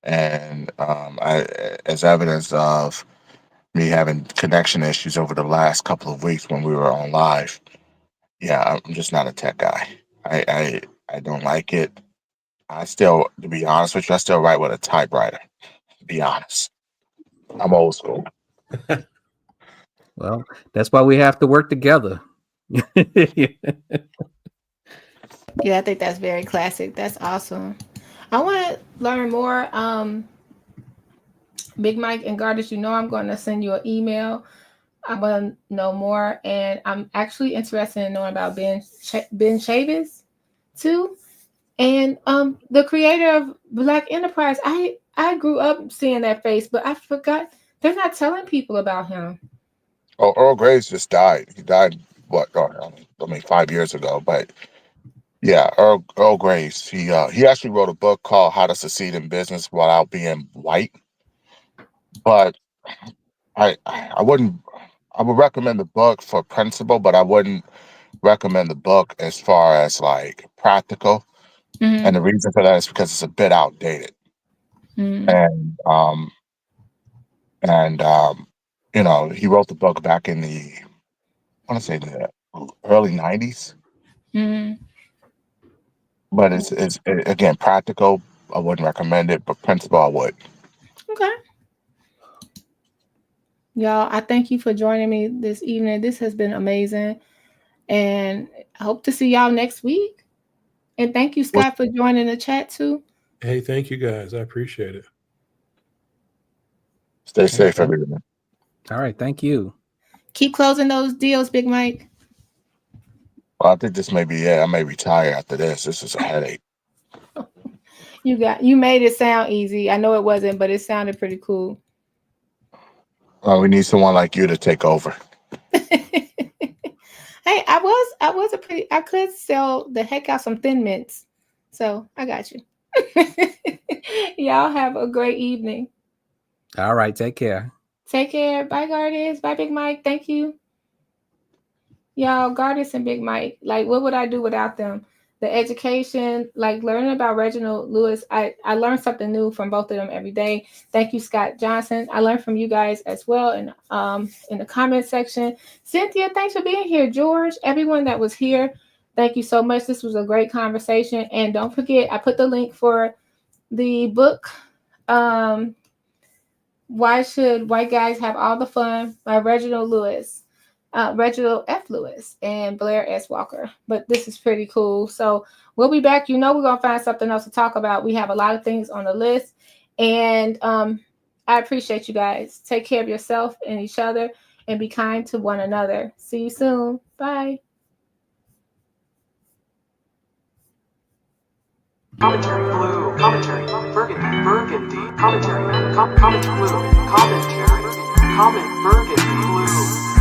and as evidence of me having connection issues over the last couple of weeks when we were on live. Yeah, I'm just not a tech guy. I don't like it. To be honest with you, I still write with a typewriter. To be honest, I'm old school. Well, that's why we have to work together. Yeah, I think that's very classic. That's awesome. I want to learn more. Big Mike and Gardis, I'm going to send you an email. I want to know more, and I'm actually interested in knowing about Ben Chavis too, and the creator of Black Enterprise. I grew up seeing that face, but I forgot they're not telling people about him. Oh, Earl Graves just died. He died 5 years ago. But yeah, Earl Graves. He actually wrote a book called How to Succeed in Business Without Being White. But I wouldn't. I would recommend the book for principle, but I wouldn't recommend the book as far as like practical. Mm-hmm. And the reason for that is because it's a bit outdated. Mm-hmm. And you know, he wrote the book back in the, I want to say the early '90s. Mm-hmm. But it's again practical. I wouldn't recommend it, but principle I would. Okay. Y'all, I thank you for joining me this evening. This has been amazing. And I hope to see y'all next week. And thank you, Scott, for joining the chat too. Hey, thank you guys. I appreciate it. Stay safe, everyone. All right. Thank you. Keep closing those deals, Big Mike. Well, I think this may be it. I may retire after this. This is a headache. You made it sound easy. I know it wasn't, but it sounded pretty cool. Well, we need someone like you to take over. Hey, I could sell the heck out some Thin Mints. So I got you. Y'all have a great evening. All right. Take care. Take care. Bye, Gardis. Bye, Big Mike. Thank you. Y'all, Gardis and Big Mike. Like, what would I do without them? The education, like learning about Reginald Lewis. I learned something new from both of them every day. Thank you, Scott Johnson. I learned from you guys as well in the comment section. Cynthia, thanks for being here. George, everyone that was here, thank you so much. This was a great conversation. And don't forget, I put the link for the book, Why Should White Guys Have All the Fun by Reginald Lewis. Reginald F. Lewis and Blair S. Walker. But this is pretty cool. So we'll be back. You know, we're going to find something else to talk about. We have a lot of things on the list. And I appreciate you guys. Take care of yourself and each other and be kind to one another. See you soon. Bye. Commentary blue, commentary burgundy, commentary, commentary blue, commentary, comment burgundy blue.